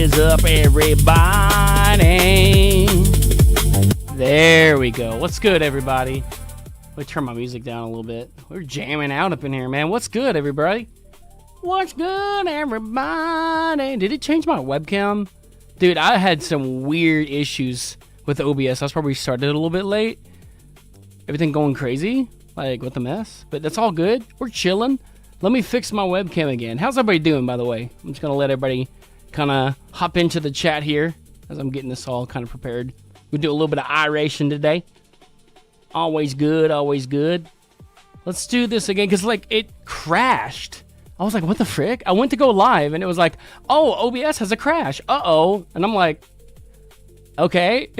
is up, everybody? There we go. What's good, everybody? Let me turn my music down a little bit. We're jamming out up in here, man. What's good, everybody? What's good, everybody? Did it change my webcam? Dude, I had some weird issues with OBS. I was probably started a little bit late. Everything going crazy? Like, what the mess? But that's all good. We're chilling. Let me fix my webcam again. How's everybody doing, by the way? I'm just going to let everybody kind of hop into the chat here as I'm getting this all kind of prepared. We'll do a little bit of iRacing today. Always good, always good. Let's do this again, because, like, it crashed. I was like, what the frick? I went to go live, and it was like, oh, OBS has a crash. Uh-oh. And I'm like, okay.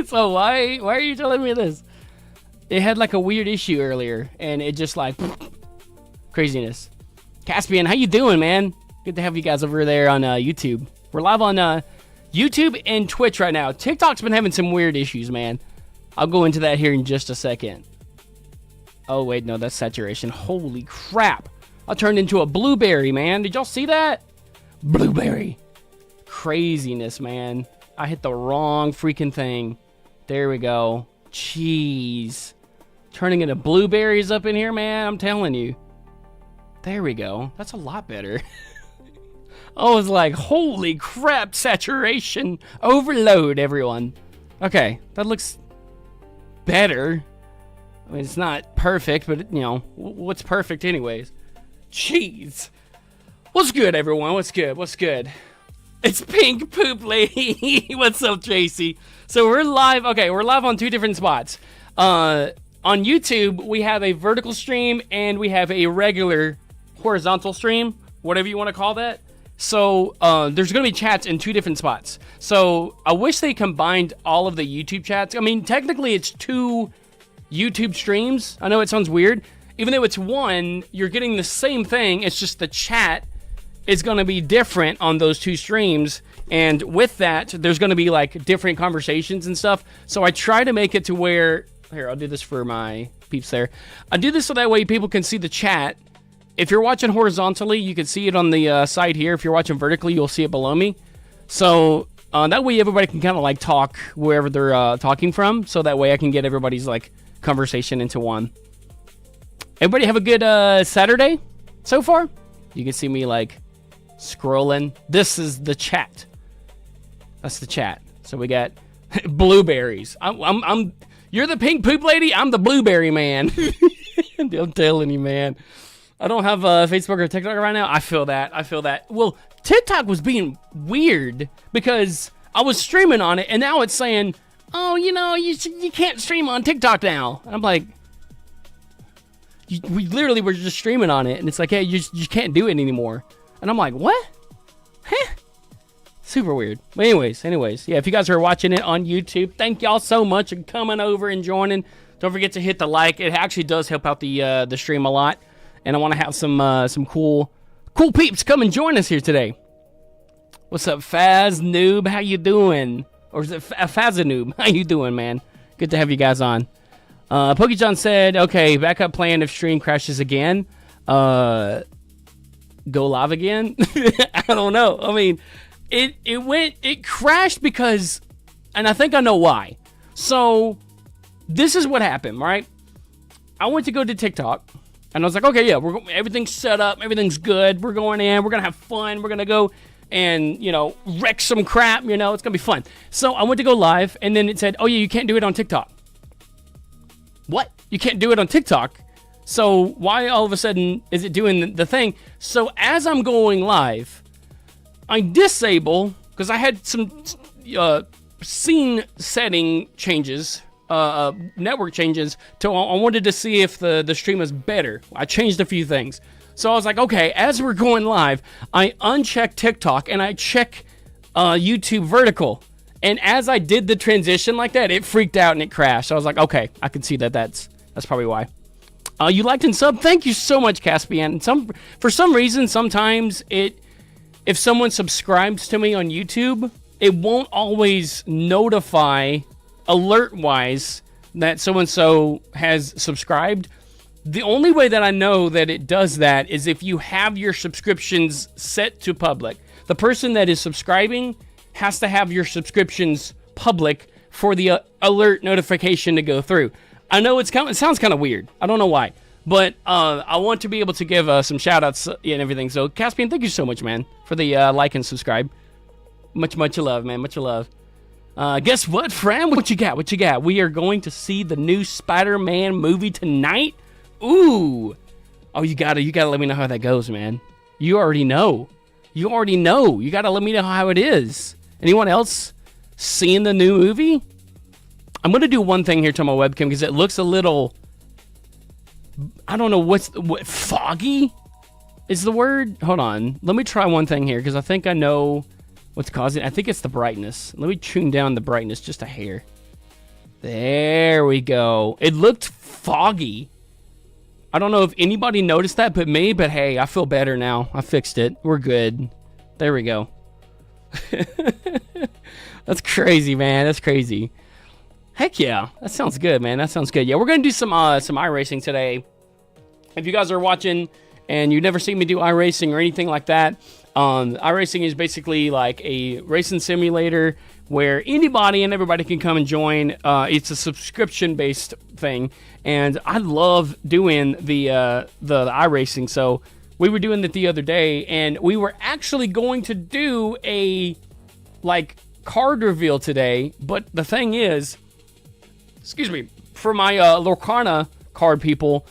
So why are you telling me this? It had, like, a weird issue earlier, and it just, like, craziness. Caspian, how you doing, man? Good to have you guys over there on YouTube. We're live on YouTube and Twitch right now. TikTok's been having some weird issues, man. I'll go into that here in just a second. Oh, wait, no, that's saturation. Holy crap. I turned into a blueberry, man. Did y'all see that? Blueberry. Craziness, man. I hit the wrong freaking thing. There we go. Jeez. Turning into blueberries up in here, man. I'm telling you. There we go. That's a lot better. I was like, holy crap, saturation overload, everyone. Okay, that looks better. I mean, it's not perfect, but, you know, what's perfect anyways? Jeez. What's good, everyone? What's good? What's good? It's Pink Poop Lady. What's up, Tracy? So we're live. Okay, we're live on two different spots. On YouTube, we have a vertical stream and we have a regular horizontal stream, whatever you want to call that. So there's going to be chats in two different spots. So I wish they combined all of the YouTube chats. I mean, technically it's two YouTube streams. I know it sounds weird. Even though it's one, you're getting the same thing. It's just the chat is going to be different on those two streams. And with that, there's going to be like different conversations and stuff. So I try to make it to where, here, I'll do this for my peeps there. I do this so that way people can see the chat. If you're watching horizontally, you can see it on the side here. If you're watching vertically, you'll see it below me. So that way everybody can kind of like talk wherever they're talking from. So that way I can get everybody's like conversation into one. Everybody have a good Saturday so far? You can see me like scrolling. This is the chat. That's the chat. So we got blueberries. You're the Pink Poop Lady. I'm the blueberry man. I'm telling you, man. I don't have Facebook or TikTok right now. I feel that. Well, TikTok was being weird because I was streaming on it, and now it's saying, oh, you know, you can't stream on TikTok now. And I'm like, we literally were just streaming on it, and it's like, hey, you can't do it anymore. And I'm like, what? Huh? Super weird. But anyways, yeah, if you guys are watching it on YouTube, thank y'all so much for coming over and joining. Don't forget to hit the like. It actually does help out the stream a lot. And I want to have some cool peeps come and join us here today. What's up, Faz Noob? How you doing? Or is it Fazanoob? How you doing, man? Good to have you guys on. PokeJohn said, okay, backup plan if stream crashes again. Go live again? I don't know. I mean, it crashed because, and I think I know why. So, this is what happened, right? I went to go to TikTok. And I was like, okay, yeah, everything's set up, everything's good. We're going in, we're gonna have fun, we're gonna go and, you know, wreck some crap, you know, it's gonna be fun. So I went to go live, and then it said, oh yeah, you can't do it on TikTok. What? You can't do it on TikTok? So why all of a sudden is it doing the thing? So as I'm going live, I disable, because I had some scene setting changes, network changes, I wanted to see if the stream was better. I changed a few things. So I was like, okay, as we're going live, I uncheck TikTok and I check YouTube vertical. And as I did the transition like that, it freaked out and it crashed. So I was like, okay, I can see that's probably why. You liked and subbed? Thank you so much, Caspian. For some reason, sometimes if someone subscribes to me on YouTube, it won't always notify alert-wise that so-and-so has subscribed. The only way that I know that it does that is if you have your subscriptions set to public. the person that is subscribing has to have your subscriptions public for the alert notification to go through. I know it sounds kind of weird. I don't know why. But I want to be able to give some shout-outs and everything. So, Caspian, thank you so much, man, for the like and subscribe. Much love, man. Much love. Guess what, friend? What you got? What you got? We are going to see the new Spider-Man movie tonight. Ooh. Oh, you gotta let me know how that goes, man. You already know. You gotta let me know how it is. Anyone else seeing the new movie? I'm gonna do one thing here to my webcam because it looks a little... I don't know what foggy is the word. Hold on. Let me try one thing here because I think I know what's causing it. I think it's the brightness. Let me tune down the brightness just a hair. There we go. It looked foggy. I don't know if anybody noticed that but me, but hey, I feel better now. I fixed it. We're good. There we go. That's crazy, man. That's crazy. Heck yeah, that sounds good, man. That sounds good. Yeah, we're gonna do some iRacing today. If you guys are watching and you've never seen me do iRacing or anything like that, iRacing is basically like a racing simulator where anybody and everybody can come and join. It's a subscription-based thing, and I love doing the iRacing. So we were doing it the other day, and we were actually going to do a card reveal today. But the thing is, excuse me, for my Lorcana card people,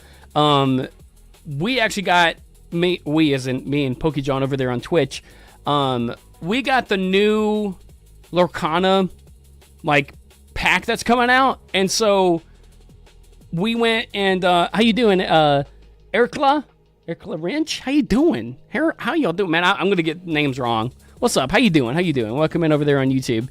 we actually got, we as in me and PokeJohn over there on Twitch, we got the new Lorcana, pack that's coming out, and so we went and, how you doing, Erkla Wrench? How you doing? How y'all doing? Man, I'm gonna get names wrong. What's up? How you doing? Welcome in over there on YouTube.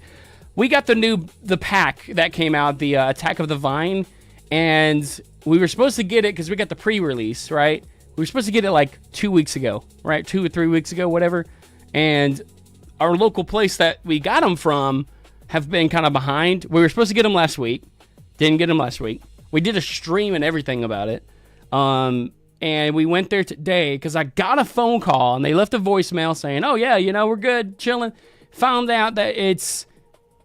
We got the pack that came out, the Attack of the Vine, and we were supposed to get it because we got the pre-release, right? We were supposed to get it 2 weeks ago, right? 2 or 3 weeks ago, whatever. And our local place that we got them from have been kind of behind. We were supposed to get them last week. Didn't get them last week. We did a stream and everything about it. And we went there today because I got a phone call and they left a voicemail saying, oh yeah, we're good, chilling. Found out that it's...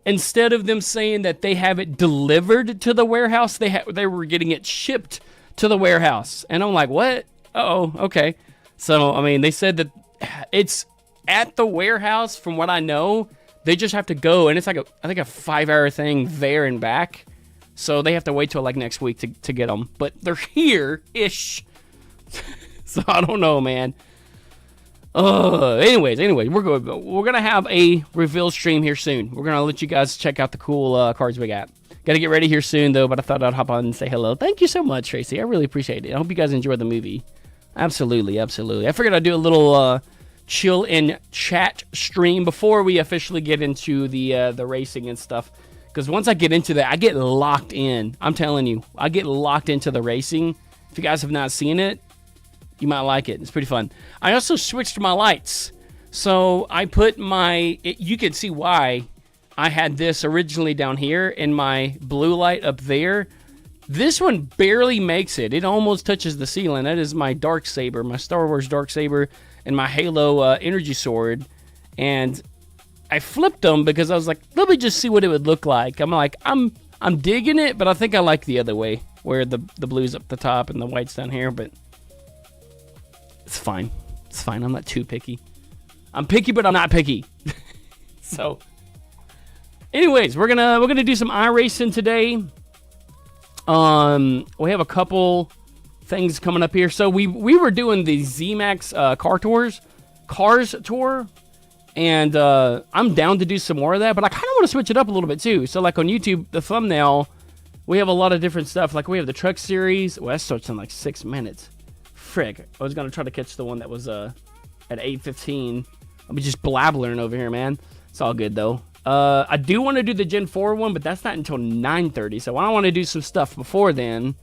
Instead of them saying that they have it delivered to the warehouse, they were getting it shipped to the warehouse. And I'm like, what? Uh-oh, okay. So, I mean, they said that it's at the warehouse, from what I know. They just have to go, and it's I think a 5-hour thing there and back. So they have to wait till next week to get them. But they're here-ish. So I don't know, man. Anyways, we're good. We're gonna have a reveal stream here soon. We're gonna let you guys check out the cool cards we got. Gotta get ready here soon though, but I thought I'd hop on and say hello. Thank you so much, Tracy. I really appreciate it. I hope you guys enjoyed the movie. Absolutely. I figured I'd do a little chill in chat stream before we officially get into the racing and stuff. Because once I get into that, I get locked in. I'm telling you, I get locked into the racing. If you guys have not seen it, you might like it. It's pretty fun. I also switched my lights. So I put you can see why I had this originally down here and my blue light up there. This one barely makes it. It almost touches the ceiling. That is my Darksaber, my Star Wars Darksaber, and my Halo energy sword. And I flipped them because I was like, let me just see what it would look like. I'm digging it, but I think I like the other way, where the blue's up the top and the white's down here, but it's fine. It's fine. I'm not too picky. I'm picky, but I'm not picky. So, anyways, we're gonna do some iRacing today. We have a couple things coming up here. So we were doing the ZMAX Cars tour, and I'm down to do some more of that. But I kind of want to switch it up a little bit too. So on YouTube, the thumbnail, we have a lot of different stuff. We have the truck series. Well, that starts in 6 minutes. Frick, I was gonna try to catch the one that was at 8:15. I'll be just blabbering over here, man. It's all good though. I do want to do the Gen 4 one, but that's not until 9:30. So I want to do some stuff before then.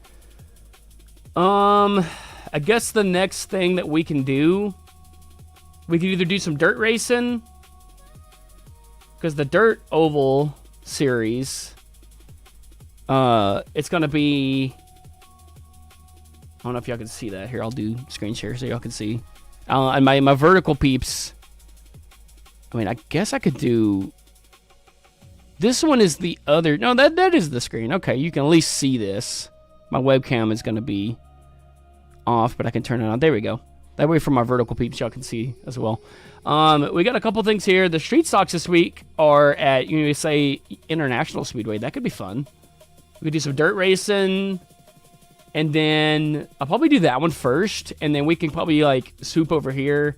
I guess the next thing that we can do, we can either do some dirt racing, because the Dirt Oval series, it's gonna be. I don't know if y'all can see that. Here, I'll do screen share so y'all can see. And my vertical peeps, I mean, I guess I could do... This one is the other... No, that is the screen. Okay, you can at least see this. My webcam is going to be off, but I can turn it on. There we go. That way for my vertical peeps, y'all can see as well. We got a couple things here. The street stocks this week are at USA International Speedway. That could be fun. We could do some dirt racing, and then I'll probably do that one first, and then we can probably like swoop over here.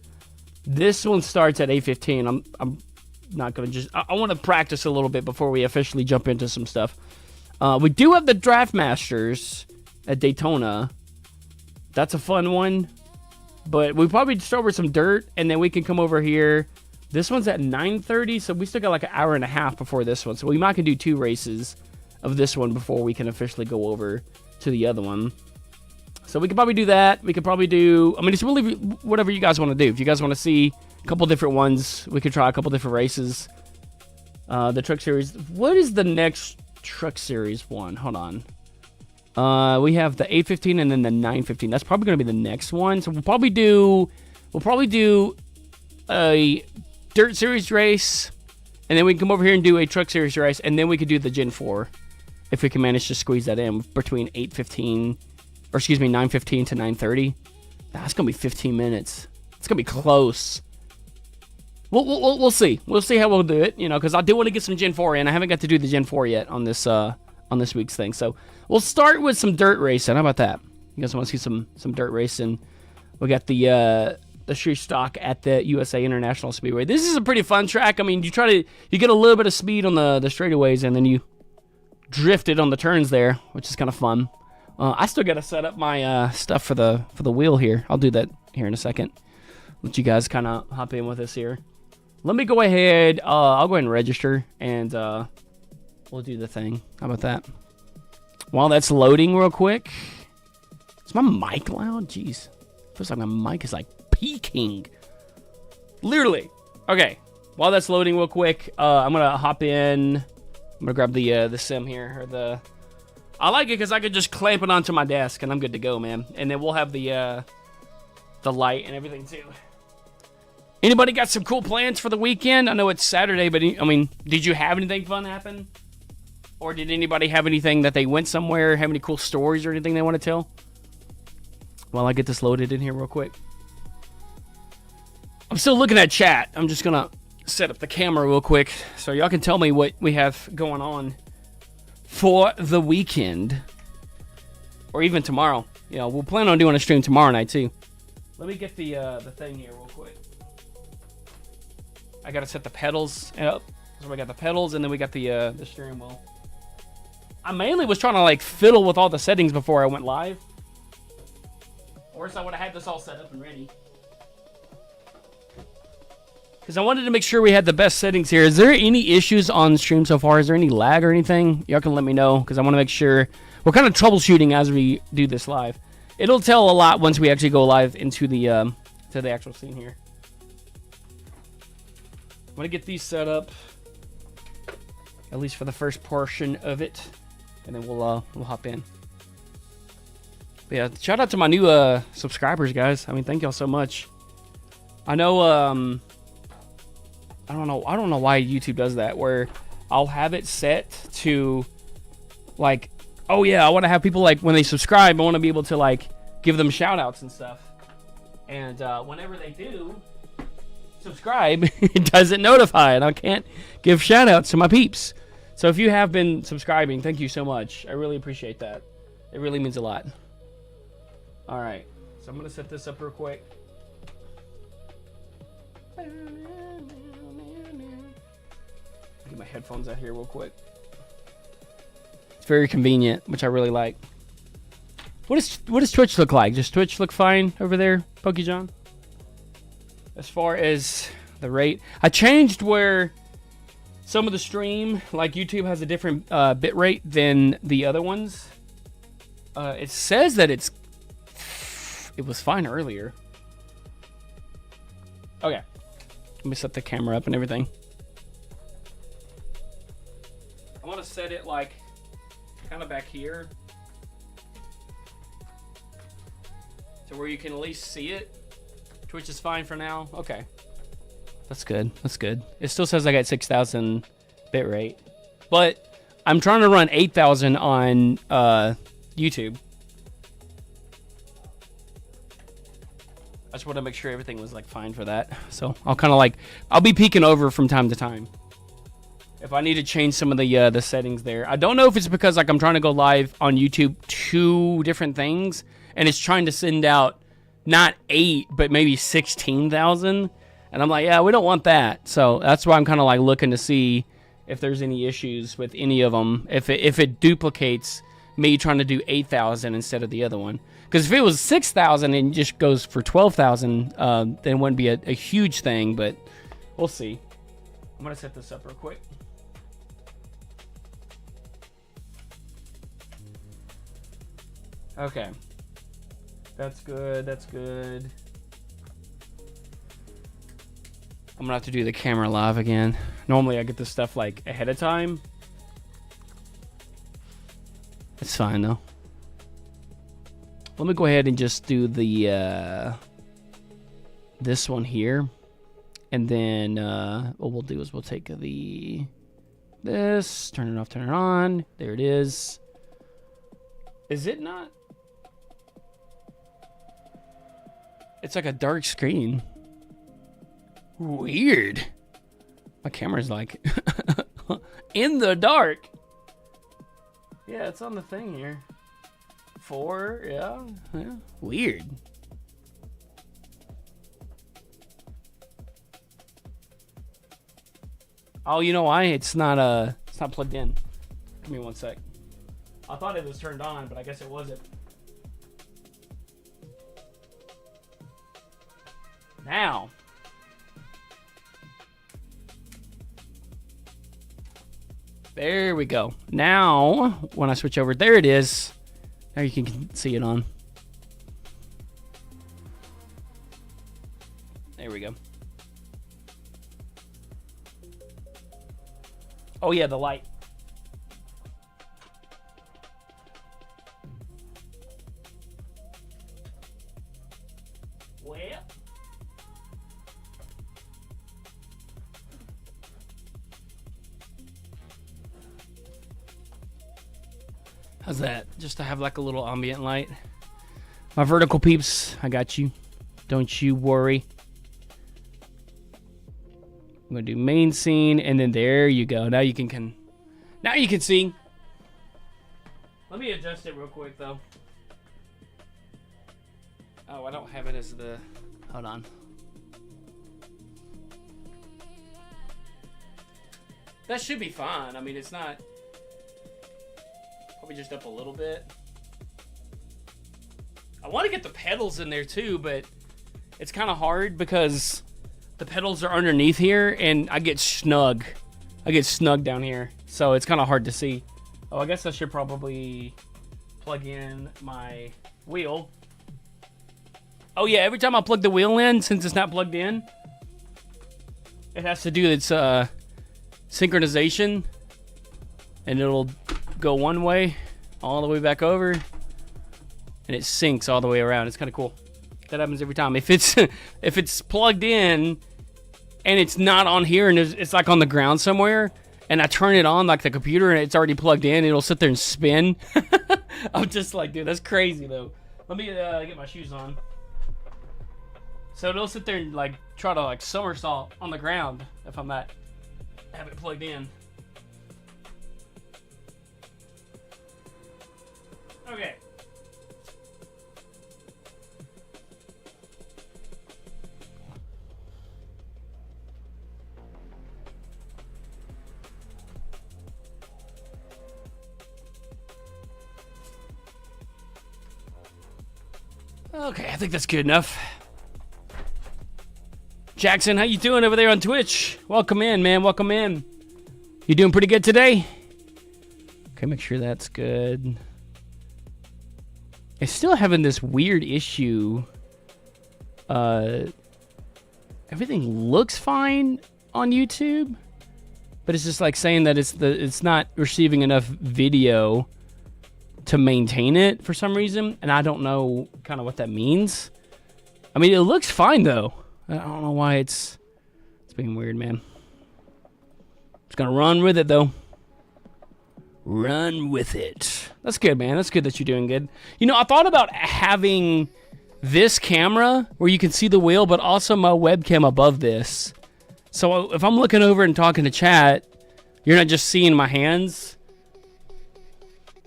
This one starts at 8:15. I'm not gonna just. I want to practice a little bit before we officially jump into some stuff. We do have the Draft Masters at Daytona. That's a fun one. But we probably start with some dirt, and then we can come over here. This one's at 9:30, so we still got like an hour and a half before this one. So we might can do 2 races of this one before we can officially go over to the other one. So we could probably do that. We could probably do... I mean, it's really whatever you guys want to do. If you guys want to see a couple different ones, we could try a couple different races. The Truck Series. What is the next Truck Series one? Hold on. We have the 8:15 and then the 9:15. That's probably going to be the next one. So we'll probably do a Dirt Series race, and then we can come over here and do a Truck Series race, and then we could do the Gen 4 if we can manage to squeeze that in between 9:15 to 9:30. That's going to be 15 minutes. It's going to be close. We'll see. We'll see how we'll do it, because I do want to get some Gen 4 in. I haven't got to do the Gen 4 yet on this week's thing. So we'll start with some dirt racing. How about that? You guys want to see some dirt racing? We got the street stock at the USA International Speedway. This is a pretty fun track. I mean, you get a little bit of speed on the straightaways, and then you drift it on the turns there, which is kind of fun. I still got to set up my stuff for the wheel here. I'll do that here in a second. Let you guys kind of hop in with us here. Let me go ahead. I'll go ahead and register, and we'll do the thing. How about that? While that's loading real quick. Is my mic loud? Jeez. Feels like my mic is like peaking. Literally. Okay. While that's loading real quick, I'm going to hop in. I'm going to grab the sim here. I like it because I could just clamp it onto my desk and I'm good to go, man. And then we'll have the light and everything too. Anybody got some cool plans for the weekend? I know it's Saturday, but I mean, did you have anything fun happen? Or did anybody have anything that they went somewhere, have any cool stories or anything they want to tell? While I get this loaded in here real quick. I'm still looking at chat. I'm just going to set up the camera real quick so y'all can tell me what we have going on for the weekend. Or even tomorrow. We'll plan on doing a stream tomorrow night too. Let me get the thing here real quick. I got to set the pedals up. So we got the pedals and then we got the steering wheel. I mainly was trying to like fiddle with all the settings before I went live. Or else I would have had this all set up and ready. Because I wanted to make sure we had the best settings here. Is there any issues on stream so far? Is there any lag or anything? Y'all can let me know because I want to make sure. We're kind of troubleshooting as we do this live. It'll tell a lot once we actually go live into the to the actual scene here. I'm going to get these set up. At least for the first portion of it. And then we'll hop in. But yeah, shout out to my new subscribers, guys. I mean, thank y'all so much. I know I don't know why YouTube does that, where I'll have it set to like, oh yeah, I want to have people like when they subscribe, I want to be able to like give them shout outs and stuff. And whenever they do subscribe, it doesn't notify, and I can't give shout outs to my peeps. So if you have been subscribing, thank you so much. I really appreciate that. It really means a lot. All right, so I'm gonna set this up real quick. Get my headphones out here real quick. It's very convenient, which I really like. What does Twitch look like? Does Twitch look fine over there, PokeJohn? As far as the rate, I changed where some of the stream, like YouTube, has a different bit rate than the other ones. It says that it was fine earlier. Okay, let me set the camera up and everything. I want to set it like kind of back here to where you can at least see it. Twitch is fine for now. Okay. That's good. That's good. It still says I got 6,000 bit rate, but I'm trying to run 8,000 on YouTube. I just want to make sure everything was like fine for that. So I'll kind of like, I'll be peeking over from time to time if I need to change some of the settings there. I don't know if it's because like I'm trying to go live on YouTube 2 different things and it's trying to send out not 8 but maybe 16,000. And I'm like, yeah, we don't want that. So that's why I'm kind of like looking to see if there's any issues with any of them. If it duplicates me trying to do 8,000 instead of the other one. Because if it was 6,000 and just goes for 12,000, then it wouldn't be a huge thing. But we'll see. I'm going to set this up real quick. Okay. That's good. That's good. I'm gonna have to do the camera live again. Normally I get this stuff like ahead of time. It's fine though. Let me go ahead and just do the this one here. And then what we'll do is we'll take this, turn it off, turn it on. There it is. Is it not? It's like a dark screen. Weird. My camera's like in the dark. Yeah, it's on the thing here. 4, yeah. Weird. Oh, you know why? It's not plugged in. Give me one sec. I thought it was turned on, but I guess it wasn't. Now. There we go. Now, when I switch over, there it is. Now you can see it on. There we go. Oh yeah, the light. Well. How's that? Just to have like a little ambient light. My vertical peeps, I got you. Don't you worry. I'm gonna do main scene, and then there you go. Now you can now you can see. Let me adjust it real quick though. Oh, I don't have it as the. Hold on. That should be fine. I mean, it's not. Probably just up a little bit. I want to get the pedals in there too, but it's kind of hard because the pedals are underneath here and I get snug. I get snug down here. So it's kind of hard to see. Oh, I guess I should probably plug in my wheel. Oh yeah, every time I plug the wheel in, since it's not plugged in, it has to do its synchronization. And it'll go one way all the way back over and it syncs all the way around. It's kind of cool. That happens every time. If it's plugged in and it's not on here and it's like on the ground somewhere and I turn it on like the computer and it's already plugged in, it'll sit there and spin. I'm just like, dude, that's crazy though. Let me get my shoes on. So it'll sit there and like try to like somersault on the ground if I'm not have it plugged in. Okay. Okay, I think that's good enough. Jackson, how you doing over there on Twitch? Welcome in, man. Welcome in. You doing pretty good today? Okay, make sure that's good. It's still having this weird issue. Everything looks fine on YouTube, but it's just like saying that it's not receiving enough video to maintain it for some reason, and I don't know kind of what that means. I mean, it looks fine though. I don't know why it's being weird, man. Just gonna run with it, though. Run with it. That's good, man. That's good that you're doing good. You know, I thought about having this camera where you can see the wheel, but also my webcam above this. So if I'm looking over and talking to chat, you're not just seeing my hands.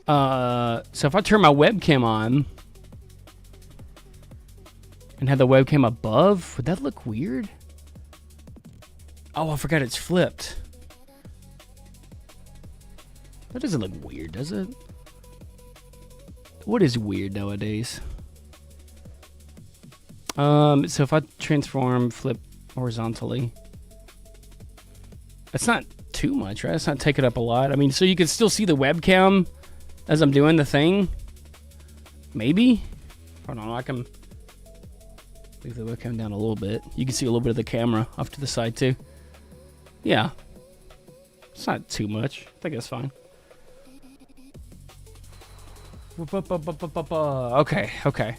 So if I turn my webcam on and have the webcam above, would that look weird? Oh, I forgot it's flipped. That doesn't look weird, does it? What is weird nowadays? So if I transform, flip horizontally, that's not too much, right? It's not taking up a lot. I mean, so you can still see the webcam as I'm doing the thing. Maybe. Hold on, I can leave the webcam down a little bit. You can see a little bit of the camera off to the side too. Yeah. It's not too much. I think that's fine. Okay, okay.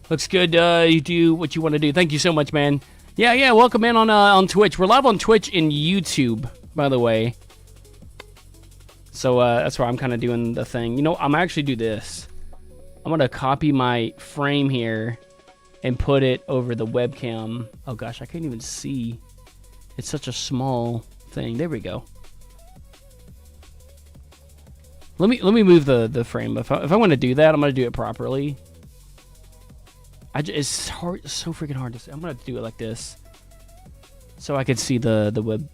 Looks good. You do what you want to do. Thank you so much, man. Yeah. Welcome in on Twitch. We're live on Twitch and YouTube, by the way. So that's where I'm kind of doing the thing. You know, I'm actually do this. I'm gonna copy my frame here and put it over the webcam. Oh gosh, I can't even see. It's such a small thing. There we go. Let me move the frame. If I want to do that, I'm gonna do it properly. It's hard. It's so freaking hard to see. I'm gonna do it like this, so I can see the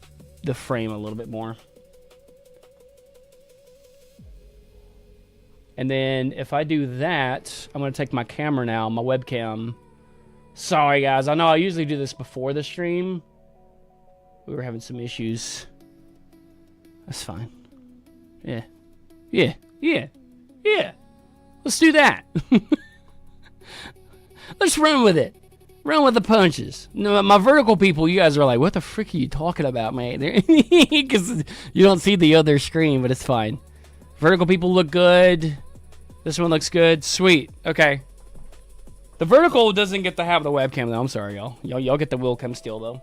frame a little bit more. And then if I do that, I'm gonna take my camera now, my webcam. Sorry guys, I know I usually do this before the stream. We were having some issues. That's fine. Yeah. Let's do that. Let's run with it. Run with the punches. No, my vertical people, you guys are like, what the frick are you talking about, man? Because you don't see the other screen, but it's fine. Vertical people look good. This one looks good. Sweet. Okay. The vertical doesn't get to have the webcam, though. I'm sorry, y'all. Y'all get the wheelcam still, though.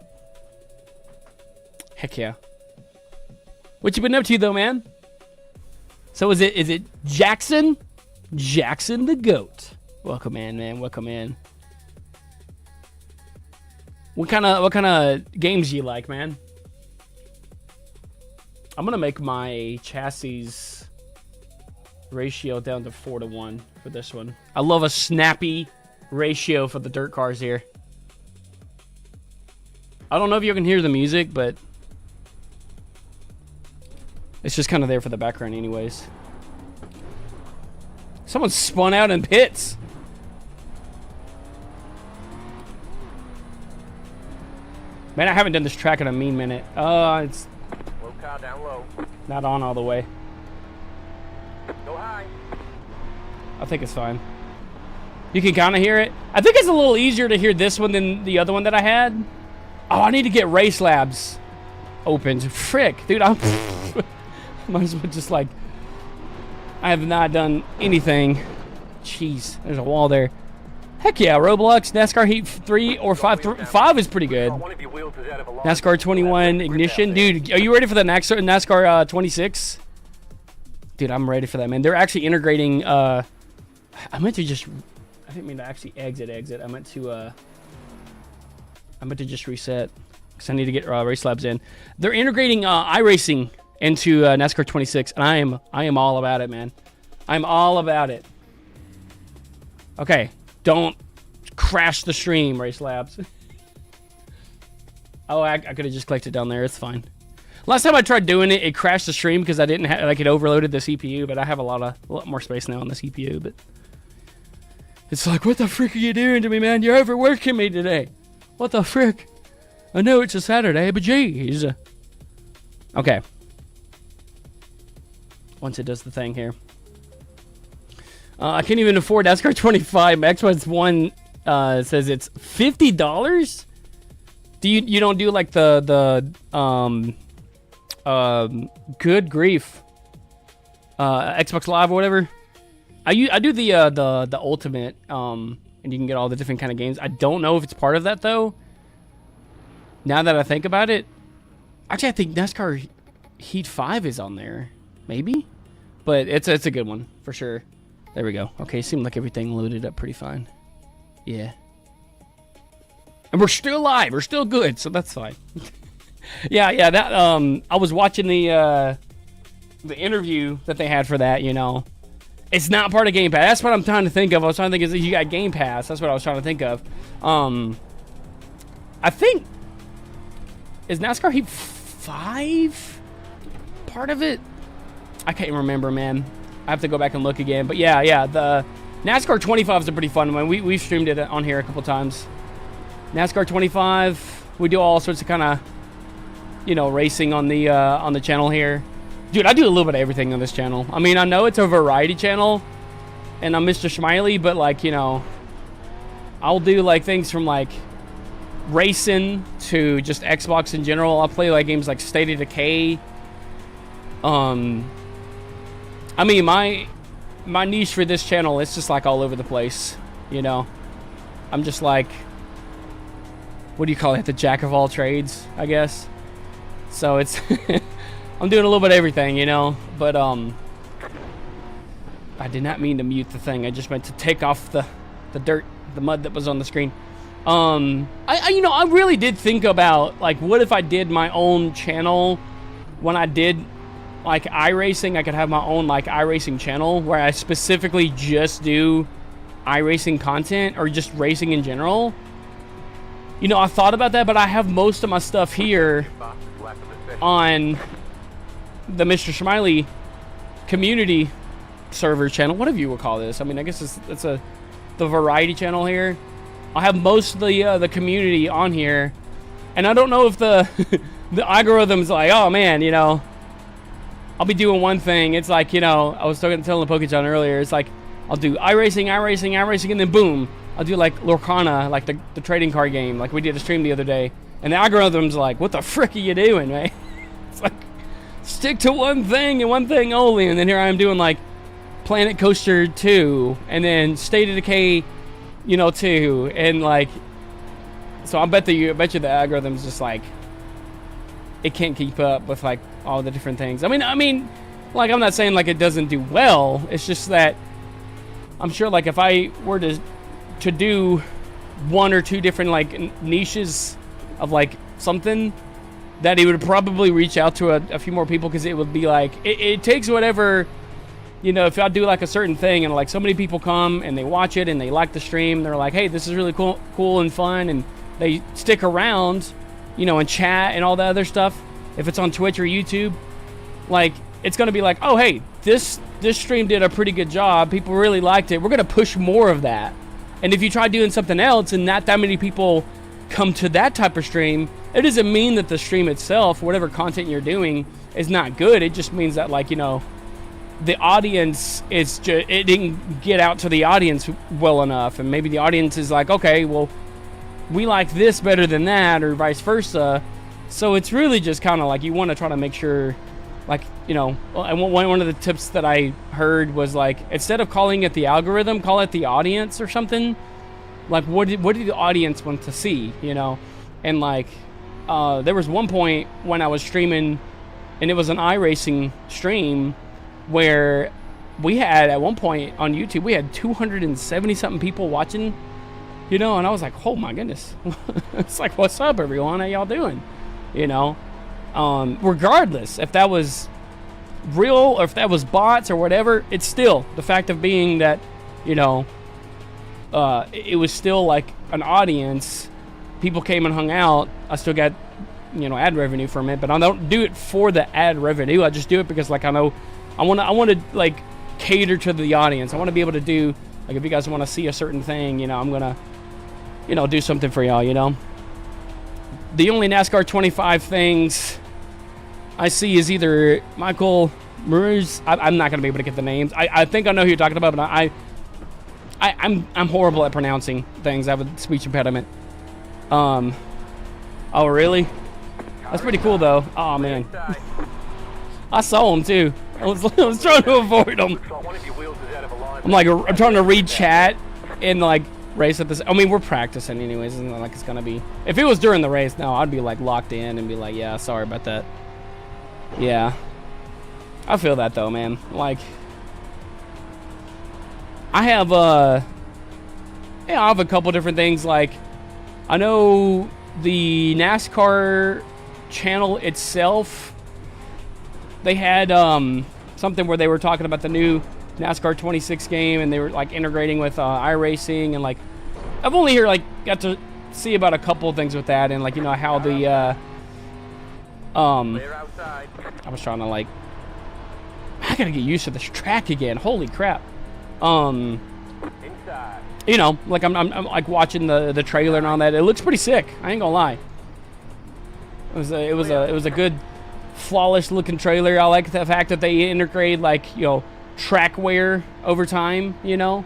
Heck yeah. What you been up to, though, man? So is it Jackson? Jackson the GOAT. Welcome in, man. Welcome in. What kind of games do you like, man? I'm gonna make my chassis ratio down to 4:1 for this one. I love a snappy ratio for the dirt cars here. I don't know if you can hear the music, but it's just kind of there for the background anyways. Someone spun out in pits. Man, I haven't done this track in a mean minute. It's low car down low. Not on all the way. Go high. I think it's fine. You can kind of hear it. I think it's a little easier to hear this one than the other one that I had. Oh, I need to get Race Labs opened. Frick, dude, I'm might as well just like, I have not done anything. Jeez, there's a wall there. Heck yeah, Roblox, NASCAR Heat 3 or 5. 5 is pretty good. NASCAR 21 Ignition. Dude, are you ready for the NASCAR 26? Dude, I'm ready for that, man. They're actually integrating, I didn't mean to actually exit. I meant to just reset because I need to get Race Labs in. They're integrating iRacing into NASCAR 26, and I am all about it, man. I'm all about it. Okay, don't crash the stream, Race Labs. Oh, I could have just clicked it down there. It's fine. Last time I tried doing it, it crashed the stream because I didn't have, like, it overloaded the CPU, but I have a lot more space now on the CPU, but it's like, what the frick are you doing to me, man? You're overworking me today. What the frick? I know it's a Saturday, but geez. Okay. Once it does the thing here. I can't even afford NASCAR 25. Xbox One says it's $50. You don't do like the good grief Xbox Live or whatever? I do the ultimate and you can get all the different kind of games. I don't know if it's part of that though. Now that I think about it, actually, I think NASCAR Heat 5 is on there. Maybe? But it's a good one, for sure. There we go. Okay, seemed like everything loaded up pretty fine. Yeah. And we're still live. We're still good, so that's fine. yeah, that, I was watching the interview that they had for that, you know. It's not part of Game Pass. That's what I'm trying to think of. I was trying to think, is you got Game Pass. That's what I was trying to think of. I think, is NASCAR Heat 5 part of it? I can't remember, man. I have to go back and look again. But yeah, the NASCAR 25 is a pretty fun one. We've streamed it on here a couple times. NASCAR 25, we do all sorts of kind of, you know, racing on the channel here. Dude, I do a little bit of everything on this channel. I mean, I know it's a variety channel, and I'm Mr. Smiley, but like, you know, I'll do like things from like racing to just Xbox in general. I'll play like games like State of Decay. I mean, my niche for this channel, it's just like all over the place, you know. I'm just like, what do you call it? The jack of all trades, I guess. So it's, I'm doing a little bit of everything, you know. But I did not mean to mute the thing. I just meant to take off the dirt, the mud that was on the screen. You know, I really did think about like, what if I did my own channel when I did like iRacing? I could have my own like iRacing channel where I specifically just do iRacing content or just racing in general. You know, I thought about that, but I have most of my stuff here on the Mr. Smiley community server channel, whatever you would call this. I mean, I guess it's the variety channel here. I have most of the community on here, and I don't know if the the algorithm's like, oh man, you know, I'll be doing one thing. It's like, you know, I was telling the PokeJohn earlier. It's like I'll do iRacing, and then boom, I'll do like Lorcana, like the trading card game, like we did a stream the other day, and the algorithm's like, what the frick are you doing, man? It's like, stick to one thing and one thing only, and then here I am doing like Planet Coaster 2, and then State of Decay, you know, 2, and like, so I bet you the algorithm's just like, it can't keep up with like all the different things. I mean, like, I'm not saying like it doesn't do well. It's just that I'm sure like if I were to do one or two different like niches of like something, that it would probably reach out to a few more people, because it would be like, it takes whatever, you know, if I do like a certain thing and like so many people come and they watch it and they like the stream, they're like, hey, this is really cool and fun, and they stick around, you know, and chat and all that other stuff. If it's on Twitch or YouTube, like, it's going to be like, oh, hey, this stream did a pretty good job. People really liked it. We're going to push more of that. And if you try doing something else and not that many people come to that type of stream, it doesn't mean that the stream itself, whatever content you're doing, is not good. It just means that, like, you know, the audience is just, it didn't get out to the audience well enough, and maybe the audience is like, okay, well, we like this better than that, or vice versa. So it's really just kind of like, you want to try to make sure, like, you know, and one of the tips that I heard was like, instead of calling it the algorithm, call it the audience or something. Like, what did the audience want to see, you know? And like, there was one point when I was streaming, and it was an iRacing stream, where we had, at one point on YouTube, we had 270 something people watching, you know, and I was like, oh my goodness. It's like, what's up, everyone? How y'all doing? You know, regardless if that was real or if that was bots or whatever, it's still the fact of being that, you know, it was still like an audience. People came and hung out. I still got, you know, ad revenue from it, but I don't do it for the ad revenue. I just do it because, like, I know I want to like cater to the audience. I want to be able to do, like, if you guys want to see a certain thing, you know, I'm gonna, you know, do something for y'all, you know. The only NASCAR 25 things I see is either Michael Murs. I'm not gonna be able to get the names. I think I know who you're talking about, but I'm horrible at pronouncing things. I have a speech impediment. Oh really? That's pretty cool though. Oh man, I saw him too. I was trying to avoid him. I'm like, I'm trying to read chat, and like, race at this. I mean, we're practicing anyways. It's not like it's gonna be. If it was during the race, no, I'd be like locked in and be like, yeah, sorry about that. Yeah, I feel that though, man. Like, I have yeah, I have a couple different things. Like, I know the NASCAR channel itself, they had something where they were talking about the new NASCAR 26 game, and they were like integrating with iRacing, and like I've only here like got to see about a couple of things with that, and like, you know, how the I was trying to like, I gotta get used to this track again. Holy crap. You know, like I'm like watching the trailer and all that. It looks pretty sick. I ain't gonna lie. It was a good, flawless looking trailer. I like the fact that they integrate, like, you know, track wear over time, you know.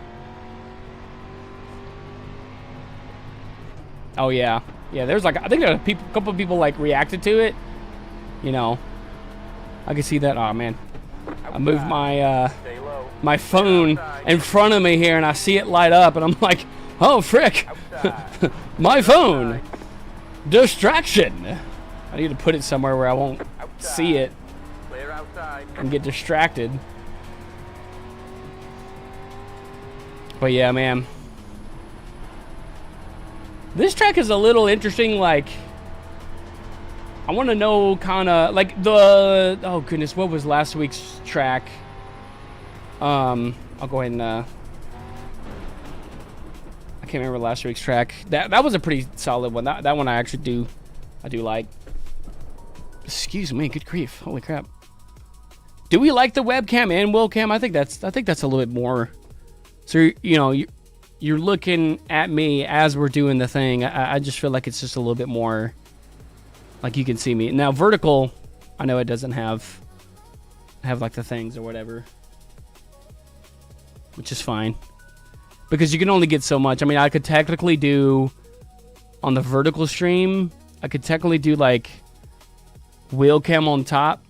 Oh yeah, there's like, I think there are a couple of people like reacted to it, you know. I can see that. Oh man, I moved my my phone in front of me here, and I see it light up, and I'm like, oh frick. My phone, distraction. I need to put it somewhere where I won't see it and get distracted. But yeah, man, this track is a little interesting. Like, I want to know kind of like the, oh goodness, what was last week's track? I'll go ahead and I can't remember last week's track. That was a pretty solid one. That one I actually do like. Excuse me, good grief, holy crap. Do we like the webcam and wheelcam? I think that's a little bit more. So, you know, you're looking at me as we're doing the thing. I just feel like it's just a little bit more, like you can see me. Now, vertical, I know it doesn't have like the things or whatever, which is fine, because you can only get so much. I mean, I could technically do, on the vertical stream, I could technically do like wheel cam on top,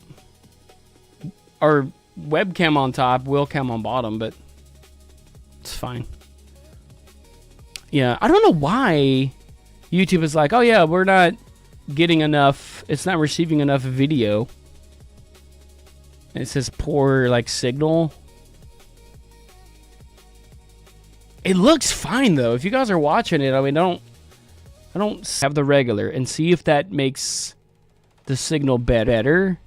or webcam on top, wheel cam on bottom, but it's fine. Yeah, I don't know why YouTube is like, oh yeah, we're not getting enough, it's not receiving enough video. And it says poor like signal. It looks fine though. If you guys are watching it, I mean, I don't have the regular and see if that makes the signal better.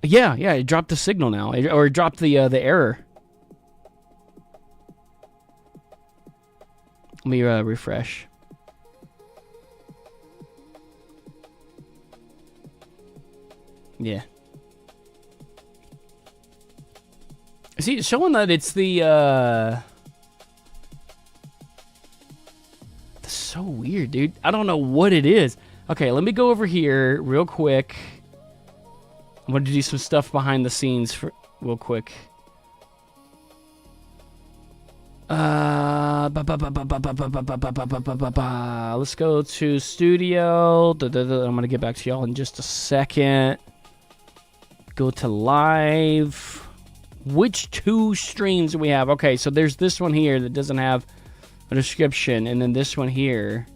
Yeah, it dropped the signal now, or it dropped the error. Let me refresh. Yeah. See, it's showing that it's the that's so weird, dude. I don't know what it is. Okay, let me go over here real quick. I'm going to do some stuff behind the scenes for real quick. Let's go to studio. I'm going to get back to y'all in just a second. Go to live. Which two streams do we have? Okay, so there's this one here that doesn't have a description, and then this one here.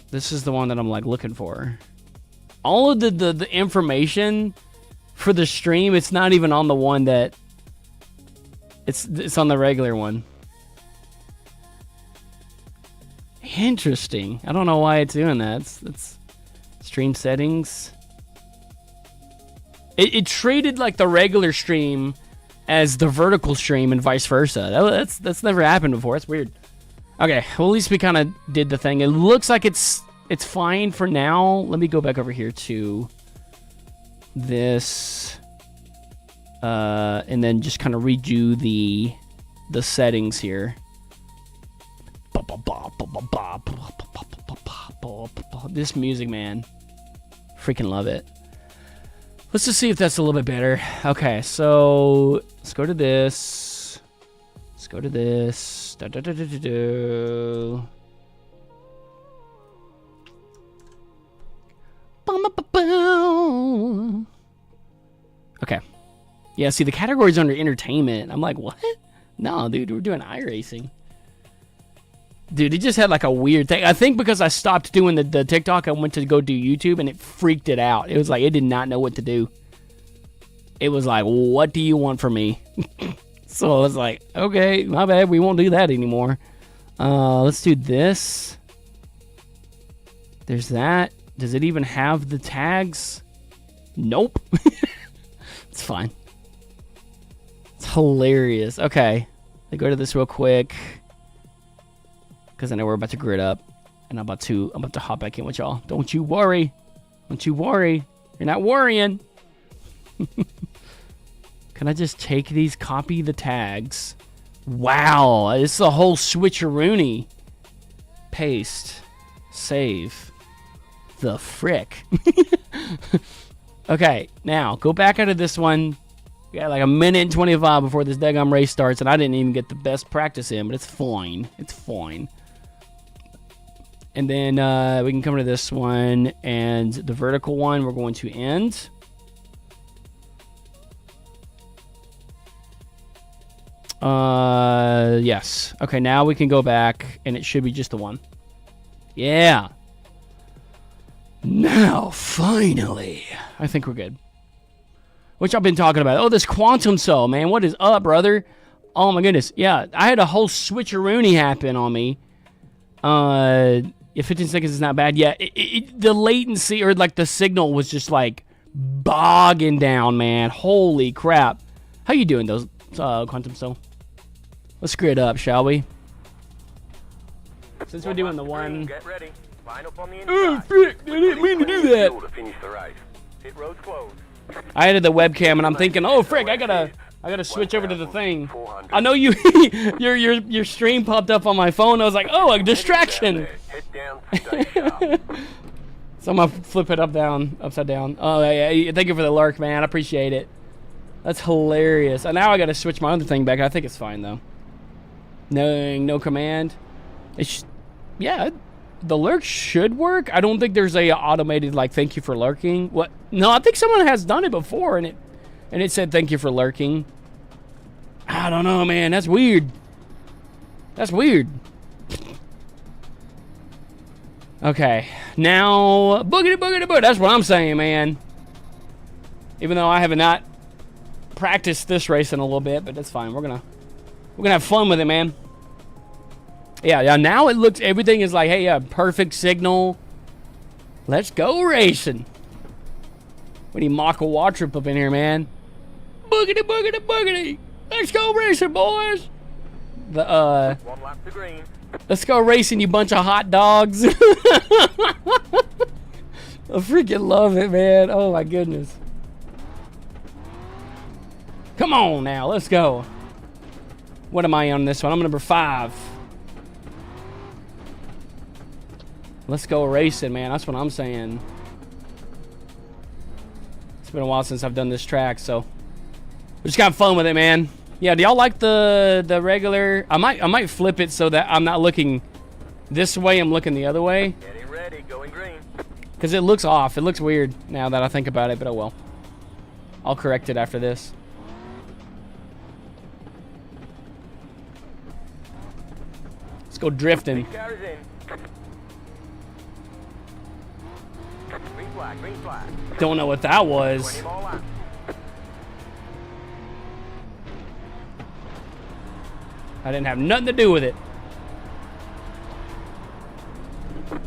This is the one that I'm like looking for. All of the information for the stream, it's not even on the one that it's on the regular one. Interesting. I don't know why it's doing that. It's stream settings. It treated like the regular stream as the vertical stream and vice versa. That's never happened before. It's weird. Okay, well, at least we kind of did the thing. It looks like it's fine for now. Let me go back over here to this, and then just kind of redo the settings here. This music, man, freaking love it. Let's just see if that's a little bit better. Okay, so let's go to this. Let's go to this. Okay. Yeah, see, the category's under entertainment. I'm like, what? No, dude, we're doing iRacing. Dude, it just had like a weird thing. I think because I stopped doing the TikTok, I went to go do YouTube, and it freaked it out. It was like, it did not know what to do. It was like, what do you want from me? So I was like, okay, my bad. We won't do that anymore. Let's do this. There's that. Does it even have the tags? Nope. It's fine. It's hilarious. Okay. Let me go to this real quick. Because I know we're about to grid up. And I'm about to hop back in with y'all. Don't you worry. Don't you worry. You're not worrying. Can I just take these, copy the tags? Wow. It's a whole switcheroony. Paste. Save. The frick. Okay, now go back out of this one. We got like a minute and 25 before this daggum race starts, and I didn't even get the best practice in, but it's fine. It's fine. And then we can come to this one, and the vertical one we're going to end. Yes. Okay, now we can go back, and it should be just the one. Yeah. Now, finally, I think we're good. Which I've been talking about. Oh, this quantum cell, man. What is up, brother? Oh, my goodness. Yeah, I had a whole switcheroony happen on me. Yeah, 15 seconds is not bad. Yeah, the latency, or like the signal was just like bogging down, man. Holy crap. How you doing, those quantum cell? Let's grid up, shall we? Since we're doing the one... Get ready. Line up on the inside. Oh, frick. I didn't mean to do that. To finish the race. Pit road's closed. I added the webcam, and I'm thinking, oh, frick, I gotta switch over to the thing. I know you, your stream popped up on my phone. I was like, oh, a distraction. Head down, stay sharp. So I'm gonna flip it upside down. Oh, yeah, thank you for the lurk, man. I appreciate it. That's hilarious. And now I gotta switch my other thing back. I think it's fine though. No command. Yeah. The lurk should work. I don't think there's a automated like thank you for lurking. What? No, I think someone has done it before, and it said thank you for lurking. I don't know, man. That's weird. That's weird. Okay, now boogity boogity boo. That's what I'm saying, man. Even though I have not practiced this race in a little bit, but that's fine. We're gonna have fun with it, man. Yeah, now it looks, everything is like, hey, yeah, perfect signal. Let's go racing. We need Maka Watrip up in here, man. Boogity, boogity, boogity. Let's go racing, boys. One lap to green. Let's go racing, you bunch of hot dogs. I freaking love it, man. Oh, my goodness. Come on now, let's go. What am I on this one? I'm number 5. Let's go racing, man. That's what I'm saying. It's been a while since I've done this track, so we just got fun with it, man. Yeah, do y'all like the regular? I might flip it so that I'm not looking this way. I'm looking the other way. Getting ready, going green. Because it looks off. It looks weird now that I think about it, but oh well. I'll correct it after this. Let's go drifting. Car is in. Green flag. Don't know what that was. 20 more laps. I didn't have nothing to do with it.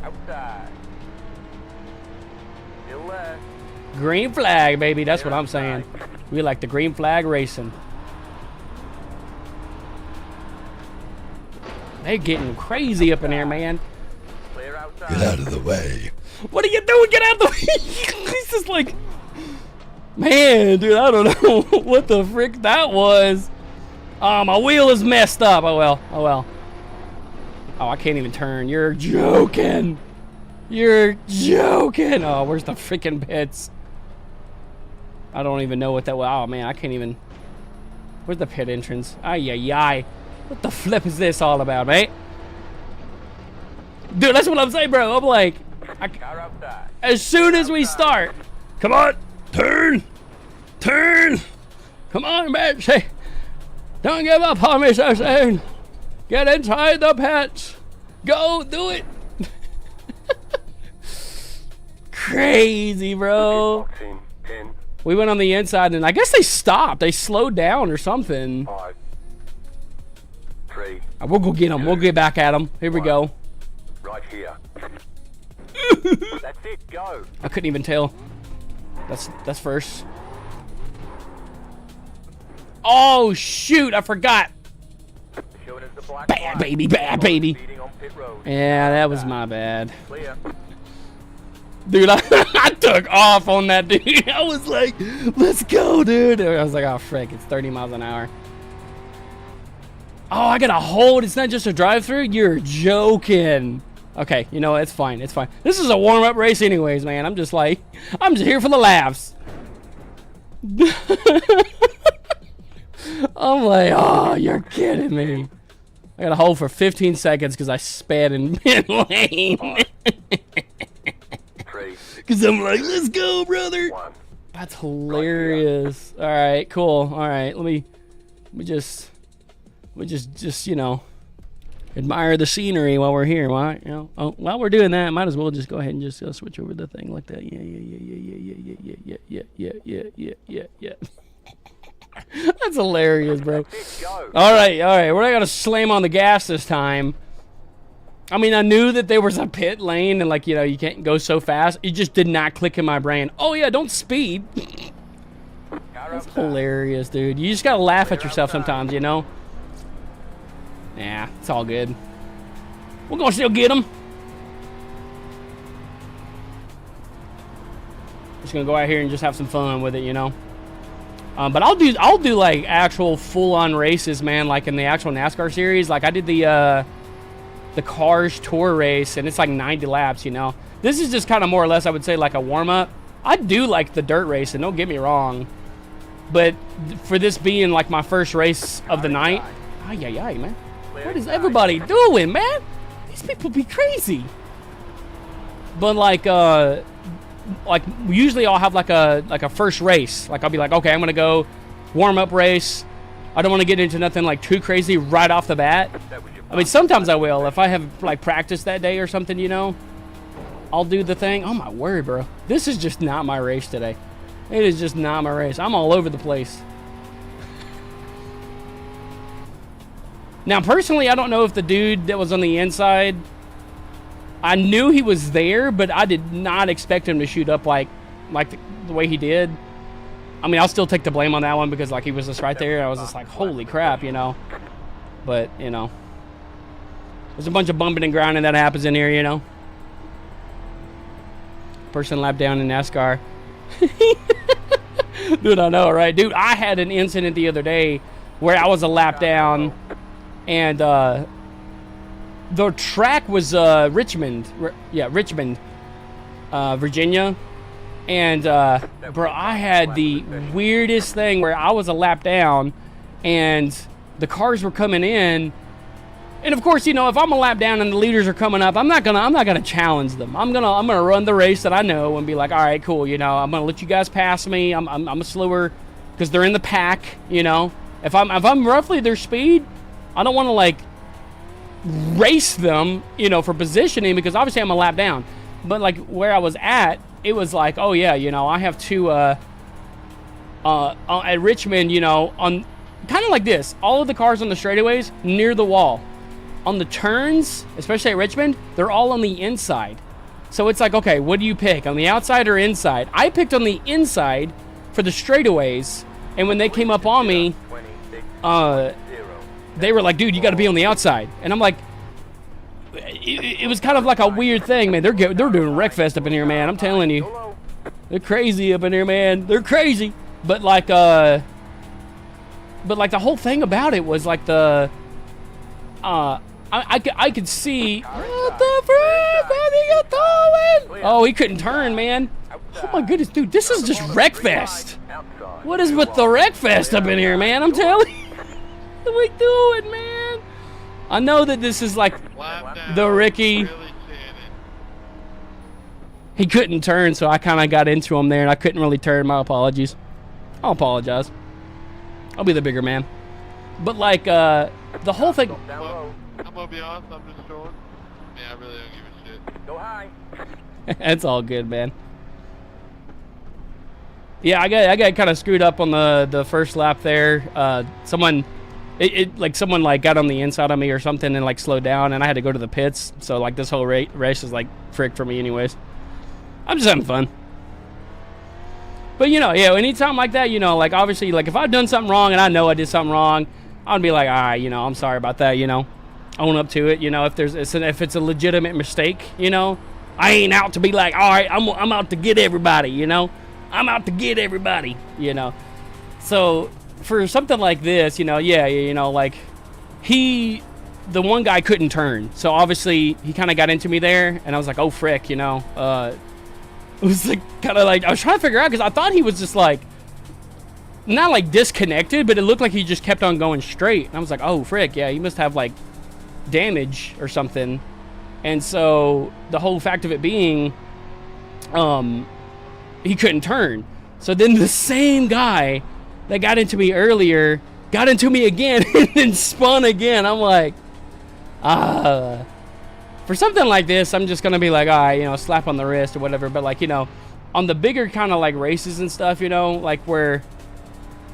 Outside. Still there. Green flag, baby. That's what I'm saying. We like the green flag racing. They're getting crazy up in here, man. Clear outside. Get out of the way. What are you doing? Get out the way. This is like... Man, dude, I don't know what the frick that was. Oh, my wheel is messed up. Oh, well. Oh, well. Oh, I can't even turn. You're joking. You're joking. Oh, where's the freaking pits? I don't even know what that was. Oh, man, I can't even... Where's the pit entrance? Ay, ay, ay. What the flip is this all about, mate? Dude, that's what I'm saying, bro. I'm like... Car outside. As soon as we start... Come on. Turn. Turn. Come on, man. Hey. Don't give up on me so soon. Get inside the pits. Go do it. Crazy, bro. 14, 10, We went on the inside, and I guess they stopped. They slowed down or something. 5, 3, We'll go get them. We'll get back at them. Here we go. right here. That's it, go. I couldn't even tell. That's first. Oh, shoot. I forgot. Showing us the black Bad flag. baby, bad baby. Speeding on pit road. Yeah, that was my bad. Clear. Dude, I took off on that, dude. I was like, let's go, dude. I was like, oh, frick, it's 30 miles an hour. Oh, I got to hold. It's not just a drive-through? You're joking. Okay, you know what? It's fine. It's fine. This is a warm-up race anyways, man. I'm just here for the laughs. I'm like, oh, you're kidding me. I got to hold for 15 seconds because I sped in pit lane. Because I'm like, let's go, brother. 1. That's hilarious. All right, cool. All right, let me just, you know, admire the scenery while we're here. While, you know, while we're doing that, might as well just go ahead and just switch over the thing like that. Yeah. That's hilarious, bro. All right. We're not gonna slam on the gas this time. I mean, I knew that there was a pit lane and, like, you know, you can't go so fast. It just did not click in my brain. Oh, yeah, don't speed. That's hilarious, dude. You just got to laugh at yourself sometimes, you know? Nah, it's all good. We're going to still get them. Just going to go out here and just have some fun with it, you know? But I'll do like, actual full-on races, man, like in the actual NASCAR series. Like, I did the Cars Tour race, and it's like 90 laps, you know. This is just kind of more or less, I would say, like a warm-up. I do like the dirt race, and don't get me wrong. But for this being like my first race of the night, man. What is everybody doing, man? These people be crazy. But like usually I'll have like a first race. Like I'll be like, okay, I'm gonna go warm-up race. I don't want to get into nothing like too crazy right off the bat. I mean, sometimes I will. If I have, like, practice that day or something, you know, I'll do the thing. Oh, my word, bro. This is just not my race today. It is just not my race. I'm all over the place. Now, personally, I don't know if the dude that was on the inside, I knew he was there, but I did not expect him to shoot up like the way he did. I mean, I'll still take the blame on that one because, like, he was just right there. I was just like, holy crap, you know. But, you know. There's a bunch of bumping and grinding that happens in here, you know. Person lap down in NASCAR. Dude, I know, right? Dude, I had an incident the other day where I was a lap down, and the track was Richmond, Virginia. And, bro, I had the weirdest thing where I was a lap down, and the cars were coming in. And of course, you know, if I'm a lap down and the leaders are coming up, I'm not gonna challenge them. I'm gonna run the race that I know and be like, all right, cool. You know, I'm gonna let you guys pass me. I'm a slower because they're in the pack. You know, if I'm roughly their speed, I don't want to like race them. You know, for positioning because obviously I'm a lap down. But like where I was at, it was like, oh yeah, you know, I have to at Richmond, you know, on kind of like this. All of the cars on the straightaways near the wall. On the turns, especially at Richmond, they're all on the inside. So it's like, okay, what do you pick? On the outside or inside? I picked on the inside for the straightaways. And when they came up on me, they were like, dude, you got to be on the outside. And I'm like, it was kind of like a weird thing, man. They're doing Wreckfest up in here, man. I'm telling you. They're crazy up in here, man. They're crazy. But like the whole thing about it was like I could see what the frick are you doing? Oh, he couldn't turn, man. Oh my goodness, dude, this is just Wreckfest. What is with the Wreckfest up in here, man? I'm telling you. What are we doing, man? I know that this is like the Ricky. He couldn't turn, so I kind of got into him there, and I couldn't really turn. My apologies. I'll apologize. I'll be the bigger man. But like the whole thing. Down low. I'm gonna be honest, I'm just showing. Yeah, I really don't give a shit. Go high. It's all good, man. Yeah, I got kind of screwed up on the first lap there. Someone got on the inside of me or something and like slowed down, and I had to go to the pits. So like this whole race is like frick for me, anyways. I'm just having fun. But you know, yeah, anytime like that, you know, like obviously, like if I've done something wrong and I know I did something wrong, I'd be like, all right, you know, I'm sorry about that, you know, own up to it, you know, if it's a legitimate mistake, you know, I ain't out to be like, all right, I'm out to get everybody, you know, I'm out to get everybody, you know. So for something like this, you know, yeah, you know, like the one guy couldn't turn, so obviously he kind of got into me there, and I was like, oh frick, you know, it was like kind of like I was trying to figure out because I thought he was just like not like disconnected, but it looked like he just kept on going straight, and I was like, oh frick, yeah, he must have like damage or something. And so the whole fact of it being he couldn't turn, so then the same guy that got into me earlier got into me again and then spun again. I'm like, for something like this, I'm just gonna be like, all right, you know, slap on the wrist or whatever. But like, you know, on the bigger kind of like races and stuff, you know, like where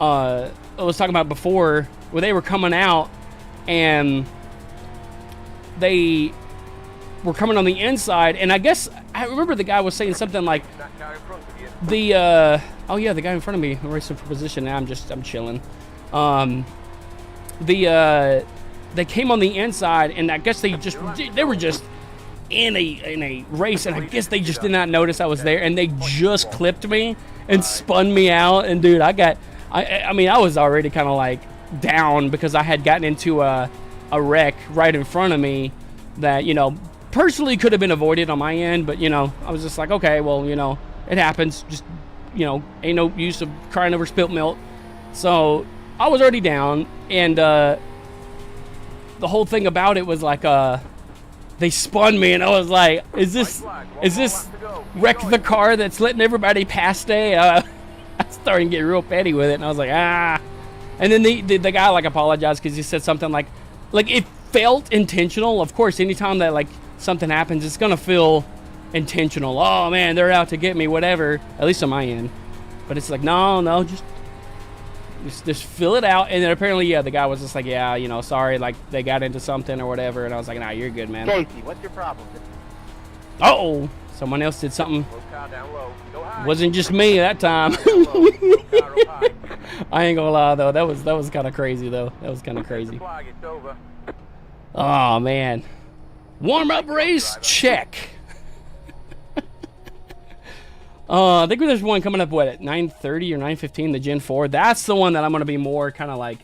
I was talking about before, where they were coming out and they were coming on the inside, and I guess I remember the guy was saying something like That car in front of you. the oh yeah, the guy in front of me racing for position. Now I'm chilling. They came on the inside, and I guess they were just in a race, and I guess they just did not notice I was there, and they just clipped me and spun me out. And dude, I mean I was already kind of like down because I had gotten into a wreck right in front of me that, you know, personally could have been avoided on my end, but you know, I was just like, okay, well, you know, it happens, just, you know, ain't no use of crying over spilt milk. So I was already down, and the whole thing about it was like they spun me, and I was like, is this wreck the car that's letting everybody pass stay? I started to get real petty with it, and I was like, and then the guy like apologized because he said something like it felt intentional. Of course, anytime that like something happens, it's gonna feel intentional. Oh man, they're out to get me, whatever, at least on my end. But it's like, no, just fill it out. And then apparently, yeah, the guy was just like, yeah, you know, sorry, like they got into something or whatever. And I was like, nah, you're good, man. Casey, what's your problem? Uh-oh, someone else did something. Low car down low. Go high. Wasn't just me that time. Down low. Low car up high. I ain't gonna lie though, that was kind of crazy though. That was kind of crazy. Flag, it's over. Oh man, warm up race check. I think there's one coming up, what, at 9:30 or 9:15, the Gen 4. That's the one that I'm going to be more kind of like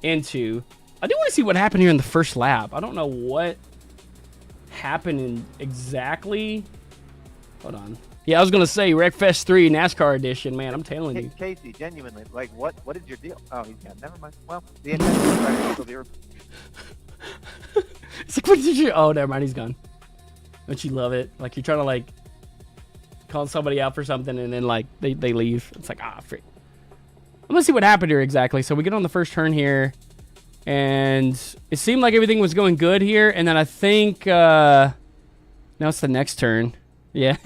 into. I do want to see what happened here in the first lap. I don't know what happened exactly. Hold on. Yeah, I was going to say Wreckfest 3 NASCAR edition, man. I'm telling you. Casey, genuinely, like, what is your deal? Oh, he's got, never mind. Well, the intention is right, so they're... It's like, what did you... Oh, never mind, he's gone. Don't you love it? Like, you're trying to, like, call somebody out for something, and then like they leave. It's like, frick. Let's see what happened here exactly. So we get on the first turn here, and it seemed like everything was going good here, and then I think now it's the next turn. Yeah.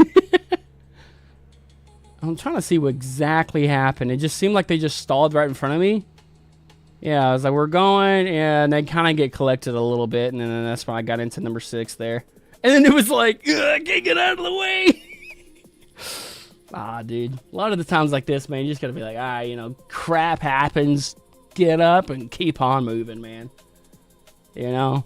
I'm trying to see what exactly happened. It just seemed like they just stalled right in front of me. Yeah, I was like, we're going, and they kind of get collected a little bit, and then that's why I got into number 6 there. And then it was like, I can't get out of the way. Dude, a lot of the times like this, man, you just gotta be like, you know, crap happens, get up and keep on moving, man. You know?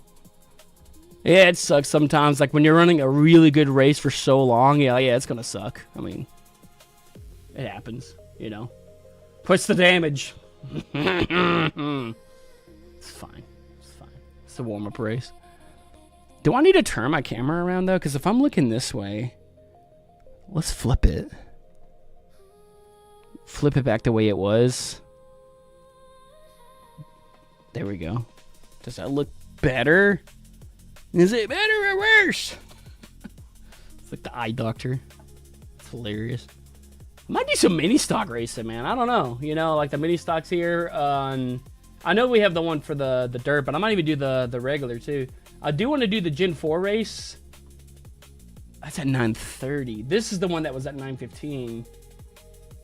Yeah, it sucks sometimes, like when you're running a really good race for so long, yeah, it's gonna suck. I mean, it happens, you know? Puts the damage. It's fine. It's fine. It's a warm-up race. Do I need to turn my camera around, though? Because if I'm looking this way... Let's flip it. Flip it back the way it was. There we go. Does that look better? Is it better or worse? It's like the eye doctor. It's hilarious. I might do some mini stock racing, man. I don't know. You know, like the mini stocks here on I know we have the one for the dirt, but I might even do the regular too. I do want to do the Gen 4 race. That's at 9:30. This is the one that was at 9:15.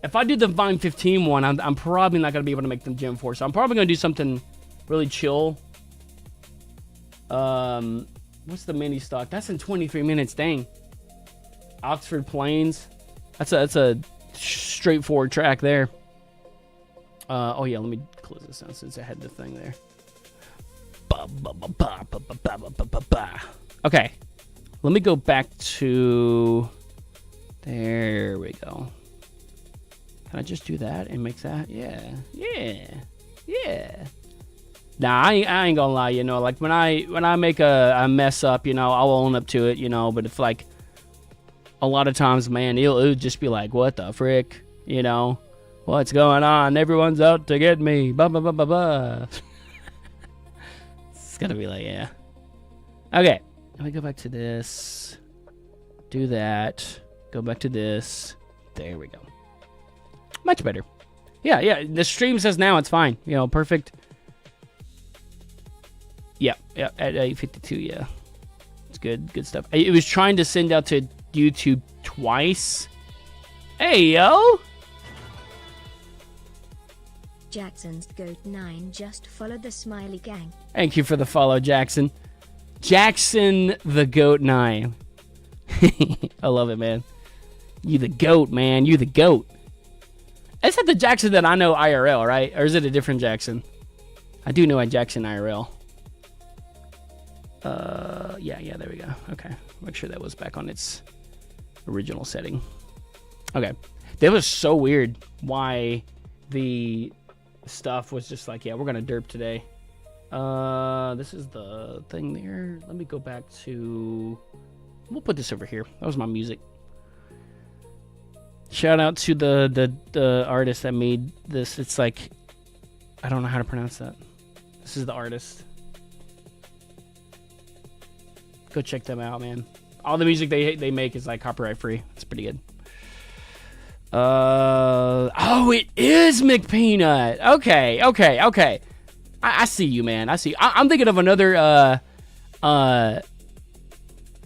If I do the 9:15 one, I'm probably not going to be able to make them Gen 4. So I'm probably going to do something really chill. What's the mini stock? That's in 23 minutes. Dang. Oxford Plains. That's a straightforward track there. Oh yeah, let me close this down since I had the thing there. Okay. Let me go back to... There we go. Can I just do that and make that? Yeah. Nah, I ain't gonna lie, you know, like when I make a mess up, you know, I'll own up to it, you know, but if like a lot of times, man, it'll just be like, what the frick, you know, what's going on? Everyone's out to get me. Blah blah blah blah blah. It's gonna be like, yeah. Okay, let me go back to this. Do that. Go back to this. There we go. Much better. Yeah. The stream says now it's fine. You know, perfect. Yeah. At 8:52. Yeah, it's good. Good stuff. It was trying to send out to YouTube twice. Hey yo. Jackson's Goat 9 just followed the Smiley gang. Thank you for the follow, Jackson. Jackson the Goat 9. I love it, man. You the goat, man. You the goat. Is that the Jackson that I know IRL, right? Or is it a different Jackson? I do know a Jackson IRL. Yeah, there we go. Okay. Make sure that was back on its original setting. Okay. That was so weird why the stuff was just like, yeah, we're going to derp today. This is the thing there. Let me go back to... We'll put this over here. That was my music. Shout out to the artist that made this. It's like, I don't know how to pronounce that. This is the artist. Go check them out, man. All the music they make is like copyright free. It's pretty good. Oh, it is McPeanut. Okay. I see you, man. I see. I'm thinking of another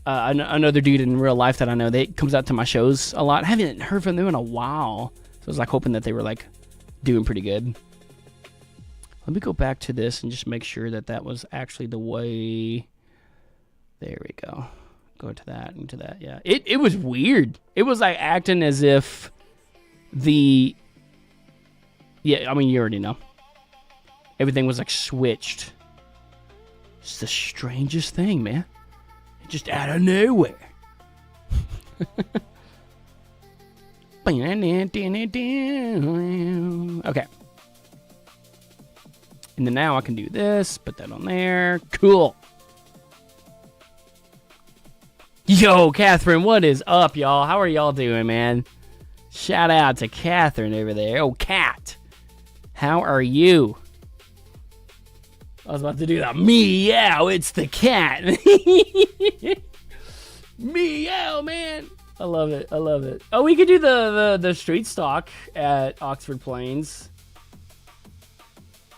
another dude in real life that I know that comes out to my shows a lot. I haven't heard from them in a while, so I was like hoping that they were like doing pretty good. Let me go back to this and just make sure that was actually the way. There we go. Go to that and to that. Yeah, it was weird. It was like acting as if the... Yeah, I mean, you already know. Everything was like switched. It's the strangest thing, man. Just out of nowhere. Okay. And then now I can do this. Put that on there. Cool. Yo, Catherine, what is up, y'all? How are y'all doing, man? Shout out to Catherine over there. Oh, Cat. How are you? I was about to do that. Meow, it's the cat. Meow, man. I love it. Oh, we could do the street stock at Oxford Plains.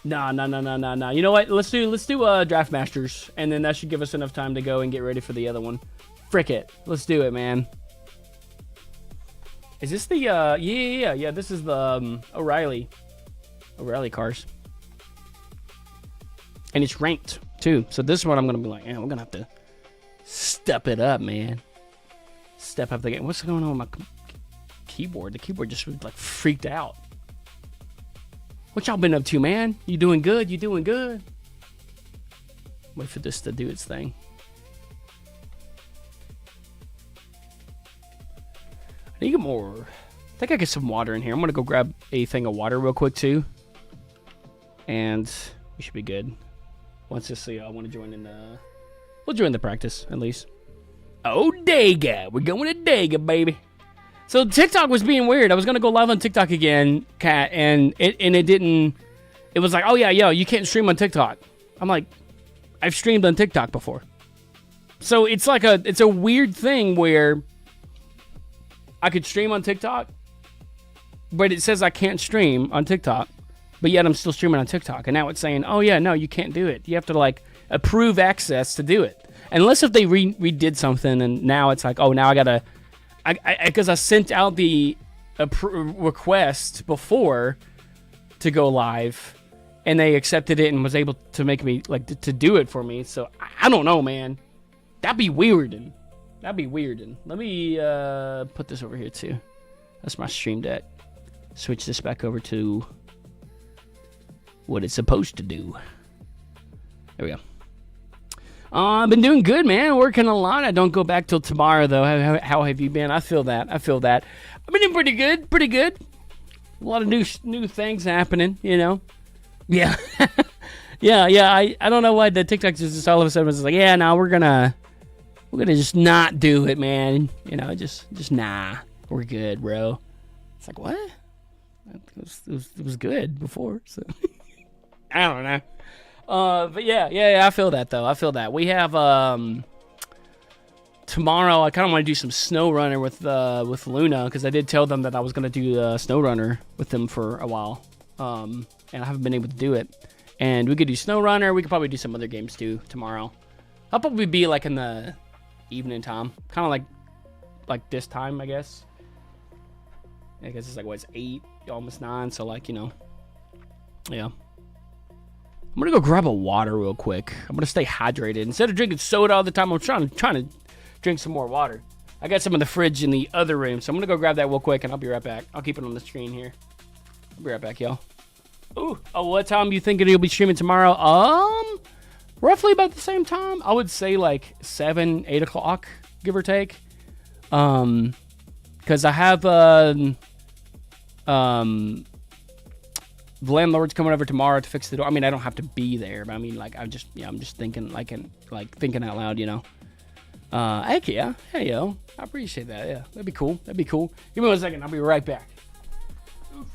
No. You know what? Let's do Draft Masters, and then that should give us enough time to go and get ready for the other one. Frick it. Let's do it, man. Is this the yeah, this is the O'Reilly cars. And it's ranked too. So this one I'm gonna be like, yeah, we're gonna have to step it up, man. Step up the game. What's going on with my keyboard? The keyboard just like freaked out. What y'all been up to, man? You doing good? Wait for this to do its thing. I need more. I think I get some water in here. I'm gonna go grab a thing of water real quick too, and we should be good. Once this, I want to join in the... We'll join the practice, at least. Oh, Dega. We're going to Dega, baby. So TikTok was being weird. I was going to go live on TikTok again, Kat, and it didn't... It was like, oh, yeah, yo, you can't stream on TikTok. I'm like, I've streamed on TikTok before. So it's like it's a weird thing where I could stream on TikTok, but it says I can't stream on TikTok. but yet I'm still streaming on TikTok. And now it's saying, oh yeah, no, you can't do it. You have to like approve access to do it. Unless if they redid something and now it's like, oh, now I gotta, because I sent out the request before to go live, and they accepted it and was able to make me like to do it for me. So I don't know, man. That'd be weirdin'. Let me put this over here too. That's my stream deck. Switch this back over to what it's supposed to do. There we go. I've been doing good, man. Working a lot. I don't go back till tomorrow, though. How have you been? I feel that. I've been doing pretty good. A lot of new things happening, you know. Yeah. yeah. I don't know why the TikTok just all of a sudden was like, yeah, no, we're gonna just not do it, man. You know, just nah. We're good, bro. It's like, what? It was good before, so I don't know. But yeah, I feel that though. I feel that. We have tomorrow. I kind of want to do some snow runner with Luna, because I did tell them that I was gonna do snow runner with them for a while. And I haven't been able to do it. And we could do snow runner. We could probably do some other games too tomorrow. I'll probably be like in the evening time, kind of like this time, I guess. I guess it's like, what, it's 8, almost 9, so like, you know, yeah. I'm gonna go grab a water real quick. I'm gonna stay hydrated. Instead of drinking soda all the time, I'm trying to drink some more water. I got some in the fridge in the other room, so I'm gonna go grab that real quick, and I'll be right back. I'll keep it on the screen here. I'll be right back, y'all. Ooh, what time do you think you'll be streaming tomorrow? Roughly about the same time. I would say like 7, 8 o'clock, give or take. Because I have the landlord's coming over tomorrow to fix the door. I mean, I don't have to be there, but I mean, like, I'm just thinking, thinking out loud, you know. Heck yeah, hey yo, I appreciate that. Yeah, that'd be cool. Give me 1 second, I'll be right back. Oof.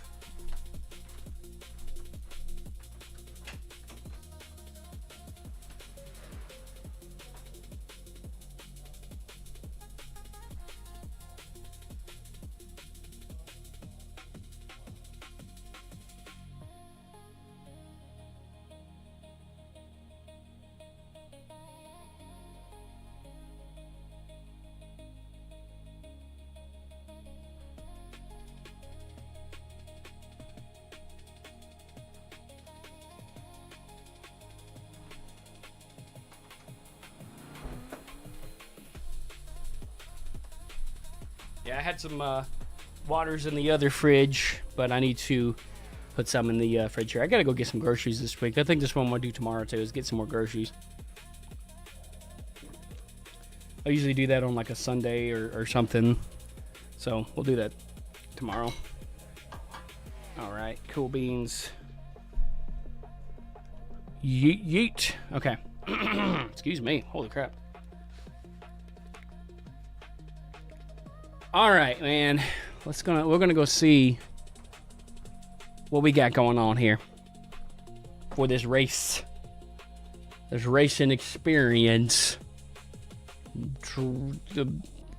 Yeah, I had some waters in the other fridge, but I need to put some in the fridge here. I gotta go get some groceries this week. I think this one I'm gonna do tomorrow too, is get some more groceries. I usually do that on like a Sunday or something, so we'll do that tomorrow. All right, cool beans. Yeet. Okay. Excuse me. Holy crap. All right, man. We're gonna go see what we got going on here for this race. This racing experience.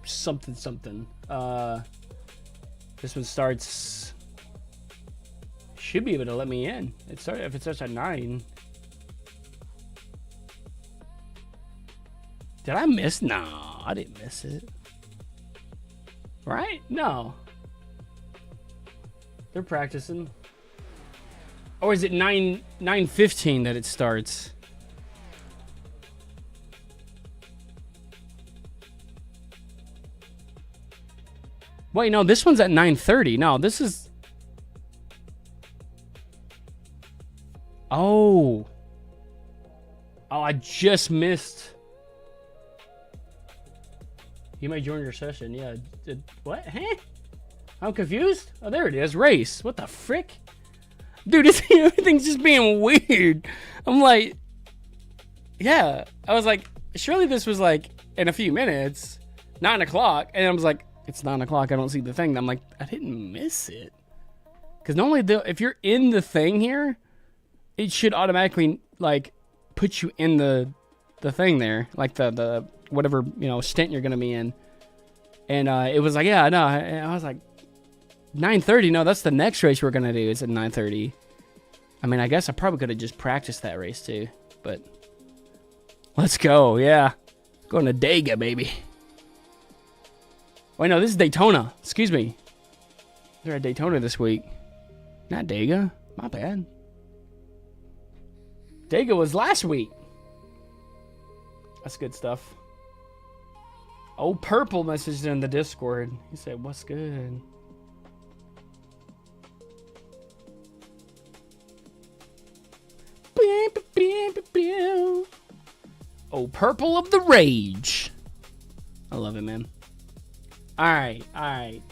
Something. This one starts. Should be able to let me in. If it starts at 9. Did I miss? No, I didn't miss it. Right? No. They're practicing. Or is it 9:15 that it starts? Wait, no, this one's at 9:30. No, this is... Oh, I just missed... You may join your session. Yeah. What? Huh? I'm confused. Oh, there it is. Race. What the frick? Dude, everything's just being weird. I'm like... Yeah. I was like, surely this was like in a few minutes. 9 o'clock. And I was like, it's 9 o'clock. I don't see the thing. I'm like, I didn't miss it. Because normally, if you're in the thing here, it should automatically, like, put you in the thing there. Like, the whatever, you know, stint you're gonna be in. And it was like, yeah, no. And I was like, 9:30. No, that's the next race we're gonna do. It's at 9:30. I mean, I guess I probably could have just practiced that race too, but let's go. Yeah. Going to Dega, baby. Wait, no, this is Daytona. Excuse me. They're at Daytona this week. Not Dega. My bad. Dega was last week. That's good stuff. Oh, Purple messaged in the Discord. He said, what's good? Oh, Purple of the Rage. I love it, man. Alright, alright.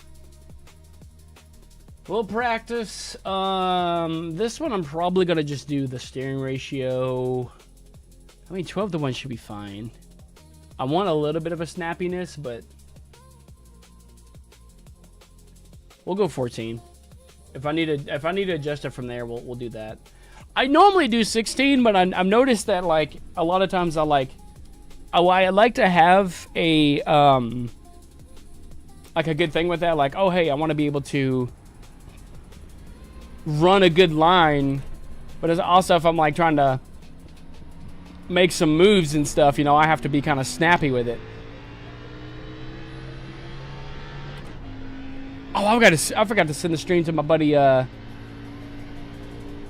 We'll practice. This one I'm probably gonna just do the steering ratio. I mean, 12-1 should be fine. I want a little bit of a snappiness, but we'll go 14. If I need to adjust it from there, we'll do that. I normally do 16, but I've noticed that like a lot of times I like to have a like a good thing with that. Like, oh hey, I want to be able to run a good line, but it's also if I'm like trying to make some moves and stuff, you know, I have to be kind of snappy with it. Oh, I forgot to send the stream to my buddy.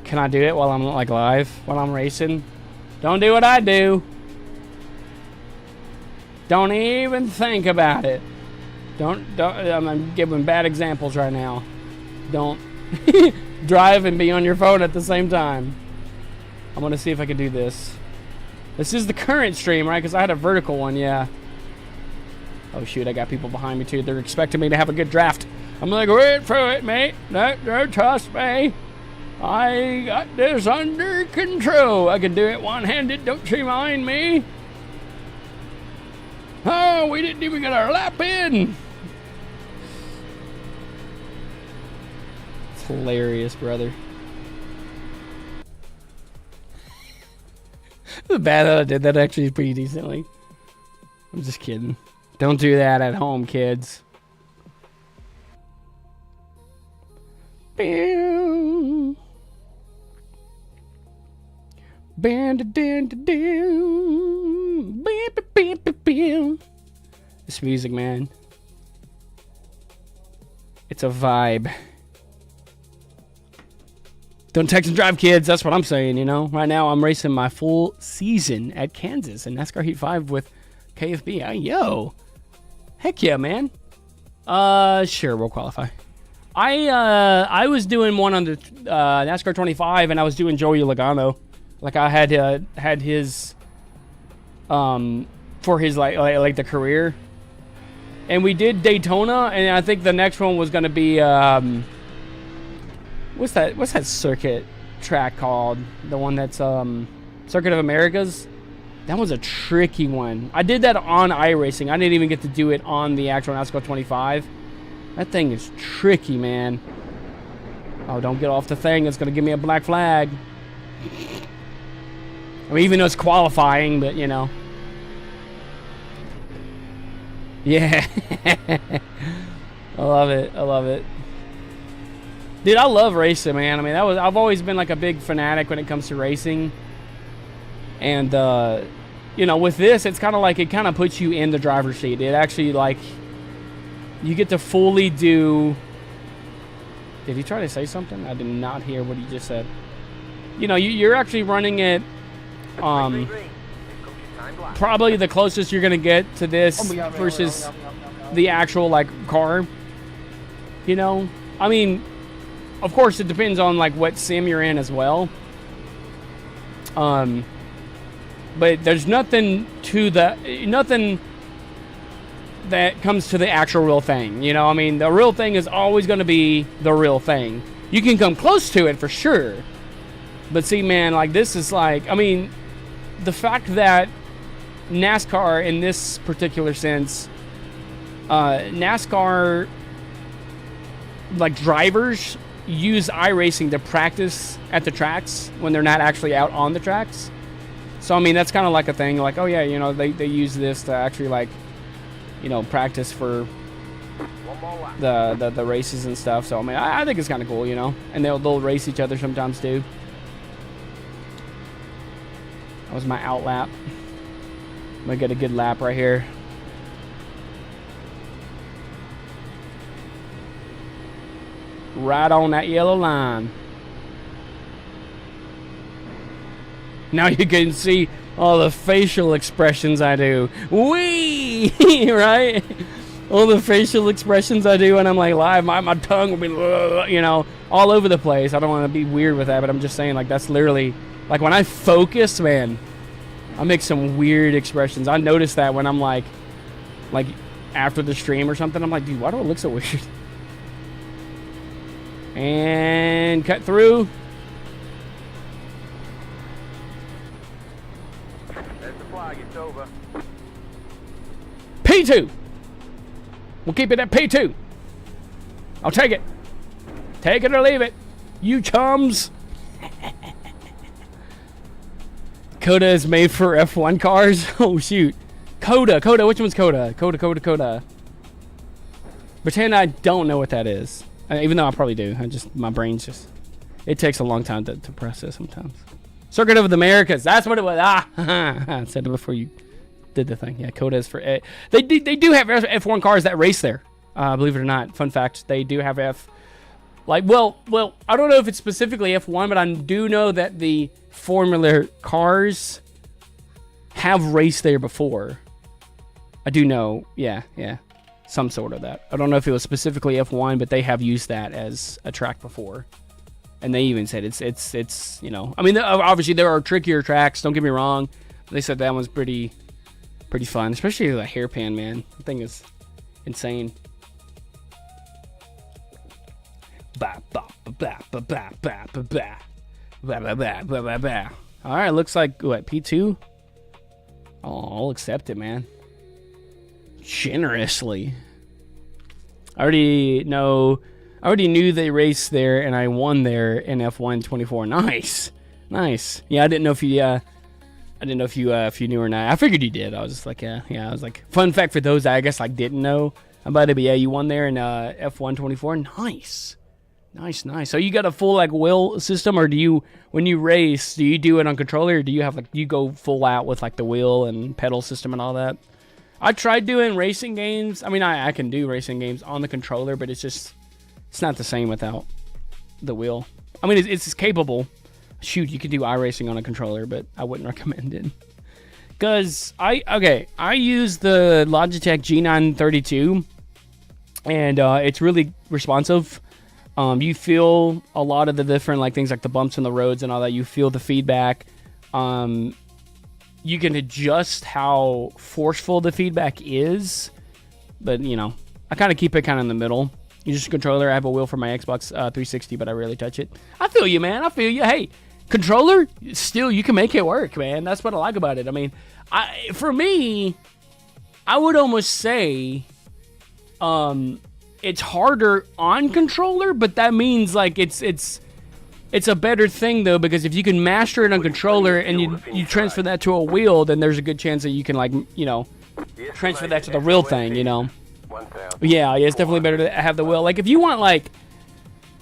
Can I do it while I'm like live, while I'm racing? Don't do what I do. Don't even think about it. Don't I'm giving bad examples right now. Don't drive and be on your phone at the same time. I'm gonna see if I can do this. This is the current stream, right? Because I had a vertical one, yeah. Oh shoot, I got people behind me too. They're expecting me to have a good draft. I'm like, wait for it, mate. Don't trust me. I got this under control. I can do it one-handed. Don't you mind me? Oh, we didn't even get our lap in. It's hilarious, brother. The bad that I did that actually pretty decently. I'm just kidding. Don't do that at home, kids. Bam. This music, man. It's a vibe. Don't text and drive, kids. That's what I'm saying, you know. Right now, I'm racing my full season at Kansas in NASCAR Heat 5 with KFB. Yo. Heck yeah, man. Sure, we'll qualify. I was doing one on the NASCAR 25, and I was doing Joey Logano. Like I had his for his like the career, and we did Daytona, and I think the next one was gonna be what's that circuit track called? The one that's Circuit of Americas. That was a tricky one. I did that on iRacing. I didn't even get to do it on the actual NASCAR 25. That thing is tricky, man. Oh, don't get off the thing. It's gonna give me a black flag. I mean, even though it's qualifying, but you know. Yeah. I love it. I love it. Dude, I love racing, man. I mean, I've always been like a big fanatic when it comes to racing. And you know, with this, it's kind of like it kind of puts you in the driver's seat. It actually like you get to fully do. Did he try to say something? I did not hear what he just said. You know, you're actually running it probably the closest you're gonna get to this versus the actual like car. You know, I mean, of course it depends on like what sim you're in as well. But there's nothing that comes to the actual real thing. You know, I mean, the real thing is always going to be the real thing. You can come close to it for sure. But see, man, like this is like, I mean, the fact that NASCAR in this particular sense, NASCAR like drivers use iRacing to practice at the tracks when they're not actually out on the tracks. So I mean, that's kind of like a thing, like, oh yeah, you know, they use this to actually like, you know, practice for the races and stuff. So I mean, I think it's kind of cool, you know, and they'll race each other sometimes too. That was my out lap. I'm gonna get a good lap right here. Right on that yellow line. Now you can see all the facial expressions I do. Wee! Right? All the facial expressions I do when I'm like live. My tongue will be, you know, all over the place. I don't want to be weird with that, but I'm just saying, like, that's literally, like, when I focus, man, I make some weird expressions. I notice that when I'm like after the stream or something, I'm like, dude, why do I look so weird? And cut through. There's the flag. It's over. P2. We'll keep it at P2. I'll take it. Take it or leave it. You chums. Coda is made for F1 cars. Oh, shoot. Coda. Which one's Coda? Coda. Pretend I don't know what that is. Even though I probably do. My brain's just... It takes a long time to process sometimes. Circuit of the Americas. That's what it was. I said it before you did the thing. Yeah, Coda is for... They do have F1 cars that race there. Believe it or not. Fun fact. They do have well, I don't know if it's specifically F1, but I do know that the Formula cars have raced there before. I do know. Yeah. Some sort of that. I don't know if it was specifically F1, but they have used that as a track before. And they even said it's you know, I mean, obviously there are trickier tracks, don't get me wrong. They said that one's pretty fun, especially the hairpin, man. The thing is insane. All right, looks like what, P2? Oh, I'll accept it, man. Generously. I already knew they raced there and I won there in F1 24. Nice. Yeah, I didn't know if you knew or not. I figured you did. I was just like, yeah. I was like, fun fact for those that I guess like didn't know about it, but yeah, you won there in F1 24. Nice. So you got a full like wheel system, or do you, when you race, do you do it on controller, or do you have like, you go full out with like the wheel and pedal system and all that? I tried doing racing games. I mean, I can do racing games on the controller, but it's not the same without the wheel. I mean, it's capable. Shoot, you could do iRacing on a controller, but I wouldn't recommend it. Because I use the Logitech G932, and it's really responsive. You feel a lot of the different like things like the bumps in the roads and all that. You feel the feedback. You can adjust how forceful the feedback is, but you know, I kind of keep it kind of in the middle. You just a controller. I have a wheel for my Xbox 360, but I rarely touch it. I feel you, man. I feel you. Hey, controller, still you can make it work, man. That's what I like about it. I mean, for me, I would almost say, it's harder on controller, but that means like it's a better thing though, because if you can master it on controller and you transfer that to a wheel, then there's a good chance that you can like, you know, transfer that to the real thing, you know. Yeah, it's definitely better to have the wheel. Like if you want like,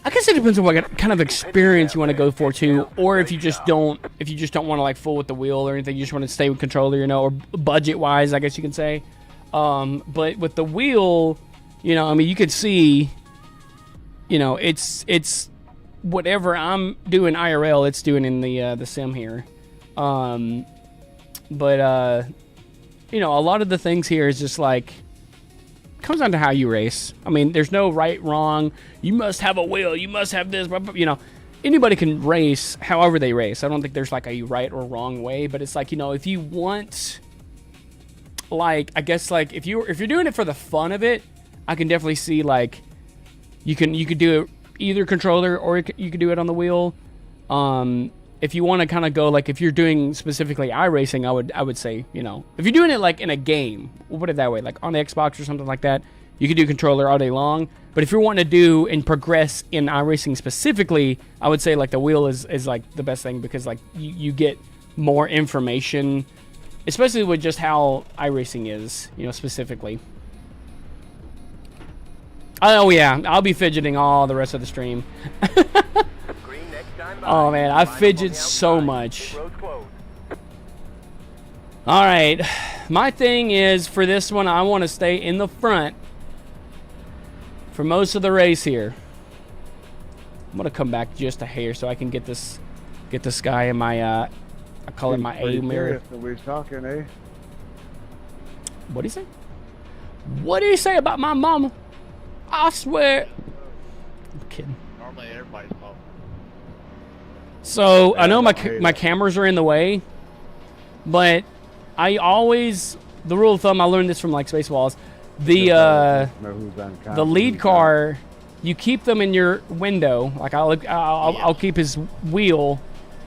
I guess it depends on what kind of experience you want to go for too, or if you just don't want to like fool with the wheel or anything, you just want to stay with controller, you know, or budget wise, I guess you can say. But with the wheel, you know, I mean, you could see, you know, it's whatever I'm doing IRL, it's doing in the sim here. But you know, a lot of the things here is just like, comes down to how you race. I mean, there's no right, wrong. You must have a wheel. You must have this. You know, anybody can race however they race. I don't think there's like a right or wrong way. But it's like, you know, if you want, like, I guess like if you're doing it for the fun of it, I can definitely see like you could do it either controller or you could do it on the wheel. If you want to kind of go like if you're doing specifically iRacing, I would say, you know, if you're doing it like in a game, we'll put it that way, like on the Xbox or something like that, you could do controller all day long. But if you're wanting to do and progress in iRacing specifically, I would say like the wheel is like the best thing, because like you get more information, especially with just how iRacing is, you know, specifically. Oh yeah, I'll be fidgeting all the rest of the stream. Green next time by. Oh man, I fidget so much. Road closed. All right. My thing is, for this one, I want to stay in the front for most of the race here. I'm going to come back just a hair so I can get this guy in my, I call it my A mirror. We're talking, eh? What'd he say? What did he say about my mama? I swear. I'm kidding. Normally everybody's fault. So, I know my cameras are in the way, but I always, the rule of thumb, I learned this from like Spaceballs, the lead car, you keep them in your window. Like I'll keep his wheel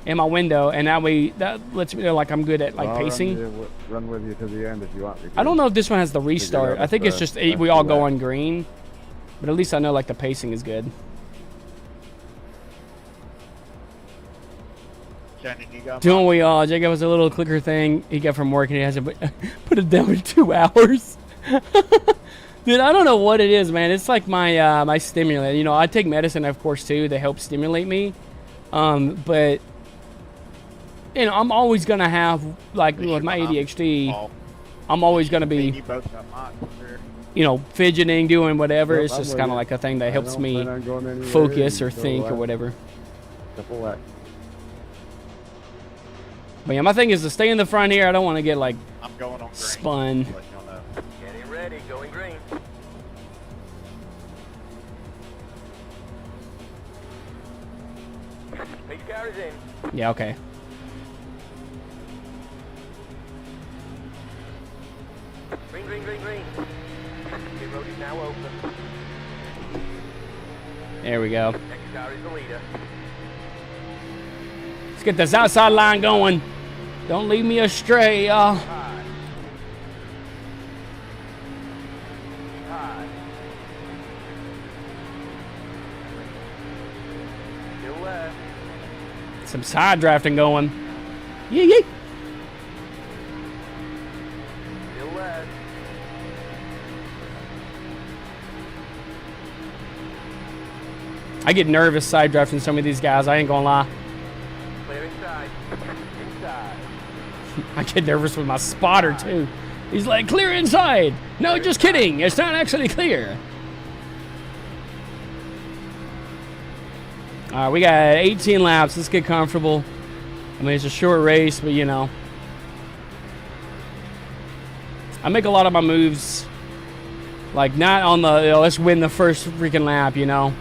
in my window, and that way that lets me know like I'm good at like pacing. Run with you to the end if you want me to. I don't know if this one has the restart. I think it's just we all go on green, but at least I know like the pacing is good. Don't we all? Jacob has a little clicker thing he got from work, and he has to put it down in 2 hours. Dude, I don't know what it is, man. It's like my my stimulant. You know, I take medicine, of course, too, to help stimulate me. But you know, I'm always gonna have like with my ADHD. I'm always gonna be, you know, fidgeting, doing whatever. It's just kind of like a thing that helps me focus or think or whatever. But yeah, my thing is to stay in the front here. I don't want to get like spun. Getting ready, going green. Pace car is in. Yeah, okay. Green, green, green, green. The road is now open. There we go. Next car is the leader. Let's get this outside line going. Don't leave me astray, y'all. High. High. Still left. Some side drafting going. Yee yee. Still left. I get nervous side drafting some of these guys. I ain't gonna lie. Clear inside. Inside. I get nervous with my spotter too. He's like, clear inside. No, just kidding. It's not actually clear. All right, we got 18 laps. Let's get comfortable. I mean, it's a short race, but you know, I make a lot of my moves like not on the, you know, let's win the first freaking lap, you know.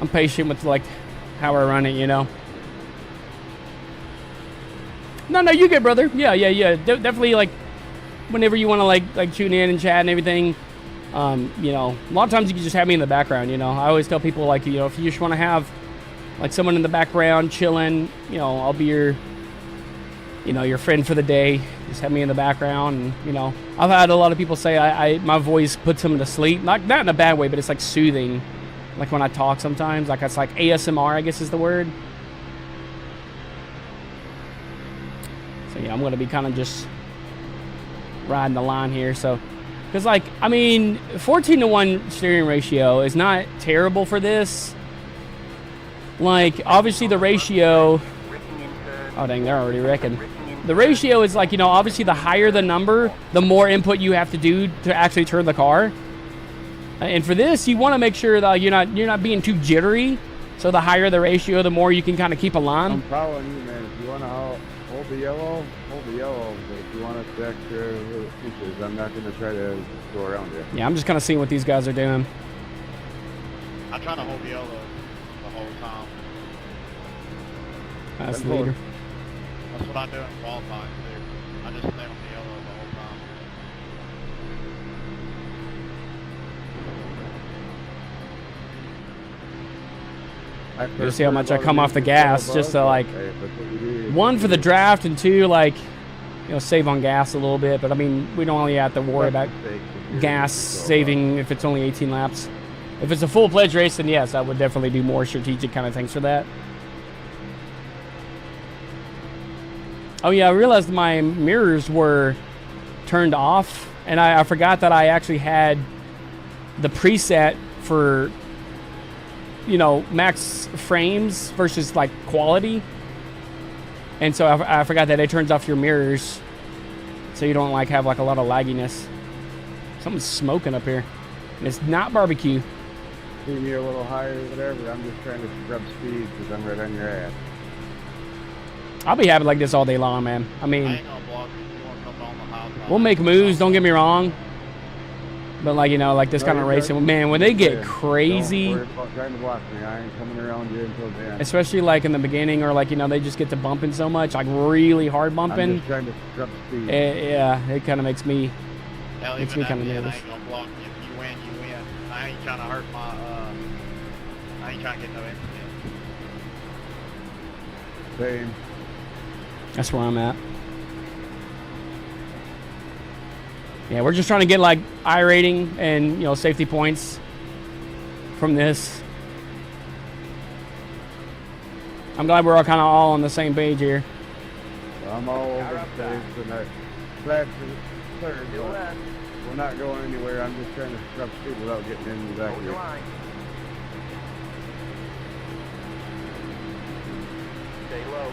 I'm patient with like how I run it, you know. No, you good, brother. Yeah. Definitely, like, whenever you want to, like tune in and chat and everything, you know, a lot of times you can just have me in the background, you know. I always tell people, like, you know, if you just want to have, like, someone in the background chilling, you know, I'll be your, you know, your friend for the day. Just have me in the background, and, you know, I've had a lot of people say my voice puts them to sleep. Not in a bad way, but it's, like, soothing. Like, when I talk sometimes. Like, it's like ASMR, I guess is the word. So yeah, I'm gonna be kind of just riding the line here. So, because like, I mean, 14-to-1 steering ratio is not terrible for this. Like, obviously the ratio. Oh dang, they're already wrecking. The ratio is like, you know, obviously the higher the number, the more input you have to do to actually turn the car. And for this, you want to make sure that you're not being too jittery. So the higher the ratio, the more you can kind of keep a line. I'm following you, man. If you want to hold the yellow, hold the yellow. But if you want to check little features, I'm not going to try to go around you. Yeah, I'm just kind of seeing what these guys are doing. I'm trying to hold yellow the whole time. That's the leader. That's what I do in qualifying too. I just stay on the yellow the whole time. You'll see how much I come off the gas, just to like, one, for the draft, and two, like, you know, save on gas a little bit. But I mean, we don't really have to worry about gas saving if it's only 18 laps. If it's a full pledge race, then yes, I would definitely do more strategic kind of things for that. Oh yeah, I realized my mirrors were turned off, and I forgot that I actually had the preset for, you know, max frames versus like quality. And so I forgot that it turns off your mirrors so you don't like have like a lot of lagginess. Something's smoking up here, and it's not barbecue. See me a little higher or whatever. I'm just trying to scrub speed because I'm right on your ass. I'll be having like this all day long, man. I I mean, ain't gonna block you. You wanna come on the house? we'll make moves. Don't get me wrong. But like, you know, like this kind of racing, man, when they get crazy, Don't worry about trying to block me. I ain't coming around you until the end. especially like in the beginning, or like, you know, they just get to bumping so much, like really hard I'm bumping. just trying to scrub speed. Yeah, it kind of makes me. Hell, Makes even me kinda at the end, nervous. I ain't gonna block you. If you win, you win. I ain't trying to hurt my, I ain't trying to get no incident. Same. That's where I'm at. Yeah, we're just trying to get like iRating and, you know, safety points from this. I'm glad we're all kind of all on the same page here. I'm all over the place and I'm glad for third, Still but left. we're not going anywhere. I'm just trying to scrub speed without getting in the back Hold your here. line. Stay low.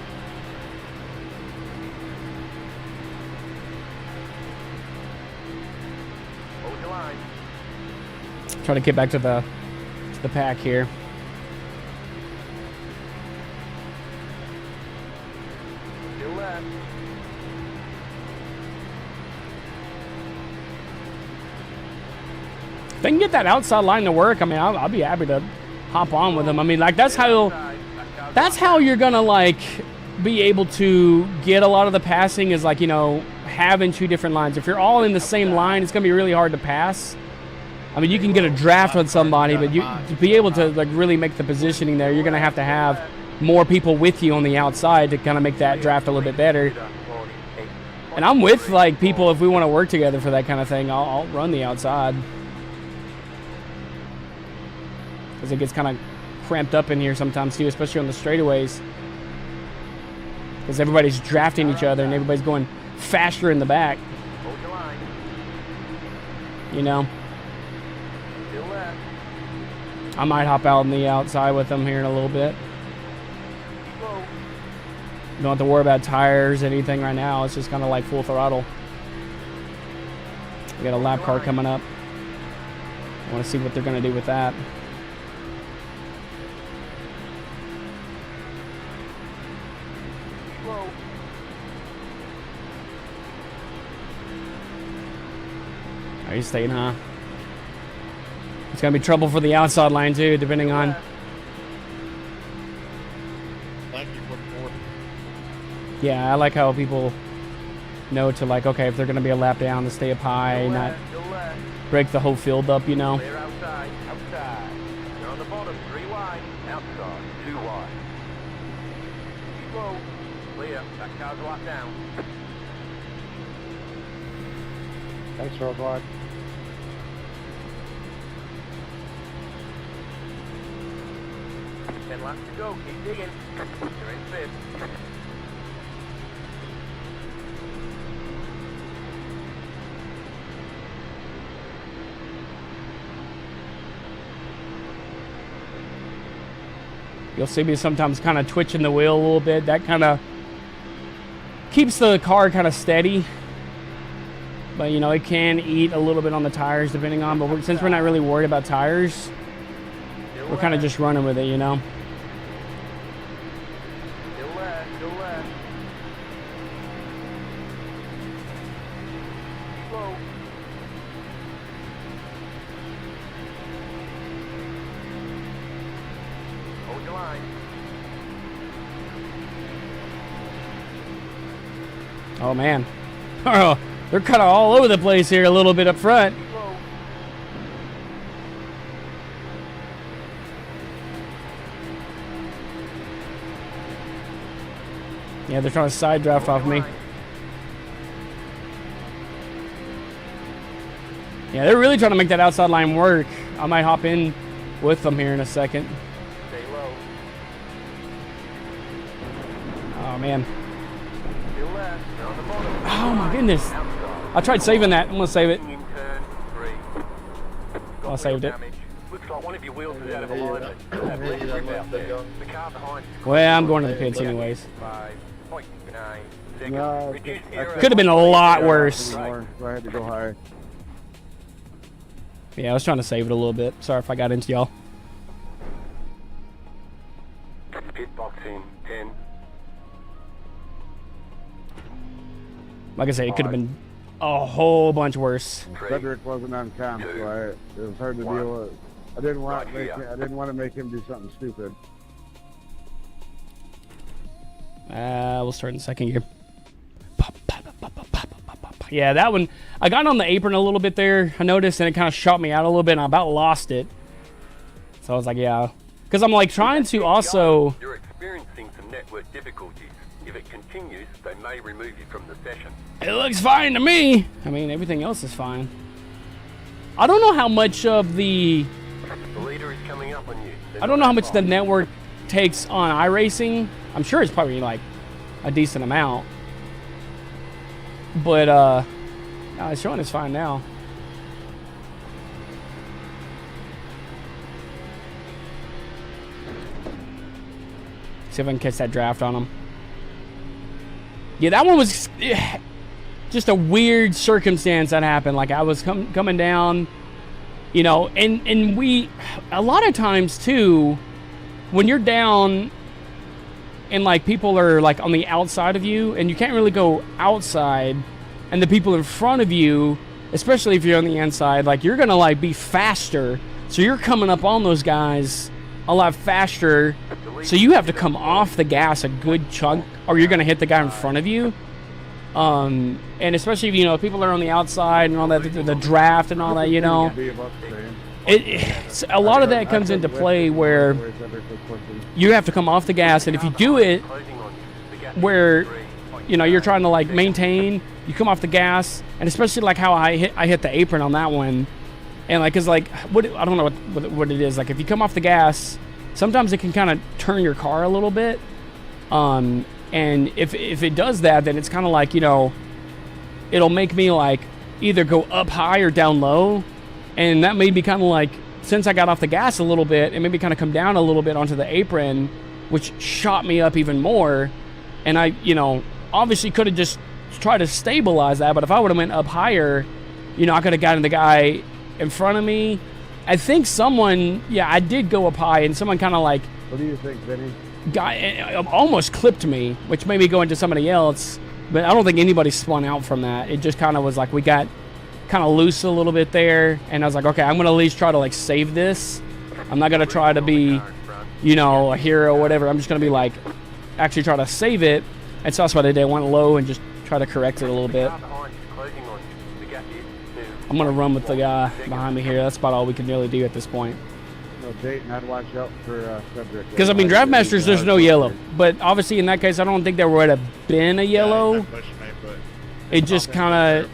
Hold your line. Try to get back to the pack here. Still left. If they can get that outside line to work, I mean, I'll be happy to hop on with them. I mean, like that's how you're gonna like be able to get a lot of the passing is like, you know, having two different lines. If you're all in the same line, it's gonna be really hard to pass. I mean, you can get a draft with somebody, but you to be able to like really make the positioning there, you're gonna have to have more people with you on the outside to kind of make that draft a little bit better. And I'm with like people if we want to work together for that kind of thing. I'll run the outside because it gets kind of cramped up in here sometimes too, especially on the straightaways, because everybody's drafting each other and everybody's going faster in the back. Hold your line. You know, Still left. I might hop out on the outside with them here in a little bit. Keep low. Don't have to worry about tires, anything right now. It's just kind of like full throttle. We got a lap car coming up. I want to see what they're going to do with that. Keep low. Are you staying, huh? It's going to be trouble for the outside line too, depending on. Thank you for the board. Yeah, I like how people know to like, okay, if they're going to be a lap down, to stay up high, Still not left. Still left. break the whole field up, you know. Clear outside. Outside. You're on the bottom. 3 wide. Outside. 2 wide. Keep low. Clear. That car's a lot down. Thanks, Roadblock. Ten laps to go. Keep digging. You're in 5th. You'll see me sometimes kind of twitching the wheel a little bit. That kind of keeps the car kind of steady. But, you know, it can eat a little bit on the tires depending on. But since we're not really worried about tires, we're kind of just running with it, you know. Still left. Still left. Keep low. Hold your line. Oh, man. Oh, they're kind of all over the place here a little bit up front. Keep low. Yeah, they're trying to side draft off me. Yeah, they're really trying to make that outside line work. I might hop in with them here in a second. Stay low. Oh, man. Still left. You're on the bottom. Oh, my goodness. Outside. I tried saving that. I'm going to save it. In turn 3. I saved it. Looks like one of your wheels is out of alignment. That blade grip out there. The car behind. Well, I'm going to the pits anyways. 5.9. Second. No, Reduce I aero. Could have been a lot worse. anymore, so I had to go higher. Yeah, I was trying to save it a little bit. Sorry if I got into y'all. Pit box in 10. Like I said, it could have been a whole bunch worse. Cedric wasn't on comp, so it was hard to deal with. I didn't want to make him do something stupid. We'll start in second gear. Yeah, that one, I got on the apron a little bit there, I noticed, and it kind of shot me out a little bit, and I about lost it. So I was like, yeah. Because I'm like trying to also... You're experiencing some network difficulties. If it continues, they may remove you from the session. It looks fine to me. I mean, everything else is fine. I don't know how much of the... The leader is coming up on you. I don't know how much the network takes on iRacing. I'm sure it's probably like a decent amount. But, no, it's showing it's fine now. See if I can catch that draft on him. Yeah, that one was just a weird circumstance that happened. Like, I was coming down, you know, and we, a lot of times, too, when you're down and, like, people are, like, on the outside of you, and you can't really go outside, and the people in front of you, especially if you're on the inside, like, you're gonna, like, be faster. So you're coming up on those guys a lot faster. So you have to come off the gas a good chunk, or you're gonna hit the guy in front of you. And especially if, you know, people are on the outside and all that, the draft and all that, you know. It's a lot of that comes into play where you have to come off the gas, and if you do it where, you know, you're trying to, like, maintain, you come off the gas, and especially like how I hit the apron on that one, and like, cause like, I don't know what it is, like if you come off the gas, sometimes it can kind of turn your car a little bit, and if it does that, then it's kind of like, you know, it'll make me like either go up high or down low, and that made me kind of like, since I got off the gas a little bit, it made me kind of come down a little bit onto the apron, which shot me up even more. And I, you know, obviously could have just tried to stabilize that, but if I would have went up higher, you know, I could have gotten the guy in front of me. I think someone, yeah, I did go up high, and someone kind of like, What do you think, Vinny? almost clipped me, which made me go into somebody else. But I don't think anybody spun out from that. It just kind of was like we got kind of loose a little bit there, and I was like, okay, I'm gonna at least try to like save this. I'm not gonna try to be, you know, a hero or whatever. I'm just gonna be like, actually try to save it. And so that's what I did. I went low and just try to correct it a little bit. I'm gonna run with the guy behind me here. That's about all we can really do at this point. No, Dayton, I'd watch out for Cedric. Because I mean, Draft Masters, there's no yellow, but obviously in that case, I don't think there would have been a yellow. It just kind of,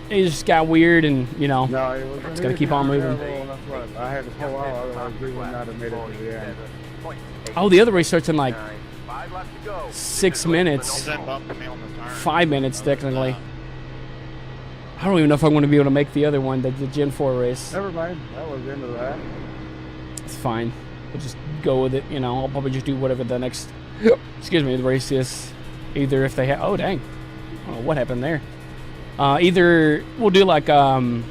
it just got weird, and you know, No, it was it's gonna keep on moving. I had to pull out, otherwise we would not have made it to the end. Oh, the other race starts in like 6 minutes, He's then bumping me on the turn. 5 minutes technically. I don't even know if I'm going to be able to make the other one, the Gen 4 race. Never mind, that was into that. It's fine. We'll just go with it. You know, I'll probably just do whatever the next, excuse me, the race is. Either if they have, oh dang, I don't know what happened there. Either we'll do like Are you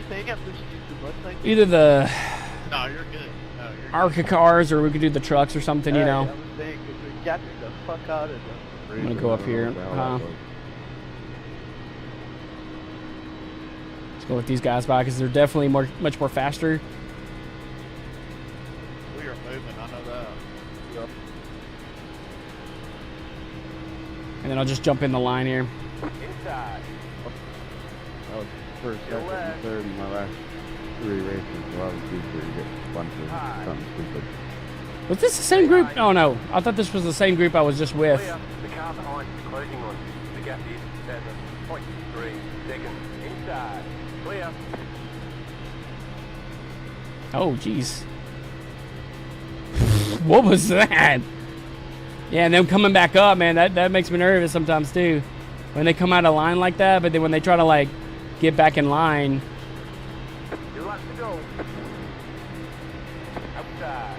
saying I'm pushing you too much like this? either the No, you're good. No, you're good. ARCA cars, or we could do the trucks or something. You know, I'm saying, 'cause we got the fuck out of the... I'm gonna go up here. Let's go with these guys by, because they're definitely much more faster. We are moving, I know that. And then I'll just jump in the line here. Inside. That was first, second, and third in my last 3 races, so obviously you get spun for something stupid. Was this the same group? Oh no, I thought this was the same group I was just with. Clear. The car behind is closing on you. The gap is 7.3 seconds. Inside. Clear. Oh jeez. What was that? Yeah, and them coming back up, man, that makes me nervous sometimes too. When they come out of line like that, but then when they try to like get back in line. You're left to go. Outside.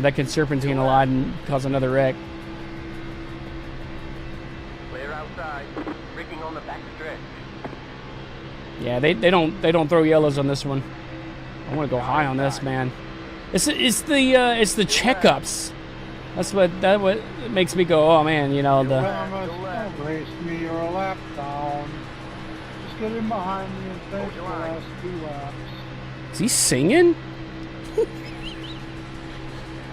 That can serpentine a lot and cause another wreck. outside. Braking on the back stretch. Yeah, they don't throw yellows on this one. I want to go high on this, man. It's the checkups. That's what makes me go, oh man, you know, the Don't race me or a lap down. Just get in behind me and finish the last 2 laps. Is he singing?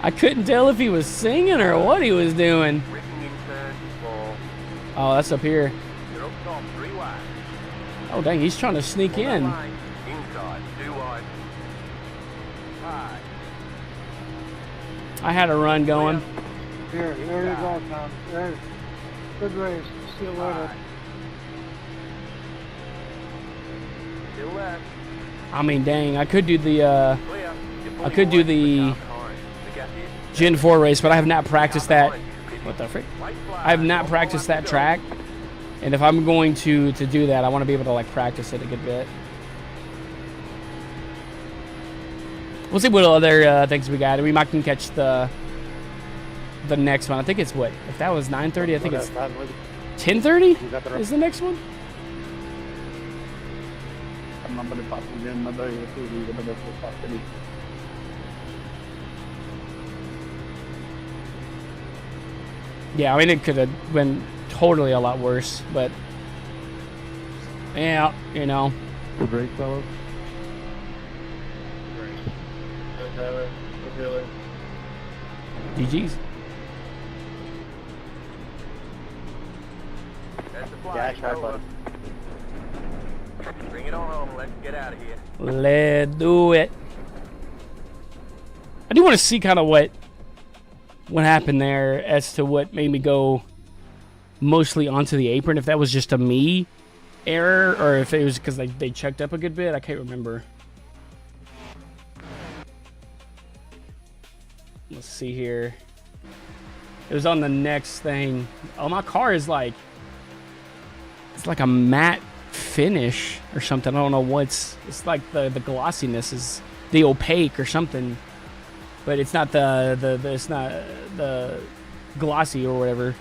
I couldn't tell if he was singing or what he was doing. Braking in turn 4. Oh, that's up here. You're up top, 3 wide. Oh dang, he's trying to sneak On that in. line, inside, 2 wide. High. I had a run going. Here, there you go, Tom. There. Good race. See you later. High. Still left. I mean, dang, I could do the Clear. I could do the Gen 4 race, but I have not practiced that. What the frick? I have not practiced that track, and if I'm going to do that, I want to be able to like practice it a good bit. We'll see what other things we got. We might can catch the next one. I think it's what? If that was 9:30, I think it's 10:30 is the next one. Yeah, I mean, it could have been totally a lot worse, but yeah, you know. Good break, fellas. GG's. That's the Yeah, flag. I tried, Over. Bring it on home. Let's get out of here. Let's do it. I do want to see kind of what happened there as to what made me go mostly onto the apron. If that was just a me error or if it was because they checked up a good bit. I can't remember. Let's see here. It was on the next thing. Oh, my car is like, it's like a matte finish or something. I don't know what's, it's like the glossiness is the opaque or something, but it's not it's not the glossy or whatever.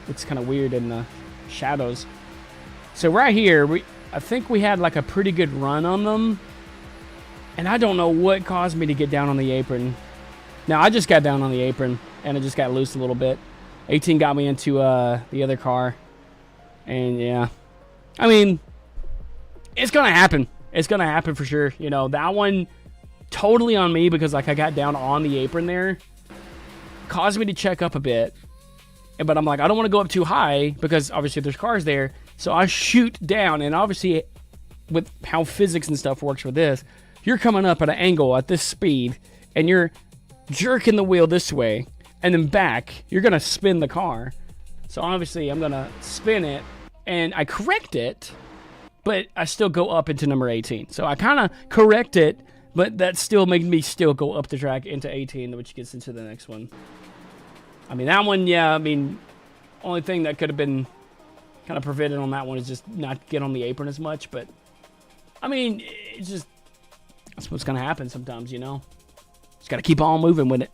It's kind of weird in the shadows. So right here, I think we had like a pretty good run on them, and I don't know what caused me to get down on the apron. Now, I just got down on the apron, and it just got loose a little bit. 18 got me into the other car. And, yeah. I mean, it's going to happen. It's going to happen for sure. You know, that one, totally on me because, like, I got down on the apron there. Caused me to check up a bit. But I'm like, I don't want to go up too high because, obviously, there's cars there. So I shoot down, and obviously, with how physics and stuff works with this, you're coming up at an angle at this speed, and you're jerking the wheel this way and then back, you're gonna spin the car. So obviously I'm gonna spin it and I correct it, but I still go up into number 18. So I kind of correct it, but that still made me still go up the track into 18, which gets into the next one. I mean, that one, yeah, I mean, only thing that could have been kind of prevented on that one is just not get on the apron as much, but I mean, it's just, that's what's gonna happen sometimes, you know? Just gotta keep on moving with it.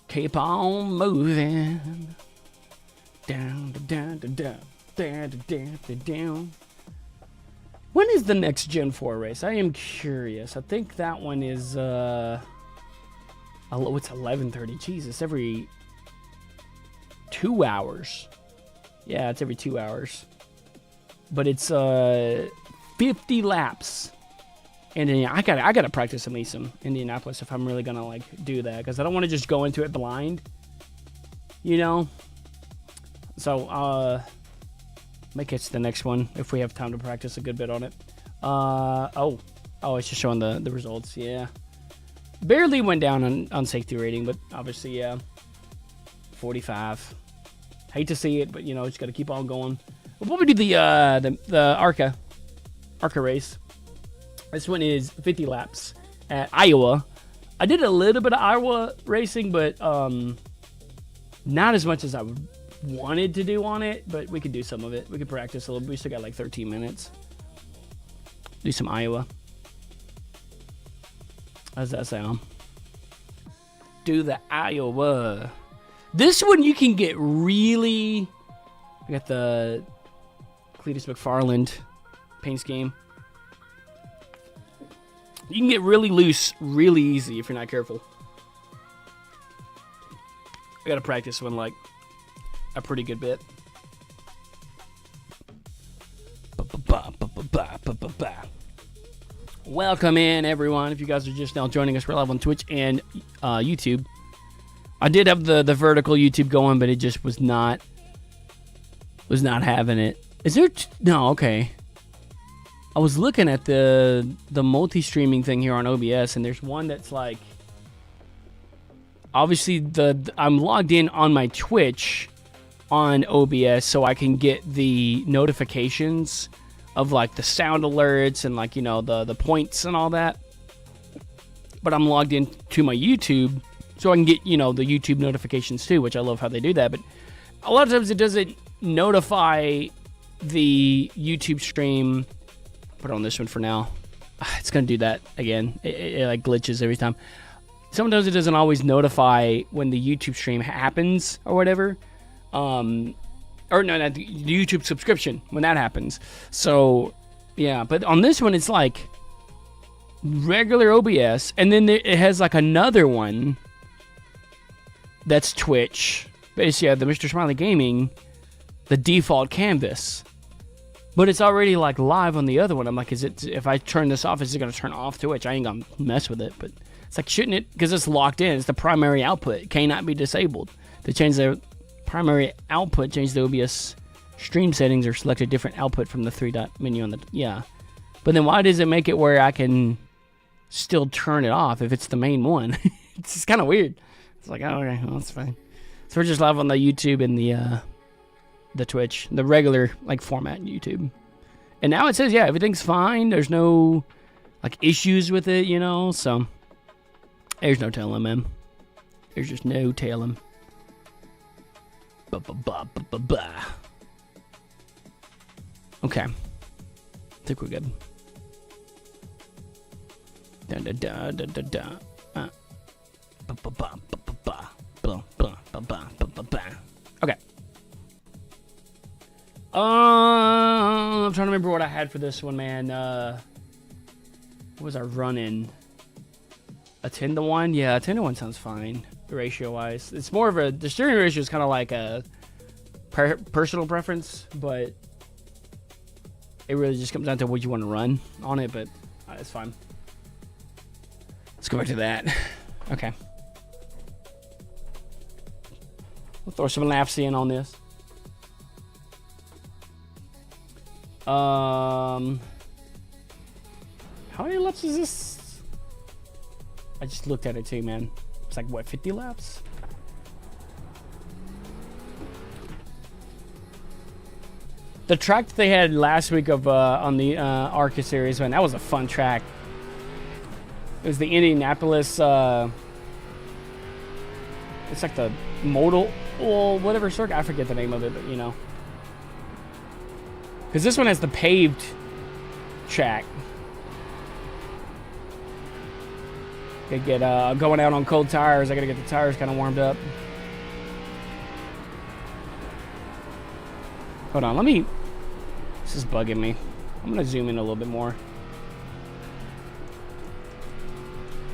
Keep on moving. Down, down, down, down, down, down, down. When is the next Gen 4 race? I am curious. I think that one is, it's 11:30. Jesus, every 2 hours. Yeah, it's every 2 hours. But it's 50 laps. And I gotta practice at least some Indianapolis if I'm really gonna like do that, because I don't want to just go into it blind, you know. So may catch the next one if we have time to practice a good bit on it. Oh, it's just showing the results. Yeah, barely went down on safety rating, but obviously, yeah, 45. Hate to see it, but you know, just gotta keep on going. We'll probably do the ARCA race. This one is 50 laps at Iowa. I did a little bit of Iowa racing, but not as much as I wanted to do on it, but we could do some of it. We could practice a little bit. We still got like 13 minutes. Do some Iowa. How's that sound? Do the Iowa. This one you can get really We got the Cletus McFarland paint scheme. You can get really loose really easy if you're not careful. I gotta practice one like a pretty good bit. Welcome in, everyone. If you guys are just now joining us, we're live on Twitch and YouTube. I did have the vertical YouTube going, but it just was not having it. Is there? No, okay. I was looking at the multi-streaming thing here on OBS, and there's one that's like, obviously I'm logged in on my Twitch on OBS, so I can get the notifications of like the sound alerts and like, you know, the points and all that. But I'm logged in to my YouTube, so I can get, you know, the YouTube notifications too, which I love how they do that. But a lot of times it doesn't notify the YouTube stream. Put it on this one for now. It's gonna do that again. It like glitches every time. Sometimes it doesn't always notify when the YouTube stream happens or whatever. Or no, not the YouTube subscription when that happens. So yeah, but on this one it's like regular OBS, and then it has like another one that's Twitch. Basically, the Mr. Smiley Gaming, the default canvas. But it's already like live on the other one. I'm like, if I turn this off, is it gonna turn off Twitch? I ain't gonna mess with it, but it's like, shouldn't it? Because it's locked in. It's the primary output. It cannot be disabled. To change the primary output, change the OBS stream settings or select a different output from the 3-dot menu on the, yeah. But then why does it make it where I can still turn it off if it's the main one? It's just kind of weird. It's like, oh, okay, well, that's fine. So we're just live on the YouTube and the Twitch, the regular like format YouTube. And now it says, yeah, everything's fine. There's no like issues with it, you know, so there's no telling, man. There's just no telling. Okay. I think we're good. Okay. I'm trying to remember what I had for this one, man. What was I running? A 10-to-1? Yeah, a 10-to-1 sounds fine, ratio-wise. It's more of the steering ratio is kind of like a personal preference, but it really just comes down to what you want to run on it, but it's fine. Let's go back to that. Okay. We'll throw some laps in on this. How many laps is this? I just looked at it too, man. It's like, what, 50 laps? The track that they had last week of on the ARCA series, man, that was a fun track. It was the Indianapolis, it's like the modal, or whatever circuit, I forget the name of it, but you know. Because this one has the paved track. Gotta get going out on cold tires. I gotta get the tires kind of warmed up. Hold on, this is bugging me. I'm gonna zoom in a little bit more.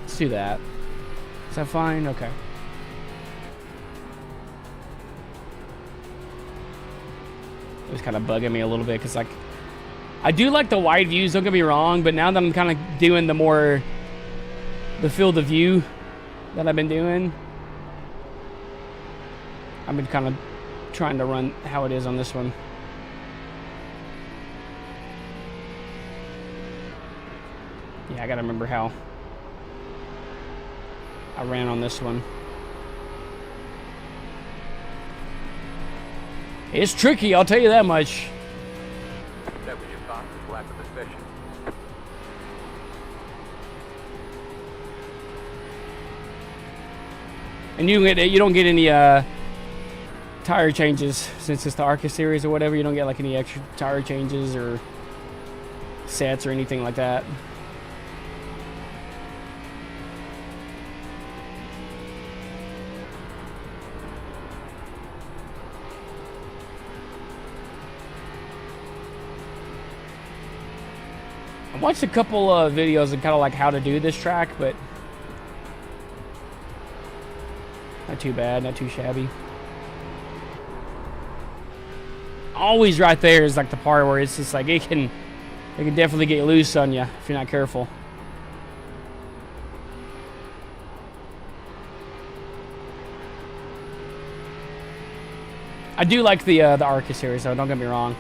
Let's do that. Is that fine? Okay. It was kind of bugging me a little bit because, like, I do like the wide views, don't get me wrong, but now that I'm kind of doing the field of view that I've been doing, I've been kind of trying to run how it is on this one. Yeah, I gotta remember how I ran on this one. It's tricky, I'll tell you that much. That was your fastest lap of the session. And you don't get any tire changes since it's the ARCA series or whatever. You don't get like any extra tire changes or sets or anything like that. I watched a couple of videos and kind of like how to do this track, but not too bad, not too shabby. Always right there is like the part where it's just like it can definitely get loose on you if you're not careful. I do like the Arca series, though. Don't get me wrong.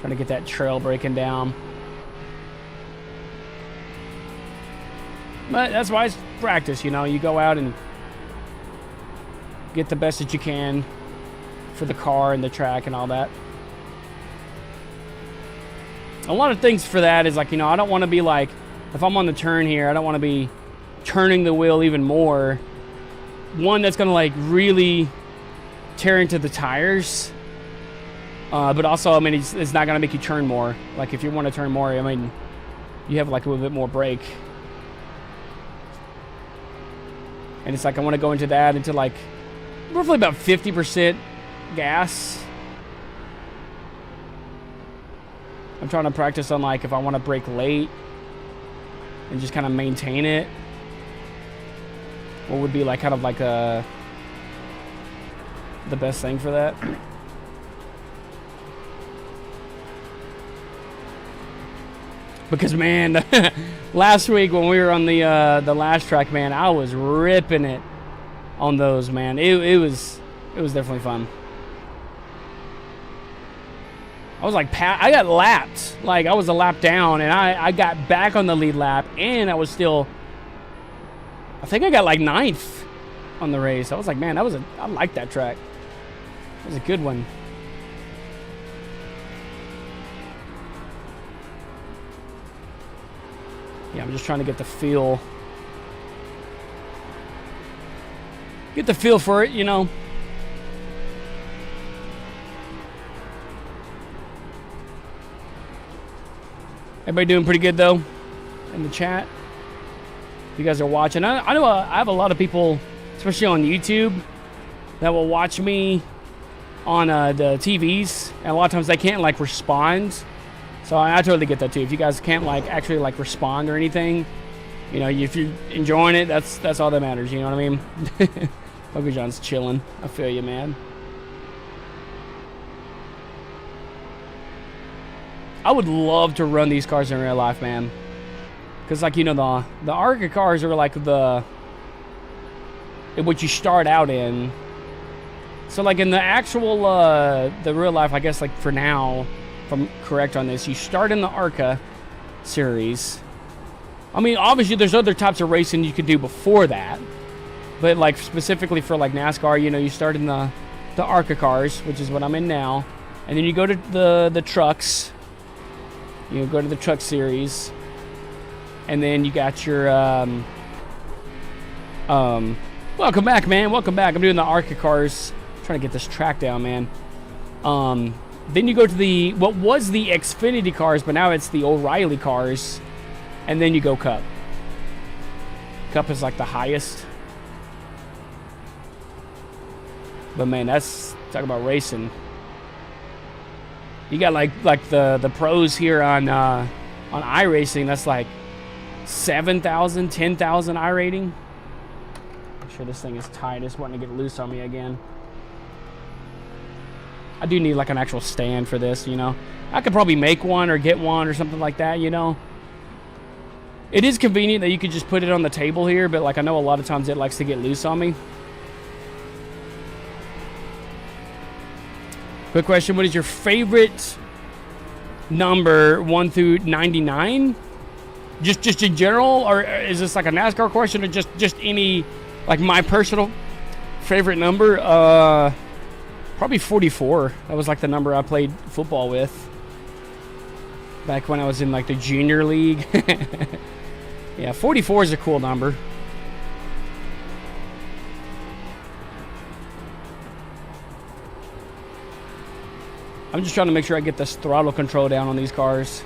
Trying to get that trail breaking down. But that's why it's practice, you know. You go out and get the best that you can for the car and the track and all that. A lot of things for that is like, you know, I don't want to be like, if I'm on the turn here, I don't want to be turning the wheel even more. One that's going to like really tear into the tires. But also, I mean, it's not going to make you turn more. Like if you want to turn more, I mean, you have like a little bit more brake. And it's like I want to go into that into like roughly about 50% gas. I'm trying to practice on like if I want to brake late and just kind of maintain it. What would be like kind of like the best thing for that? Because man, last week when we were on the last track, man, I was ripping it on those, man. It was definitely fun. I was like, I got lapped. Like I was a lap down, and I got back on the lead lap, and I was still. I think I got like 9th on the race. I was like, man, I like that track. It was a good one. Yeah, I'm just trying to get the feel. Get the feel for it, you know. Everybody doing pretty good though in the chat. You guys are watching. I know I have a lot of people, especially on YouTube, that will watch me on the TVs, and a lot of times they can't like respond. So I totally get that too. If you guys can't like actually like respond or anything, you know, if you're enjoying it, that's all that matters. You know what I mean? Uncle John's chilling. I feel you, man. I would love to run these cars in real life, man. Because, like, you know, the Arca cars are like what you start out in. So, like, in the actual, the real life, I guess, like, for now, if I'm correct on this, you start in the Arca series. I mean, obviously, there's other types of racing you could do before that. But, like, specifically for, like, NASCAR, you know, you start in the Arca cars, which is what I'm in now. And then you go to the trucks. You go to the truck series. And then you got your, welcome back, man. Welcome back. I'm doing the Arca cars. I'm trying to get this track down, man. Then you go to what was the Xfinity cars, but now it's the O'Reilly cars. And then you go Cup. Cup is like the highest. But man, that's talking about racing. You got like the pros here on iRacing. That's like 7,000, 10,000 I rating. I'm sure this thing is tight. It's wanting to get loose on me again. I do need like an actual stand for this, you know. I could probably make one or get one or something like that, you know. It is convenient that you could just put it on the table here, but like I know a lot of times it likes to get loose on me. Quick question, what is your favorite number 1 through 99? Just in general, or is this like a NASCAR question, or just any, like my personal favorite number? Probably 44. That was like the number I played football with back when I was in like the junior league. Yeah, 44 is a cool number. I'm just trying to make sure I get this throttle control down on these cars.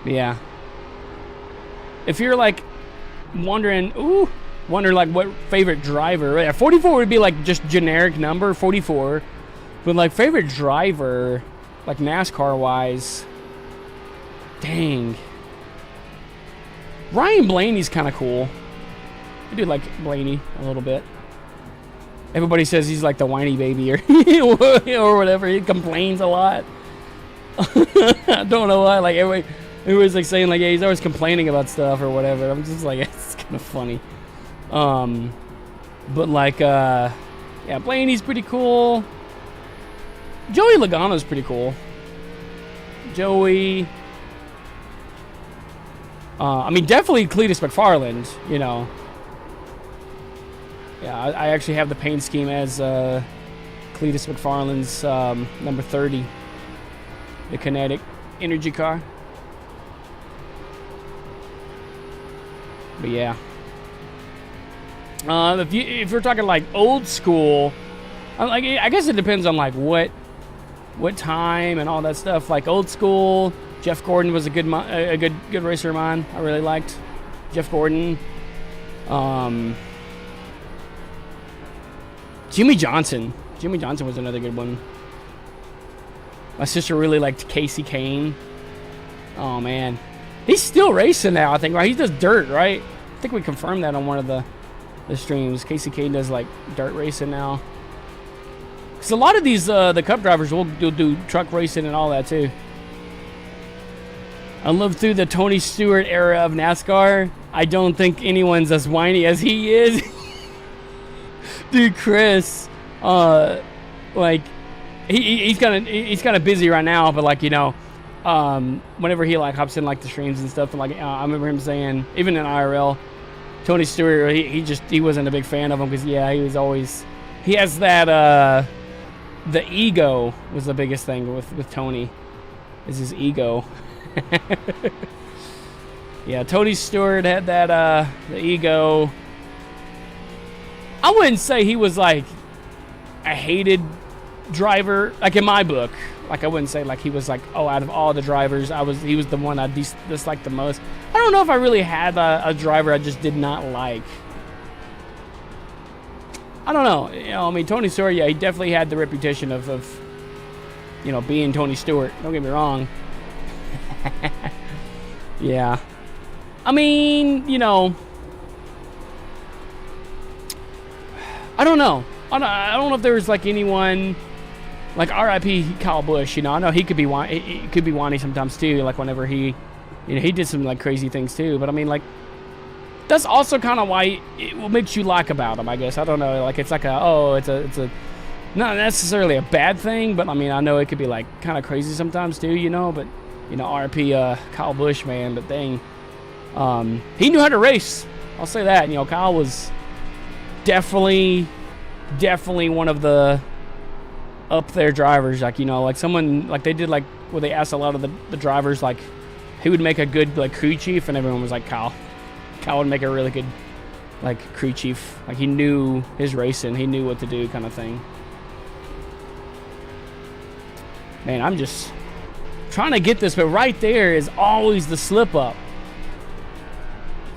Yeah. If you're like wondering like what favorite driver. Yeah, 44 would be like just generic number 44, but like favorite driver, like NASCAR wise. Dang. Ryan Blaney's kind of cool. I do like Blaney a little bit. Everybody says he's like the whiny baby or or whatever. He complains a lot. I don't know why. Like everybody's like saying like, yeah, he's always complaining about stuff or whatever. I'm just like, it's kind of funny. But like, yeah, Blaney's pretty cool. Joey Logano's pretty cool. Joey. I mean, definitely Cletus McFarland, you know. Yeah, I actually have the paint scheme as Cletus McFarland's number 30. The Kinetic Energy car. But yeah. If we're talking like old school, like I guess it depends on like what time and all that stuff. Like old school, Jeff Gordon was a good racer of mine. I really liked Jeff Gordon. Jimmy Johnson. Jimmy Johnson was another good one. My sister really liked Casey Kane. Oh man, he's still racing now. I think, right? He does dirt, right? I think we confirmed that on one of the streams. Casey Kane does like dirt racing now. Because a lot of these the Cup drivers will do truck racing and all that too. I lived through the Tony Stewart era of NASCAR. I don't think anyone's as whiny as he is. Dude, Chris, like he's kind of busy right now, but like, you know, whenever he like hops in like the streams and stuff, and like I remember him saying, even in IRL, Tony Stewart, he wasn't a big fan of him because yeah, he has that the ego was the biggest thing with Tony, is his ego. Yeah, Tony Stewart had that the ego. I wouldn't say he was like a hated driver, like in my book. Like I wouldn't say like he was like, oh, out of all the drivers, he was the one I disliked the most. I don't know if I really had a driver I just did not like. I don't know. You know, I mean, Tony Stewart, yeah, he definitely had the reputation of you know, being Tony Stewart. Don't get me wrong. Yeah. I mean, you know, I don't know. I don't know if there was like anyone like R.I.P. Kyle Busch. You know, I know he could be whiny sometimes too. Like whenever he did some like crazy things too. But I mean, like that's also kind of why what makes you like about him. I guess I don't know. Like it's like it's a not necessarily a bad thing, but I mean I know it could be like kind of crazy sometimes too. You know, but you know R.I.P. Kyle Busch, man. But dang, he knew how to race. I'll say that. You know, Kyle was definitely one of the up there drivers. Like, you know, like someone like they did like where they asked a lot of the drivers like who would make a good like crew chief, and everyone was like Kyle would make a really good like crew chief. Like he knew his racing, he knew what to do, kind of thing. Man, I'm just trying to get this, but right there is always the slip up,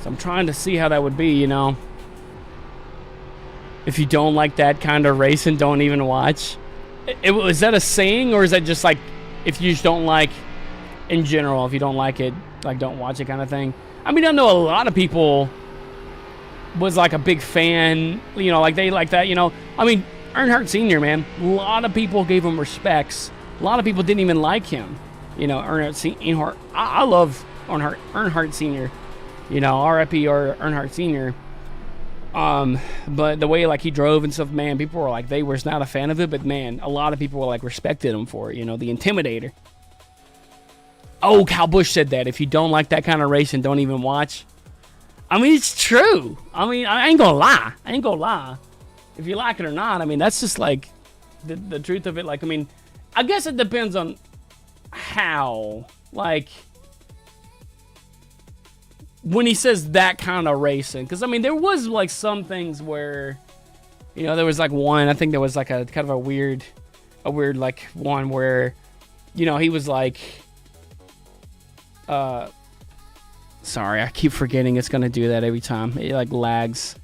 so I'm trying to see how that would be, you know. If you don't like that kind of racing, don't even watch. Is that a saying, or is that just like if you just don't like in general, if you don't like it, like don't watch it kind of thing? I mean, I know a lot of people was like a big fan, you know, like they like that, you know. I mean, Earnhardt Sr., man, a lot of people gave him respects. A lot of people didn't even like him, you know, Earnhardt. I love Earnhardt Sr., you know, R.I.P. or Earnhardt Sr., but the way like he drove and stuff, man, people were like, they were not a fan of it, but man, a lot of people were like respected him for it, you know, the Intimidator. Oh, Kyle Busch said that. If you don't like that kind of racing, don't even watch. I mean, it's true. I mean, I ain't gonna lie. If you like it or not, I mean, that's just like the truth of it. Like, I mean, I guess it depends on how, like, when he says that kind of racing, because I mean there was like some things where, you know, there was like one, I think there was like a kind of a weird like one where, you know, he was like Sorry, I keep forgetting it's gonna do that every time. It like lags.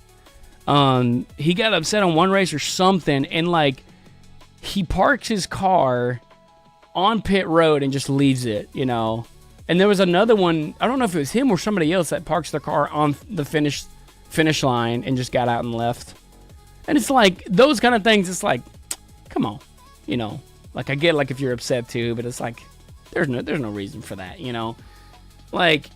He got upset on one race or something, and like he parks his car on pit road and just leaves it, you know. And there was another one, I don't know if it was him or somebody else that parks their car on the finish line and just got out and left. And it's like those kind of things. It's like, come on, you know. Like I get like if you're upset too, but it's like there's no reason for that, you know. Like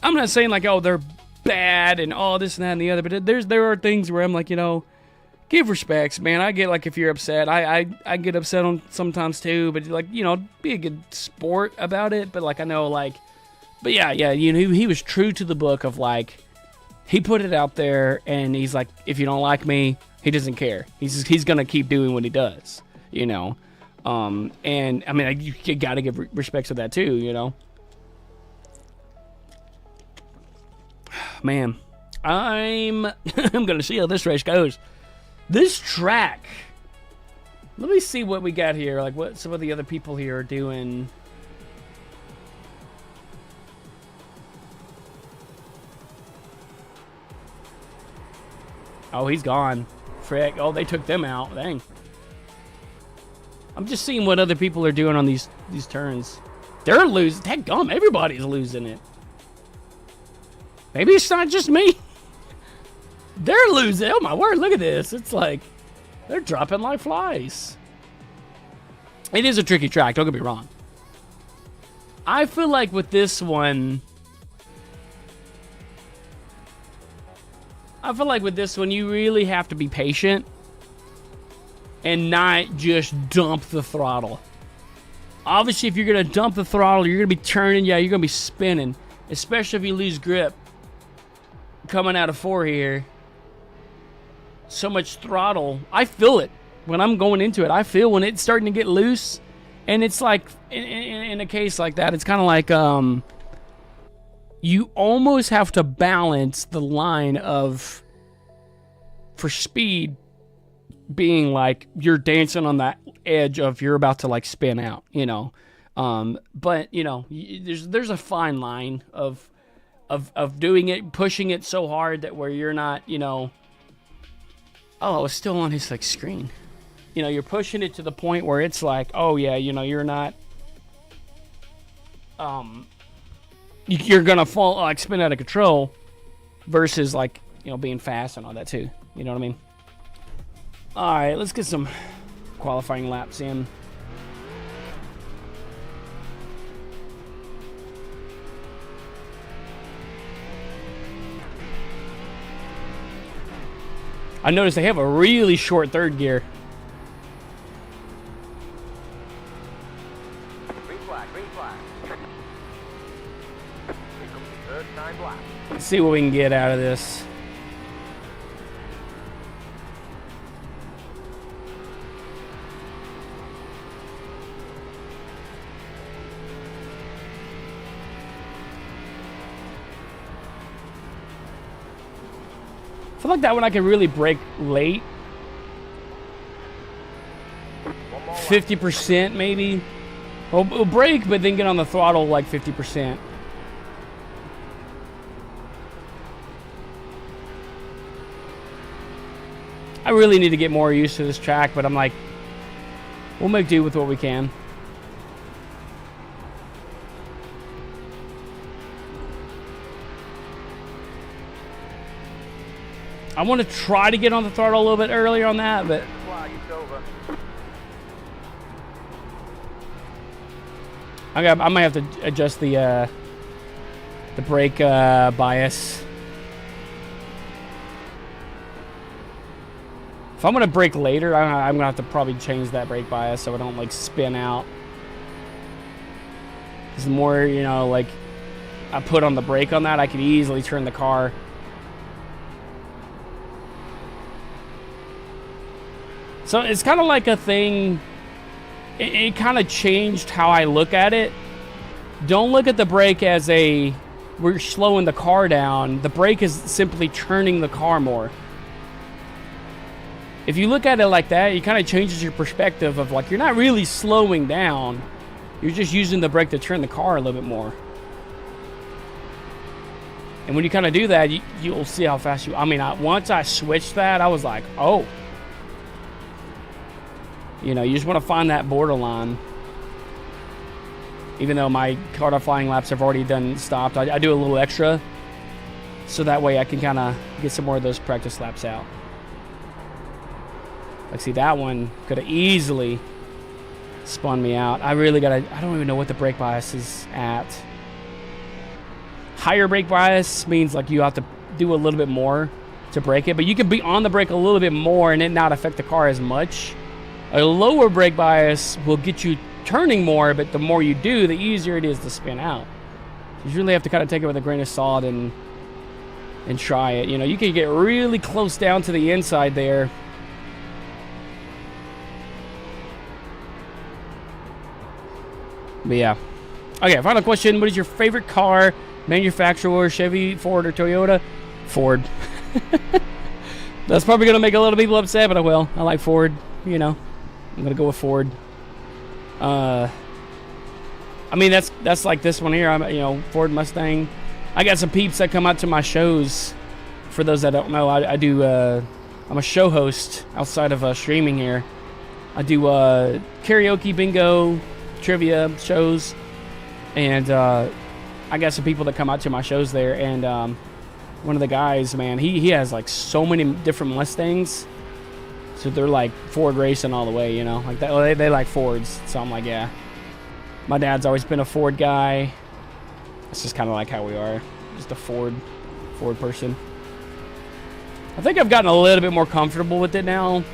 I'm not saying like, oh, they're bad and all this and that and the other, but there are things where I'm like, you know, give respects, man. I get like if you're upset, I get upset on sometimes too, but like, you know, be a good sport about it. But like I know like, but yeah, you know, he was true to the book of like, he put it out there and he's like, if you don't like me, he doesn't care. He's gonna keep doing what he does, you know. And I mean, you gotta give respects to that too, you know. Man, I'm gonna see how this race goes. This track. Let me see what we got here. Like what some of the other people here are doing. Oh, he's gone. Frick. Oh, they took them out. Dang. I'm just seeing what other people are doing on these turns. They're losing. Dadgum, everybody's losing it. Maybe it's not just me. They're losing. Oh my word, look at this. It's like they're dropping like flies. It is a tricky track, don't get me wrong. I feel like with this one, you really have to be patient and not just dump the throttle. Obviously, if you're going to dump the throttle, you're going to be turning, yeah, you're going to be spinning, especially if you lose grip coming out of 4 here. So much throttle. I feel it when I'm going into it. I feel when it's starting to get loose, and it's like in a case like that, it's kind of like you almost have to balance the line of for speed being like you're dancing on that edge of you're about to like spin out, you know. But you know, there's a fine line of doing it, pushing it so hard that where you're not, you know. Oh, it's still on his like screen. You know, you're pushing it to the point where it's like, oh yeah, you know, you're not. You're gonna fall like spin out of control, versus like, you know, being fast and all that too. You know what I mean? All right, let's get some qualifying laps in. I noticed they have a really short third gear. Green flag, green flag. Here comes the third time lap. Let's see what we can get out of this. I feel like that one I can really brake late. 50% maybe. We'll brake, but then get on the throttle like 50%. I really need to get more used to this track, but I'm like, we'll make do with what we can. I want to try to get on the throttle a little bit earlier on that, but Flag, it's over. I might have to adjust the brake bias. If I'm gonna brake later, I'm gonna have to probably change that brake bias so I don't like spin out. Because the more, you know, like I put on the brake on that, I could easily turn the car. So it's kind of like a thing, it kind of changed how I look at it. Don't look at the brake as we're slowing the car down. The brake is simply turning the car more. If you look at it like that, it kind of changes your perspective of like, you're not really slowing down. You're just using the brake to turn the car a little bit more. And when you kind of do that, you'll see how fast you... I mean, once I switched that, I was like, oh. You know, you just want to find that borderline. Even though my car flying laps have already stopped, I do a little extra. So that way I can kind of get some more of those practice laps out. Like, see, that one could have easily spun me out. I really got to... I don't even know what the brake bias is at. Higher brake bias means, like, you have to do a little bit more to brake it. But you can be on the brake a little bit more and it not affect the car as much. A lower brake bias will get you turning more, but the more you do, the easier it is to spin out. You really have to kind of take it with a grain of salt and try it. You know, you can get really close down to the inside there. But yeah. Okay, final question. What is your favorite car, manufacturer, Chevy, Ford, or Toyota? Ford. That's probably going to make a lot of people upset, but I will. I like Ford, you know. I'm going to go with Ford. I mean, that's like this one here. You know, Ford Mustang. I got some peeps that come out to my shows. For those that don't know, I do, I'm a show host outside of streaming here. I do karaoke, bingo, trivia shows. And I got some people that come out to my shows there. And one of the guys, man, he has like so many different Mustangs. So they're like Ford racing all the way, you know. Like that, they like Fords. So I'm like, yeah. My dad's always been a Ford guy. It's just kind of like how we are. Just a Ford person. I think I've gotten a little bit more comfortable with it now.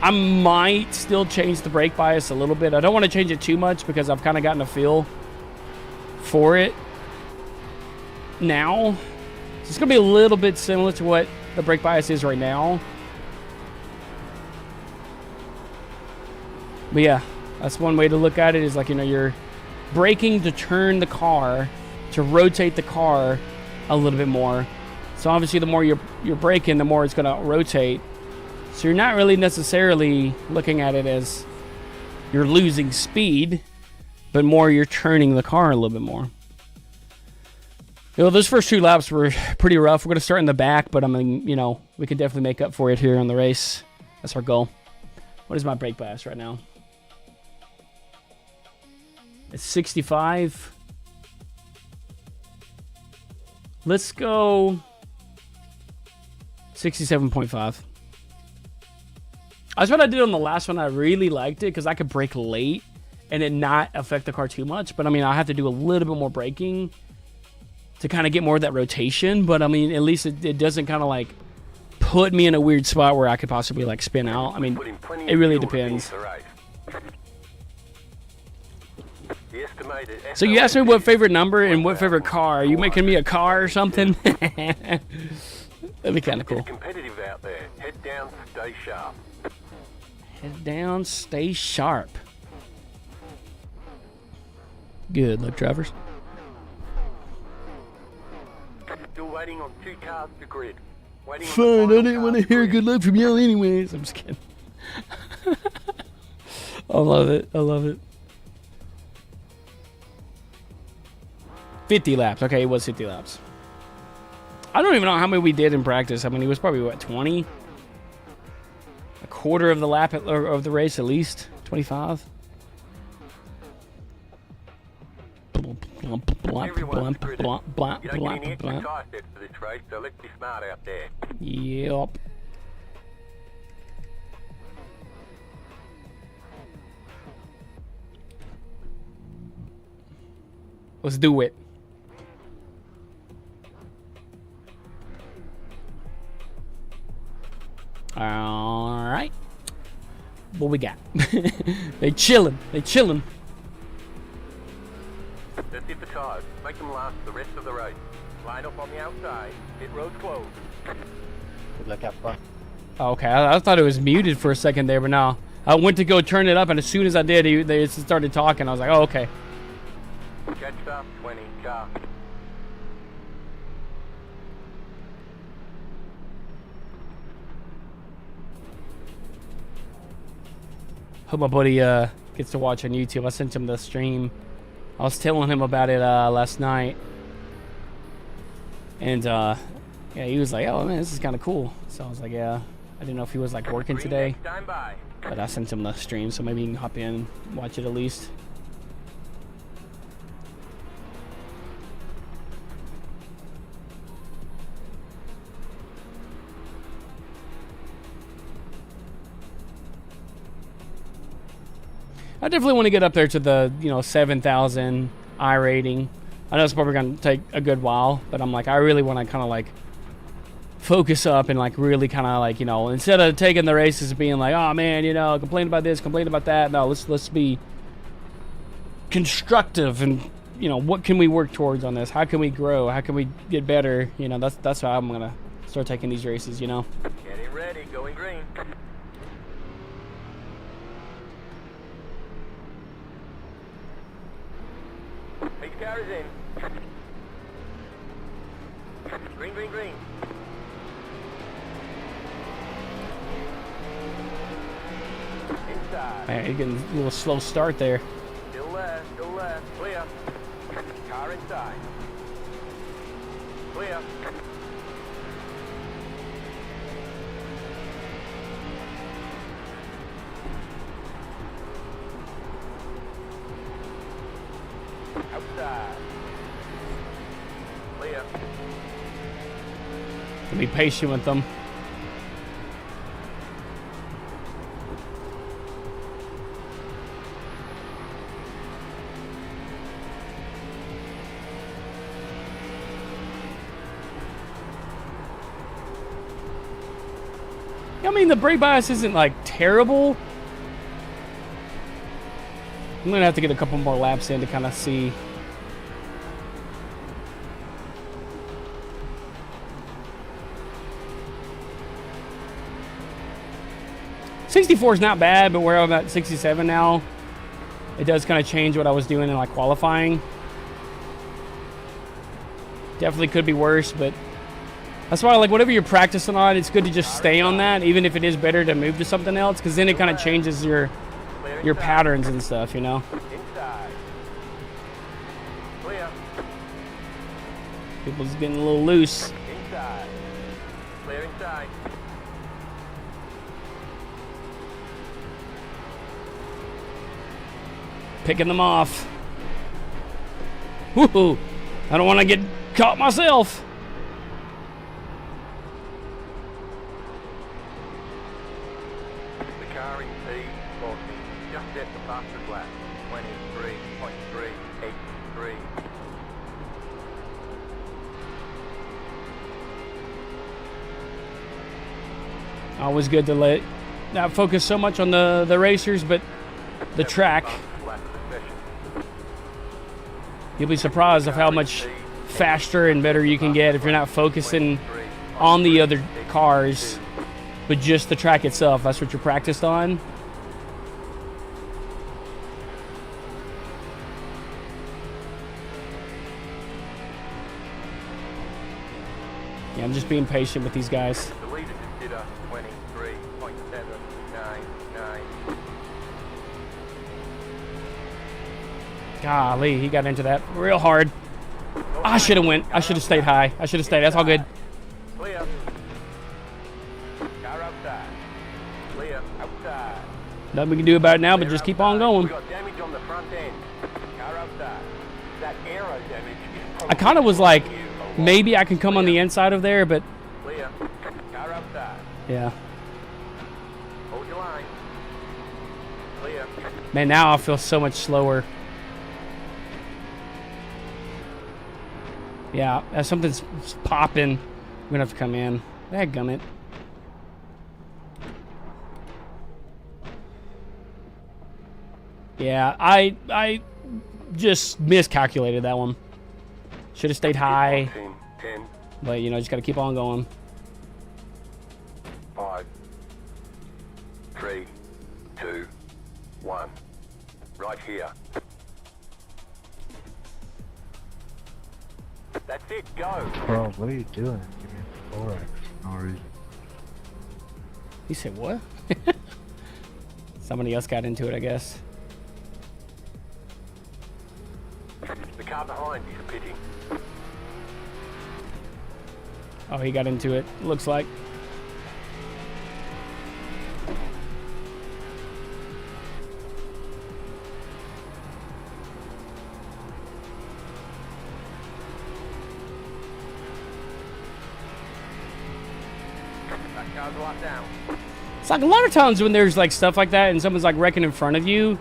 I might still change the brake bias a little bit. I don't want to change it too much because I've kind of gotten a feel for it now. So it's going to be a little bit similar to what the brake bias is right now. But yeah, that's one way to look at it is like, you know, you're braking to turn the car, to rotate the car a little bit more. So obviously the more you're braking, the more it's going to rotate. So you're not really necessarily looking at it as you're losing speed, but more you're turning the car a little bit more. You know, those first 2 laps were pretty rough. We're going to start in the back, but I mean, you know, we can definitely make up for it here on the race. That's our goal. What is my brake bias right now? It's 65. Let's go 67.5. That's what I did on the last one. I really liked it because I could brake late and it not affect the car too much. But I mean, I have to do a little bit more braking to kind of get more of that rotation. But I mean, at least it doesn't kind of like put me in a weird spot where I could possibly like spin out. I mean, it really depends. So you asked me what favorite number and what favorite car. Are you making me a car or something? That'd be kind of cool. It's competitive out there. Head down, stay sharp. Head down, stay sharp. Good luck, drivers. Still waiting on 2 cars to grid. Waiting on Fine, the I didn't want to hear good luck from y'all anyways. I'm just kidding. I love it. I love it. 50 laps. Okay, it was 50 laps. I don't even know how many we did in practice. I mean, it was probably, what, 20? A quarter of the lap of the race, at least. 25? Everyone's gridded. You don't get any extra tire sets for this race, so let's be smart out there. Yep. Let's do it. All right. What we got? They chilling. They chilling. That's it for tires. Make them last the rest of the race. Line up on the outside. Pit road's closed. Good luck, have fun. Okay, I thought it was muted for a second there, but no. I went to go turn it up, and as soon as I did, they started talking. I was like, oh, okay. Catch up, 20 car. Hope my buddy gets to watch on YouTube. I sent him the stream. I was telling him about it last night. And yeah, he was like, "Oh man, this is kind of cool." So I was like, "Yeah." I didn't know if he was like working today, Stand by. but I sent him the stream, so maybe he can hop in and watch it at least. I definitely want to get up there to the 7,000 I rating. I know it's probably going to take a good while, but I'm like, I really want to kind of like focus up and like really kind of like, instead of taking the races and being like, oh man, complain about this, complain about that. No, let's be constructive and what can we work towards on this? How can we grow? How can we get better? That's how I'm gonna start taking these races. Getting ready, going green. Big car is in. Green, green, green. Inside. Man, you're getting a little slow start there. Still there, clear. Car inside. Clear. Outside. Clear. Be patient with them. I mean, the brake bias isn't like terrible. I'm gonna have to get a couple more laps in to kind of see. '64 is not bad, but where I'm at 67 now, it does kind of change what I was doing in like qualifying. Definitely could be worse, but that's why, like, whatever you're practicing on, it's good to just stay on that, even if it is better to move to something else, because then it kind of changes your patterns and stuff, Inside. Clear. People's getting a little loose. Inside. Clear inside. Picking them off. Woohoo! I don't want to get caught myself. The car in P40 just hit the fastest lap. 23.383. Always good to let not focus so much on the racers, but the track. You'll be surprised of how much faster and better you can get if you're not focusing on the other cars, but just the track itself. That's what you're practiced on. Yeah, I'm just being patient with these guys. The leader just did a 23.799. Golly, he got into that real hard. I should have went. I should have stayed high. I should have stayed. That's all good. Clear. Car outside. Clear outside. Nothing we can do about it now, but just keep on going. We got damage on the front end. Car outside. That aero damage is I kind of was like, maybe I can come on the inside of there, but clear. Car outside. yeah. Hold your line. Clear. Man, now I feel so much slower. Yeah, something's popping. I'm gonna have to come in. Dadgummit. Yeah, I just miscalculated that one. Should have stayed high, 10, but just gotta keep on going. 5, 3, 2, 1. Right here. That's it, go. Bro, what are you doing? Give me a 4X for no reason. He said what? Somebody else got into it, I guess. The car behind is pitting. Oh, he got into it, looks like. That car's locked down. It's like a lot of times when there's like stuff like that and someone's like wrecking in front of you,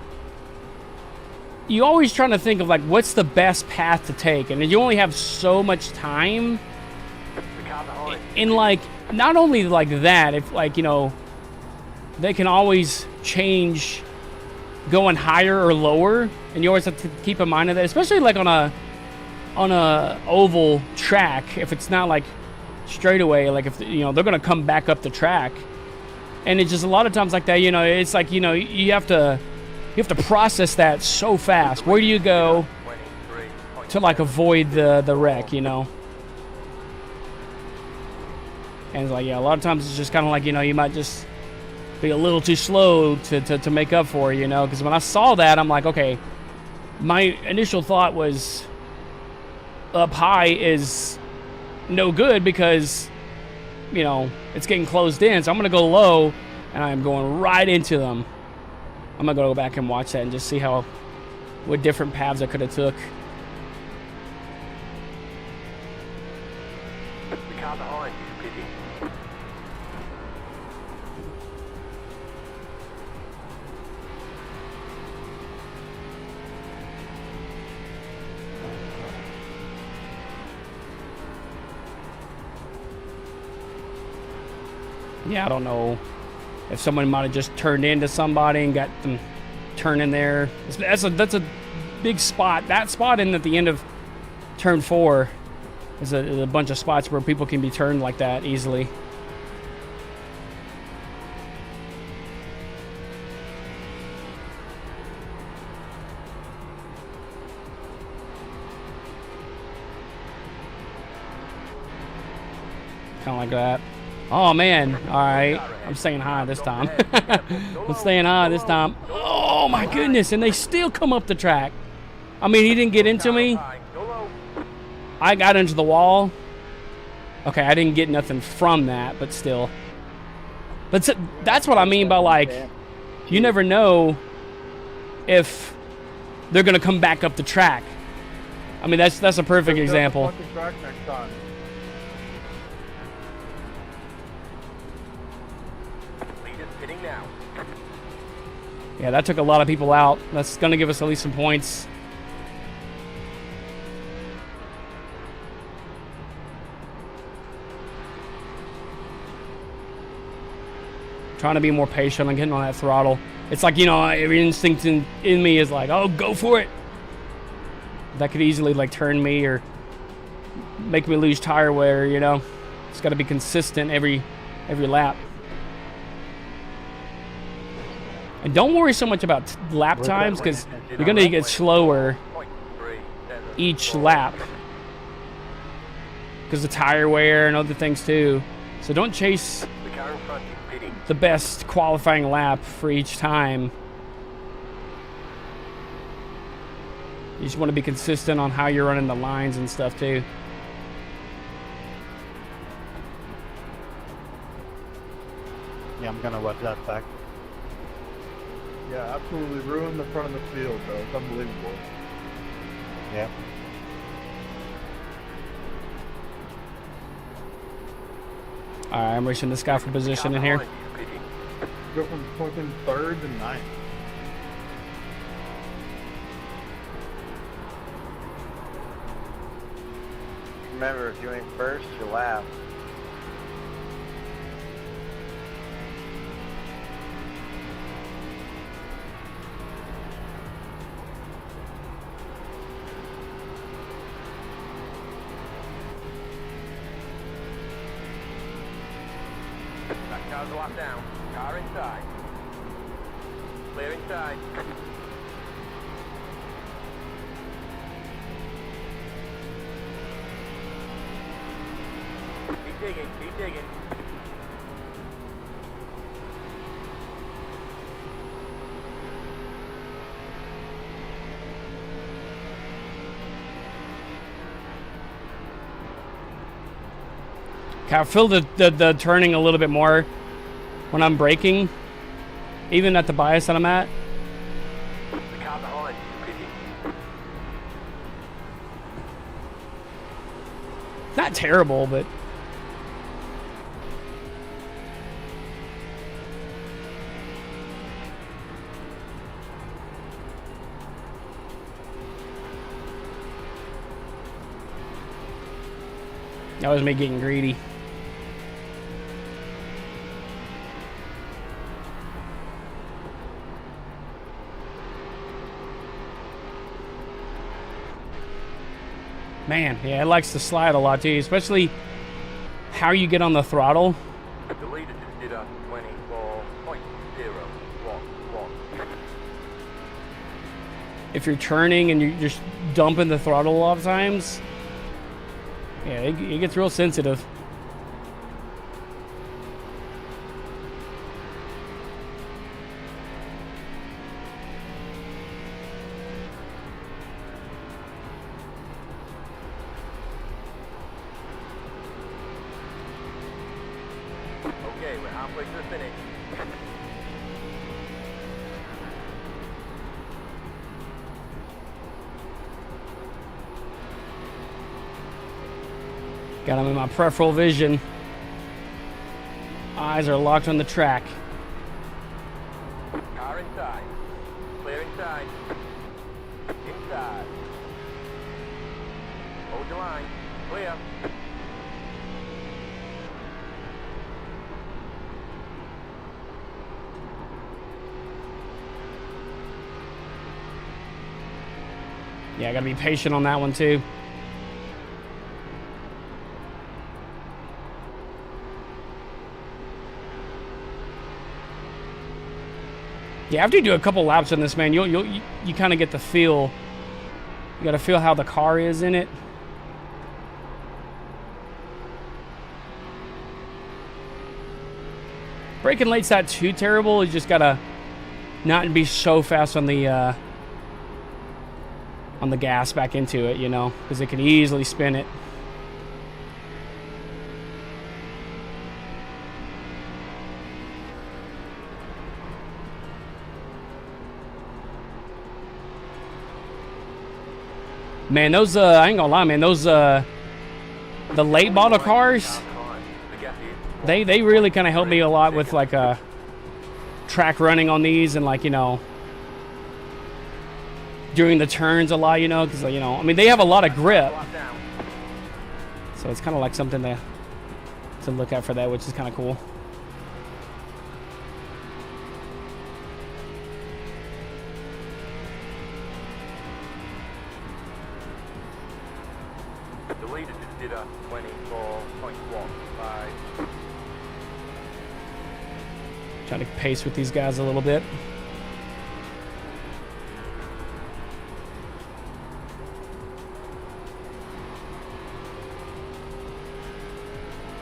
you always trying to think of like what's the best path to take, and you only have so much time. The car behind. And like not only like that, if like, you know, they can always change going higher or lower, and you always have to keep in mind of that, especially like on a oval track. If it's not like straightaway, like if you know they're gonna come back up the track. And it's just a lot of times like that, you know, it's like, you know, you have to process that so fast. Where do you go to like avoid the wreck, you know? And it's like, yeah, a lot of times it's just kind of like, you know, you might just be a little too slow to make up for it, you know? Because when I saw that, I'm like, okay, my initial thought was up high is no good because, you know, it's getting closed in, so I'm gonna go low, and I'm going right into them. I'm gonna go back and watch that and just see what different paths I could have took. The car behind is pitting. Yeah, I don't know if someone might have just turned into somebody and got them turning there. That's a big spot. That spot in at the end of turn 4 is a bunch of spots where people can be turned like that easily. Kind of like that. Oh man, alright. I'm staying high this time. I'm staying high this time. Oh my goodness, and they still come up the track. I mean, he didn't get into me. I got into the wall. Okay, I didn't get nothing from that, but still. But that's what I mean by like, you never know if they're gonna come back up the track. I mean, that's a perfect example. Yeah, that took a lot of people out. That's going to give us at least some points. Trying to be more patient on getting on that throttle. It's like, you know, every instinct in me is like, oh, go for it. That could easily like turn me or make me lose tire wear, you know. It's got to be consistent every lap. And don't worry so much about lap times because you're going to get slower each lap because of tire wear and other things too. So don't chase the best qualifying lap for each time. You just want to be consistent on how you're running the lines and stuff too. Yeah, I'm gonna let that back. Yeah, absolutely ruined the front of the field, though. It's unbelievable. Yeah. Alright, I'm racing this guy for position in here. Go from fucking 3rd to 9th. Remember, if you ain't first, you laugh. That car's locked down. Car inside. Clear inside. Keep digging, keep digging. I feel the turning a little bit more when I'm braking, even at the bias that I'm at. The car behind you, pity. Not terrible, but that was me getting greedy. Man, yeah, it likes to slide a lot too, especially how you get on the throttle. The leader just did a 24.011. If you're turning and you're just dumping the throttle a lot of times, yeah, it gets real sensitive. Okay, we're halfway to the finish. Got him in my peripheral vision. Eyes are locked on the track. Car inside. Clear inside. Inside. Hold your line. Clear. Yeah, I gotta be patient on that one too. Yeah, after you do a couple laps on this, man, you kind of get the feel. You gotta feel how the car is in it. Braking late's not too terrible. You just gotta not be so fast on the gas back into it, you know, because it can easily spin it. Man, those I ain't gonna lie, man, those the late model cars, they really kind of helped me a lot with like track running on these, and like, you know, during the turns a lot, you know, because, you know, I mean, they have a lot of grip, so it's kind of like something to look at for that, which is kind of cool. The leader just did a 24.15. Trying to pace with these guys a little bit.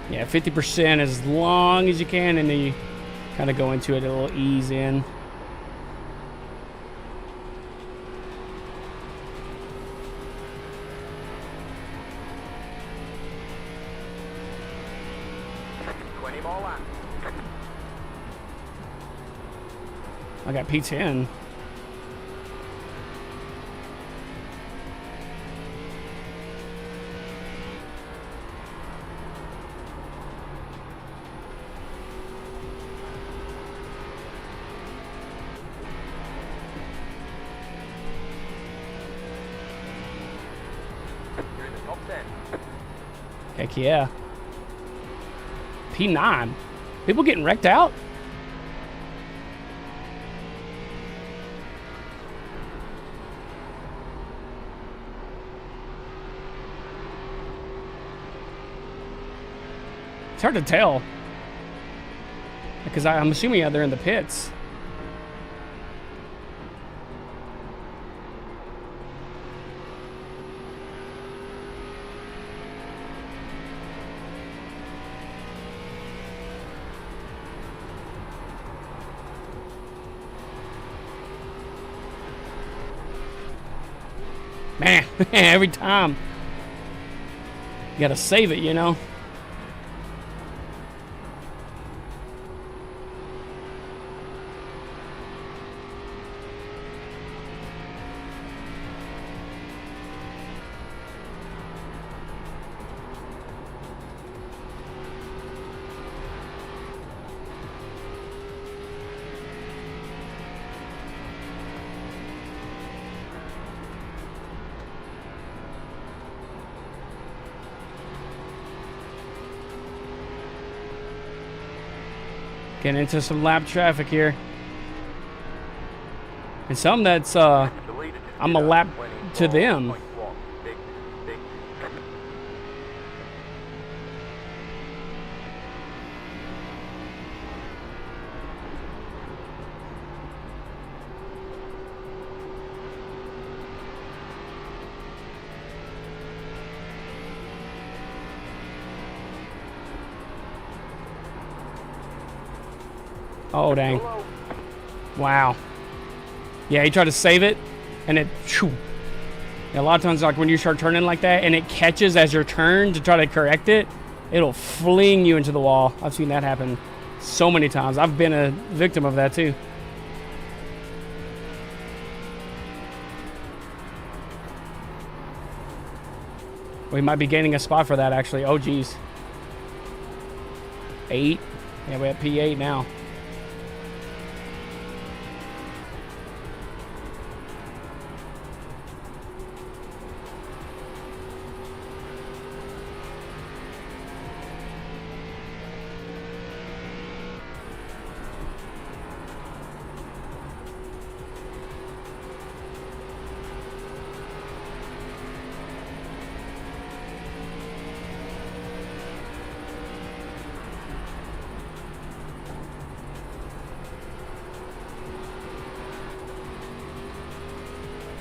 Yeah, 50% as long as you can, and then you kind of go into it a little ease in. More laps. I got P10. You're in the top 10. Heck yeah. P9. People getting wrecked out? It's hard to tell. Because I'm assuming they're in the pits. Man, every time. You gotta save it, you know? Getting into some lap traffic here. And some that's, I'm a lap to them. Oh, dang. Wow. Yeah, he tried to save it, and it... Shoo. Yeah, a lot of times, like, when you start turning like that, and it catches as your turn to try to correct it, it'll fling you into the wall. I've seen that happen so many times. I've been a victim of that, too. We might be gaining a spot for that, actually. Oh, geez. 8. Yeah, we're at P8 now.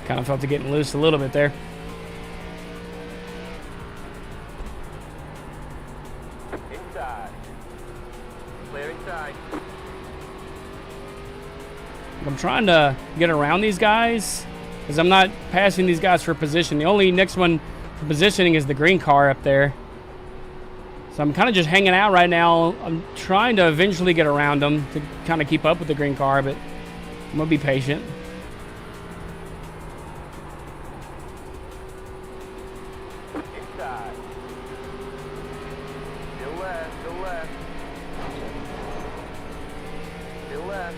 Kind of felt it getting loose a little bit there. Inside. Clear inside. I'm trying to get around these guys because I'm not passing these guys for position. The only next one for positioning is the green car up there. So I'm kind of just hanging out right now. I'm trying to eventually get around them to kind of keep up with the green car, but I'm going to be patient. Inside. Still left, still left. Still left.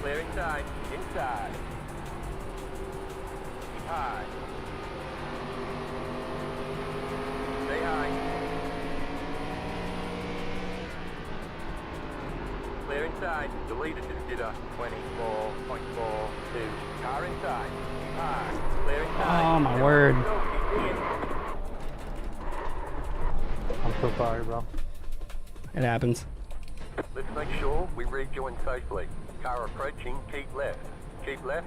Clear inside, inside. Keep high. Stay high. Clear inside. The leader just did a 24.42. Car inside. Keep high. Clear inside. Oh, my word. I'm so sorry, bro. It happens. Let's make sure we rejoin safely. Car approaching, keep left. Keep left.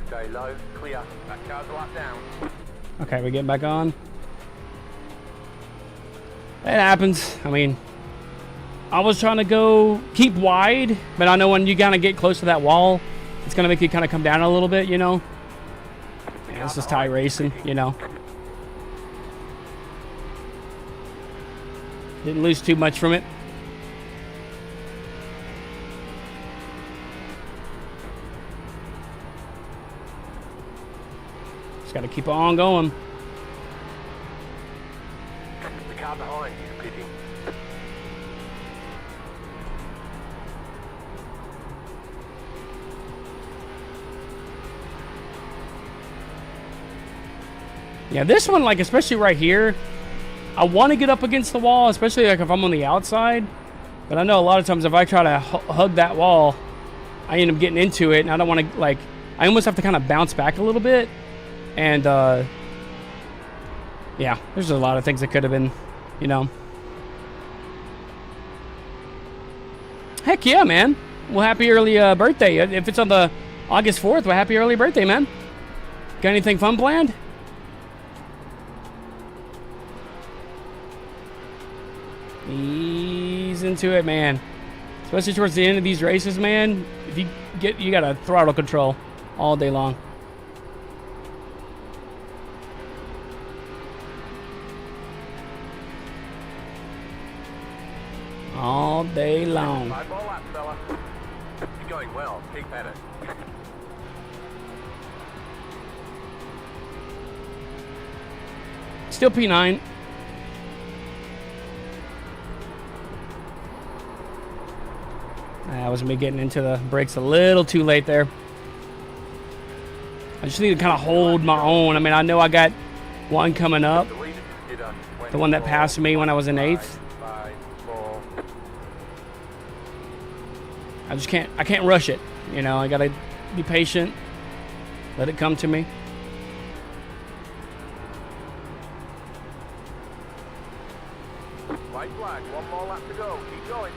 Stay low, clear. That car's right down. Okay, we're getting back on. It happens. I mean, I was trying to go keep wide, but I know when you kind of get close to that wall, it's going to make you kind of come down a little bit, you know? Yeah, this is iRacing, you know? Didn't lose too much from it. Just got to keep on going. The car behind is pitting. Yeah, this one, like, especially right here, I want to get up against the wall, especially like if I'm on the outside. But I know a lot of times if I try to hug that wall, I end up getting into it, and I don't want to, like, I almost have to kind of bounce back a little bit. And, yeah, there's a lot of things that could have been, you know. Heck yeah, man. Well, happy early birthday. If it's on the August 4th, well, happy early birthday, man. Got anything fun planned? Ease into it, man. Especially towards the end of these races, man. If you got a throttle control all day long. All day long. 5 ball lap, fella. You're going well. Keep at it. Still P9. I was me getting into the brakes a little too late there. I just need to kind of hold my own. I mean, I know I got one coming up. The one that passed me when I was in 8th. I just can't. I can't rush it. You know, I gotta be patient. Let it come to me. White flag, one more lap to go. Keep going.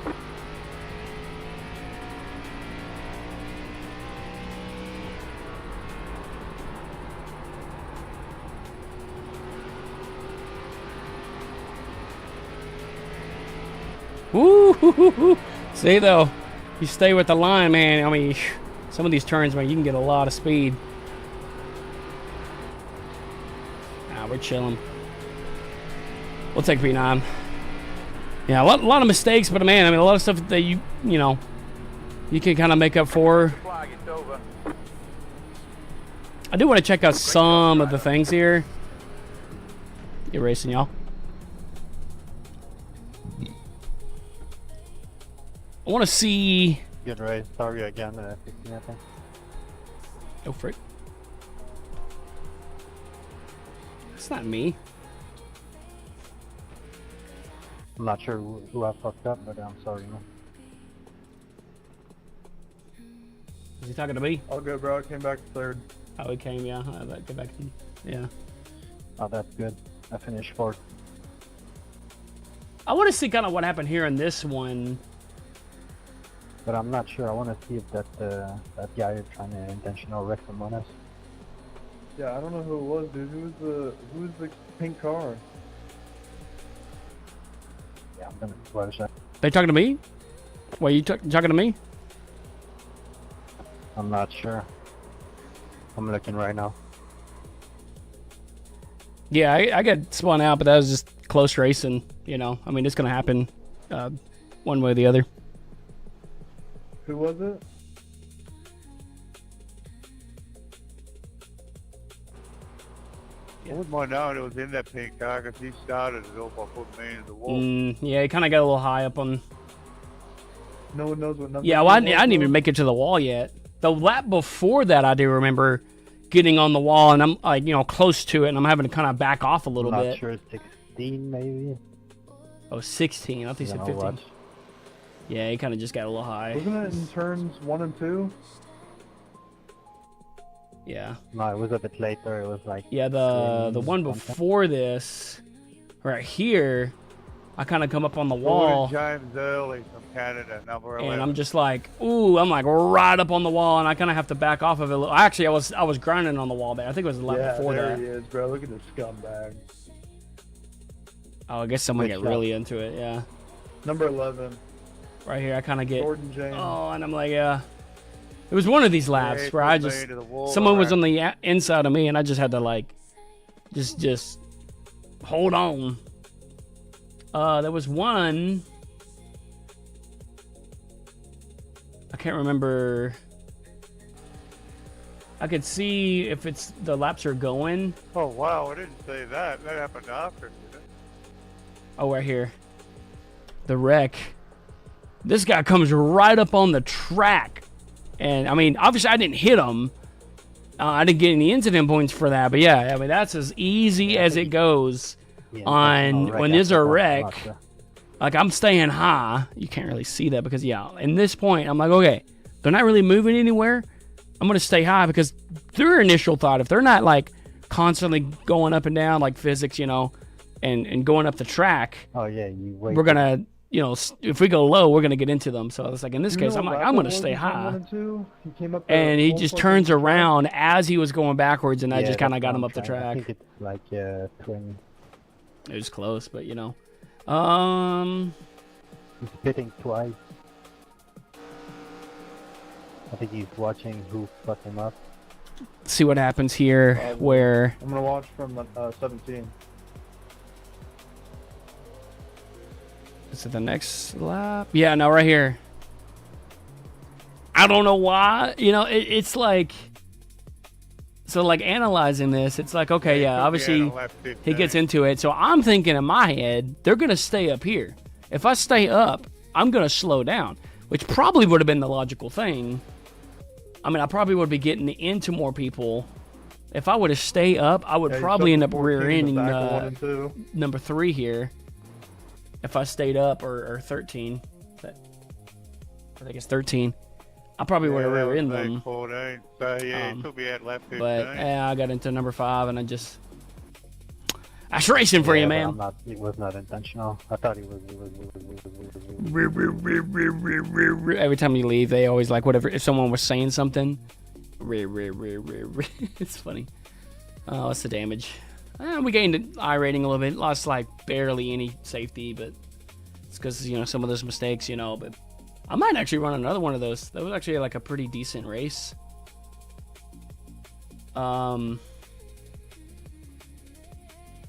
Woo! See though, you stay with the line, man. I mean, some of these turns, man, you can get a lot of speed. We're chilling. We'll take P9. Yeah, a lot of mistakes, but man, I mean, a lot of stuff that you know, you can kind of make up for. Flag, it's over. I do want to check out some of the things here. Get racing, y'all. I want to see. Good race. Sorry again. 15, I think. Oh, frick. That's not me. I'm not sure who I fucked up, but I'm sorry, man. Is he talking to me? All good, bro. I came back third. Oh, he came, yeah. Get back in. Yeah. Oh, that's good. I finished fourth. I want to see kind of what happened here in this one. But I'm not sure. I want to see if that guy is trying to intentional wreck someone else. Yeah, I don't know who it was, dude. Who was the pink car? Yeah, I'm gonna flash that. They talking to me? Wait, you talking to me? I'm not sure. I'm looking right now. Yeah, I got spun out, but that was just close racing. You know, I mean, it's gonna happen one way or the other. Who was it? I wouldn't mind knowing it was in that pink car because he started it all by putting me into the wall. Yeah, he kind of got a little high up on. No one knows what number. Yeah, well, I didn't even make it to the wall yet. The lap before that, I do remember getting on the wall, and I'm like, you know, close to it, and I'm having to kind of back off a little I'm bit. not sure, 16 maybe. Oh, 16. I think he said 15. What? Yeah, he kind of just got a little high. Wasn't it in turns 1 and 2? Yeah. No, it was a bit later. It was like. Yeah, the one before this, right here, I kind of come up on the wall. James Early from Canada, number 11. And I'm just like, ooh, I'm like right up on the wall, and I kind of have to back off of it a little. Actually, I was grinding on the wall there. I think it was the lap before there that. he is, bro. Look at this scumbag. Oh, I guess someone Good got shot. really into it, yeah. Number 11, Right here, I kind of get, Jordan James. oh, and I'm like, yeah. It was one of these laps Yeah, where I put me just, into the wall someone was there. on the inside of me, and I just had to like, just hold on. There was one, I can't remember. I could see if it's the laps are going. Oh, wow. I didn't say that. That happened after, did it? Oh, right here. The wreck. This guy comes right up on the track. And, I mean, obviously I didn't hit him. I didn't get any incident points for that. But, yeah, I mean, that's as easy as it goes Yeah, on when there's a after that, wreck. I'm not sure. Like, I'm staying high. You can't really see that because, yeah, in this point, I'm like, okay, they're not really moving anywhere. I'm going to stay high because their initial thought, if they're not, like, constantly going up and down, like physics, you know, and going up the track, Oh, yeah, you wait. we're going to, you know, if we go low, we're going to get into them. So it's like, in this Do you case, know I'm what like, lap I'm it going to was stay in turn high. 1 and 2? He came up the And he whole just fucking turns track. around as he was going backwards, and I Yeah, just kind of that's got what him I'm up the trying- I track. think it's like 20. It was close, but, you know. He's pitting twice. I think he's watching who fucked him up. See what happens here, where... I'm gonna watch from 17. Is it the next lap? Yeah, no, right here. I don't know why. You know, it's like... So, like, analyzing this, it's like, okay, yeah, obviously he gets into it. So I'm thinking in my head, they're going to stay up here. If I stay up, I'm going to slow down, which probably would have been the logical thing. I mean, I probably would be getting into more people. If I would have stayed up, I would Yeah, probably end up 14 in the rear-ending back of 1 and 2. number 3 here. If I stayed up, or 13. But I think it's 13. I probably would have rear ended them. 14. So yeah, it took me at lap 15. But I got into number 5 and I just. That's racing for you, man. It was not intentional. I thought he was. Every time you leave, they always like whatever. If someone was saying something, it's funny. Oh, what's the damage? We gained an iRating a little bit. Lost like barely any safety, but it's because some of those mistakes, But I might actually run another one of those. That was actually like a pretty decent race.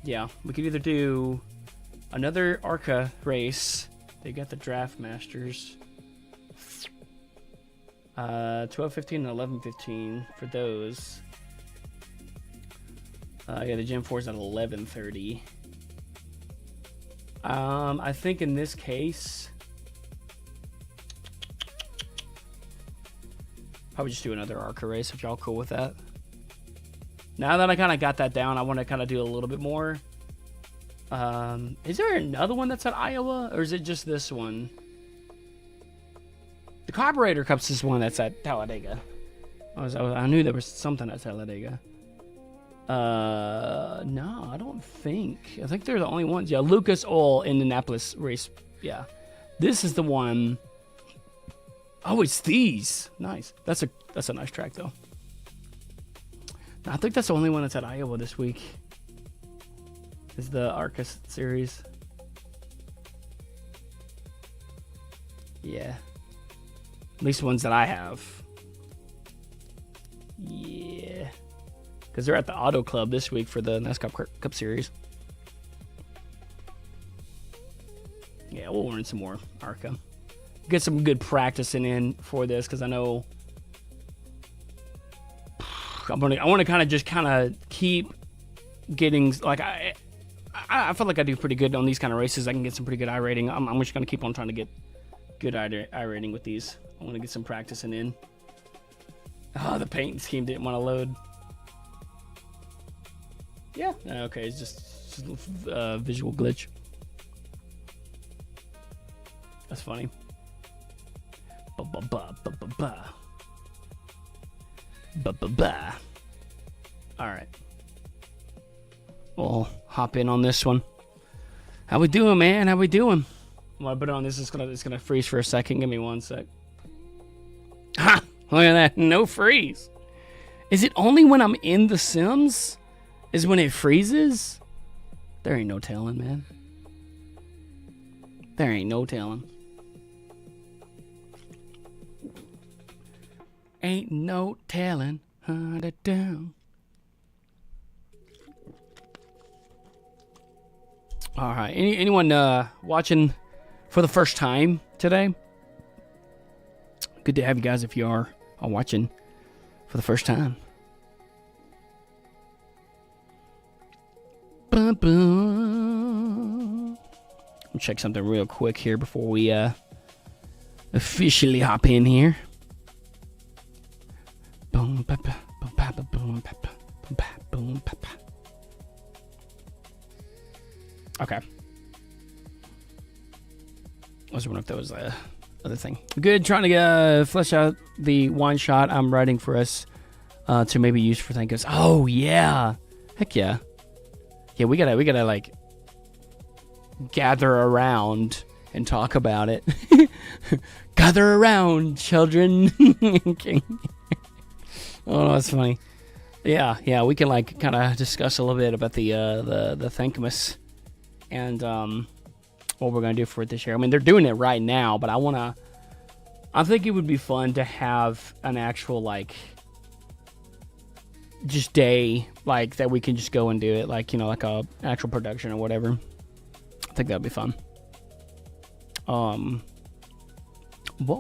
Yeah, we could either do another ARCA race. They got the Draft Masters. 12:15 and 11:15 for those. Yeah, the Gen 4's at 11:30. I think in this case, probably just do another ARCA race if y'all cool with that. Now that I kind of got that down, I want to kind of do a little bit more. Is there another one that's at Iowa, or is it just this one? The Carburetor Cup's this one that's at Talladega. I knew there was something at Talladega. No, I don't think. I think they're the only ones. Yeah, Lucas Oil Indianapolis race. Yeah, this is the one. Oh, it's these. Nice. That's a nice track though. I think that's the only one that's at Iowa this week. Is the ARCA series. Yeah. At least the ones that I have. Yeah. Because they're at the Auto Club this week for the NASCAR Cup Series. Yeah, we'll learn some more ARCA. Get some good practicing in for this because I know I want to kind of keep getting like I feel like I do pretty good on these kind of races. I can get some pretty good iRating. I'm just gonna keep on trying to get good iRating with these. I want to get some practicing in. Oh, the paint scheme didn't want to load. Yeah. Okay, it's just a visual glitch. That's funny. All right. We'll hop in on this one. How we doing, man? How we doing? I'm gonna put it on this. It's gonna freeze for a second. Give me 1 sec. Ha! Look at that. No freeze. Is it only when I'm in the Sims? Is when it freezes? There ain't no telling, man. There ain't no telling. Ain't no telling how to do. All right. Anyone watching for the first time today? Good to have you guys if you are watching for the first time. Bum, bum. Let me check something real quick here before we officially hop in here. Boom, ba, ba, boom, ba, ba, boom, ba, ba, boom, ba, boom, ba, ba. Okay. I was wondering if that was the other thing. Good, trying to flesh out the wine shot I'm writing for us to maybe use for thank yous. Oh yeah, heck yeah, yeah. We gotta like gather around and talk about it. Gather around, children. Oh, that's funny. Yeah. We can like kind of discuss a little bit about the Thankamus and what we're gonna do for it this year. I mean, they're doing it right now, but I think it would be fun to have an actual like just day like that we can just go and do it, like like a actual production or whatever. I think that'd be fun. What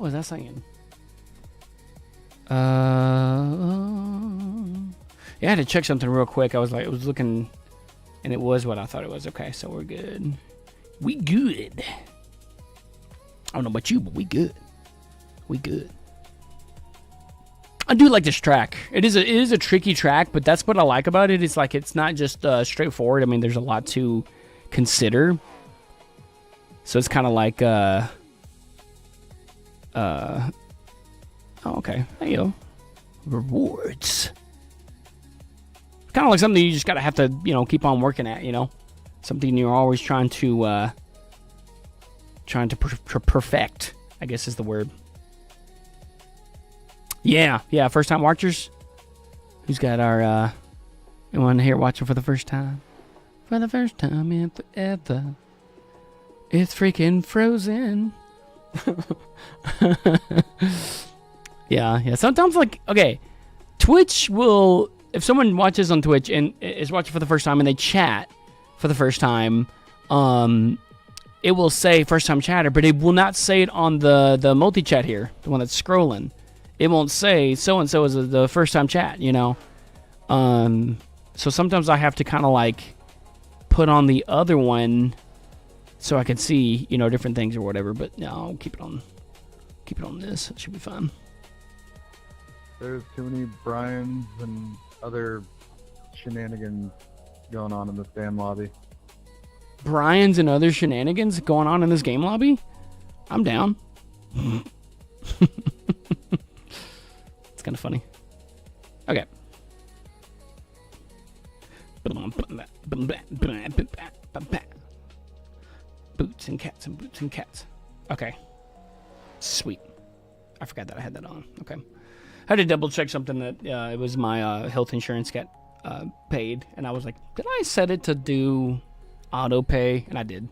was I saying? Yeah, I had to check something real quick. I was looking, and it was what I thought it was. Okay, so we're good. We good. I don't know about you, but we good. We good. I do like this track. It is a tricky track, but that's what I like about it. It's like it's not just straightforward. I mean, there's a lot to consider. So it's kind of like Oh, okay. Hey, yo. Rewards. Kind of like something you just gotta have to, you know, keep on working at, you know? Something you're always trying to perfect, I guess is the word. Yeah, first time watchers. Who's got our, anyone here watching for the first time? For the first time in forever. It's freaking frozen. Yeah. Sometimes, like, okay, Twitch will, if someone watches on Twitch and is watching for the first time and they chat for the first time, it will say first time chatter, but it will not say it on the multi-chat here, the one that's scrolling. It won't say so-and-so is the first time chat, you know? So sometimes I have to kind of like put on the other one so I can see, you know, different things or whatever, but no, I'll keep it on this. It should be fun. There's too many Brians and other shenanigans going on in this damn lobby. Brian's and other shenanigans going on in this game lobby? I'm down. It's kind of funny. Okay. Boots and cats and boots and cats. Okay. Sweet. I forgot that I had that on. Okay. I had to double check something that it was my health insurance got paid, and I was like, did I set it to do auto pay? And I did.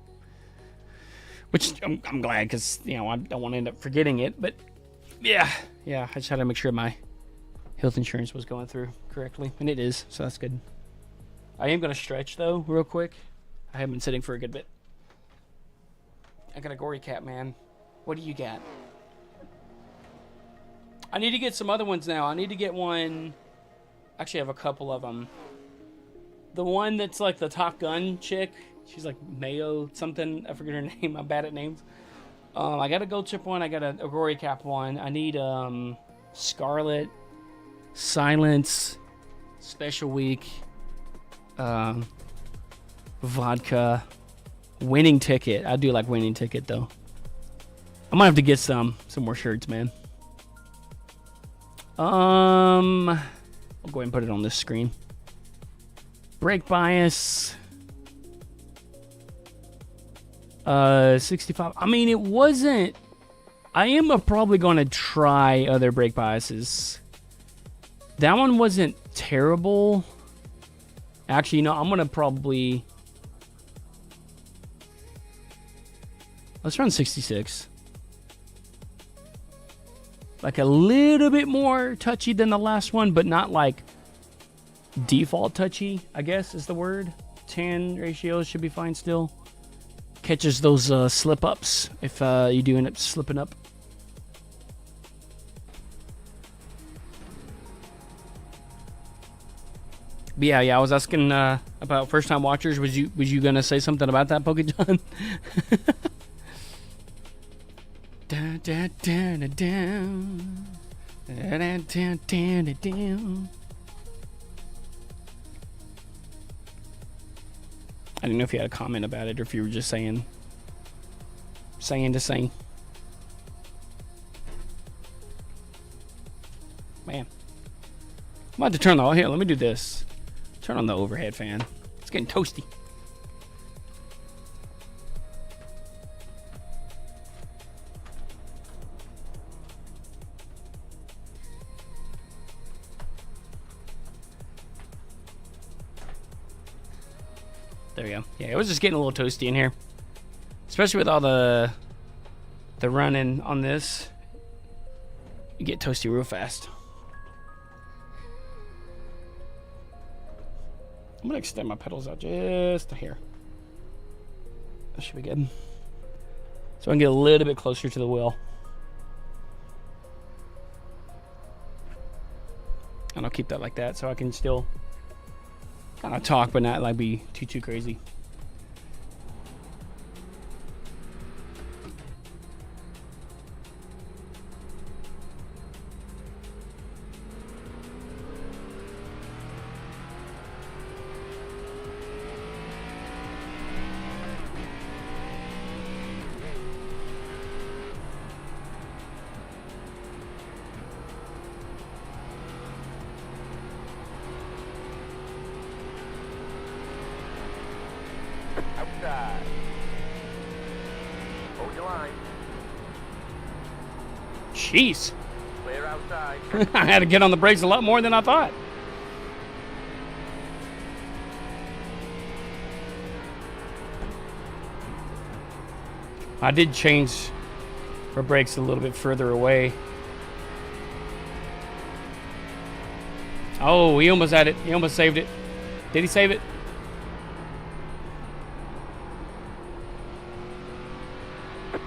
Which I'm glad, because, you know, I don't want to end up forgetting it, but yeah, I just had to make sure my health insurance was going through correctly, and it is, so that's good. I am going to stretch, though, real quick. I have been sitting for a good bit. I got a gory cat, man. What do you got? I need to get some other ones now. I need to get one. Actually, I have a couple of them. The one that's like the Top Gun chick. She's like Mayo something. I forget her name. I'm bad at names. I got a gold chip one. I got a gory cap one. I need Scarlet, Silence, Special Week, Vodka, Winning Ticket. I do like Winning Ticket though. I might have to get some more shirts, man. I'll go ahead and put it on this screen. Brake bias. 65. I mean, it wasn't. I am probably going to try other brake biases. That one wasn't terrible. Actually, no, I'm going to probably. Let's run 66. Like a little bit more touchy than the last one, but not like default touchy, I guess is the word. 10 ratios should be fine still. Catches those slip ups if you do end up slipping up. But yeah, I was asking about first time watchers. Was you gonna say something about that, Pokejohn? Da, da, da, da, da. Da, da, da, da, da, da. I didn't know if you had a comment about it or if you were just saying to say. Man. I'm about to turn the, here, let me do this. Turn on the overhead fan. It's getting toasty. There we go. Yeah, it was just getting a little toasty in here. Especially with all the running on this. You get toasty real fast. I'm gonna extend my pedals out just here. That should be good. So I can get a little bit closer to the wheel. And I'll keep that like that so I can still kind of talk, but not like be too crazy. inside. Hold your line. Jeez. Clear outside. I had to get on the brakes a lot more than I thought. I did change for brakes a little bit further away. Oh, he almost had it. He almost saved it. Did he save it?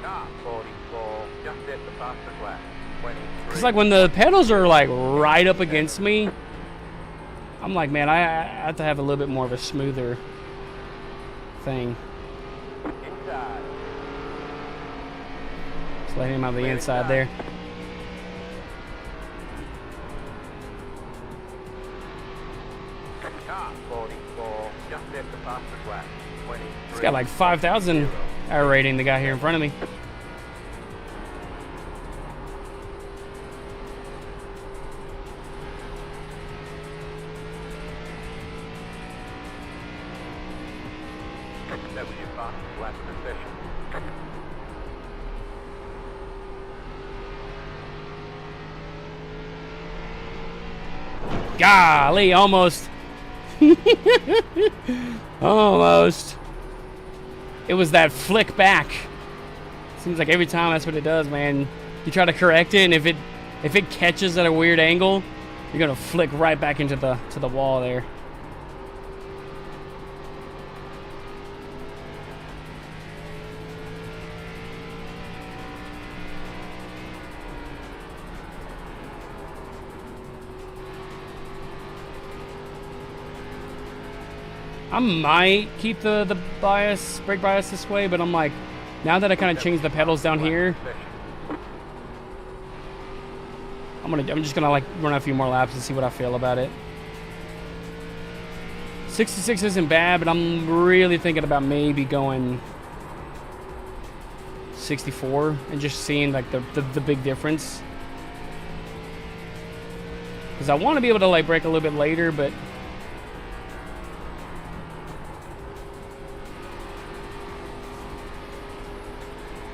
Car 44, just hit the fastest lap. 23. It's like when the pedals are like right up against me, I'm like, man, I have to have a little bit more of a smoother thing. Inside. Just letting him out the inside there. Car 44, just hit the fastest lap. 23. He's got like 5,000 hour rating, the guy here in front of me. That was your fastest lap of the session. Golly, almost. Almost. It was that flick back. Seems like every time that's what it does, man. You try to correct it, and if it catches at a weird angle, you're gonna flick right back into the wall there. I might keep the bias, brake bias this way, but I'm like, now that I kind of changed the pedals down here, I'm just gonna like run a few more laps and see what I feel about it. 66 isn't bad, but I'm really thinking about maybe going 64 and just seeing like the big difference. Because I want to be able to like brake a little bit later, but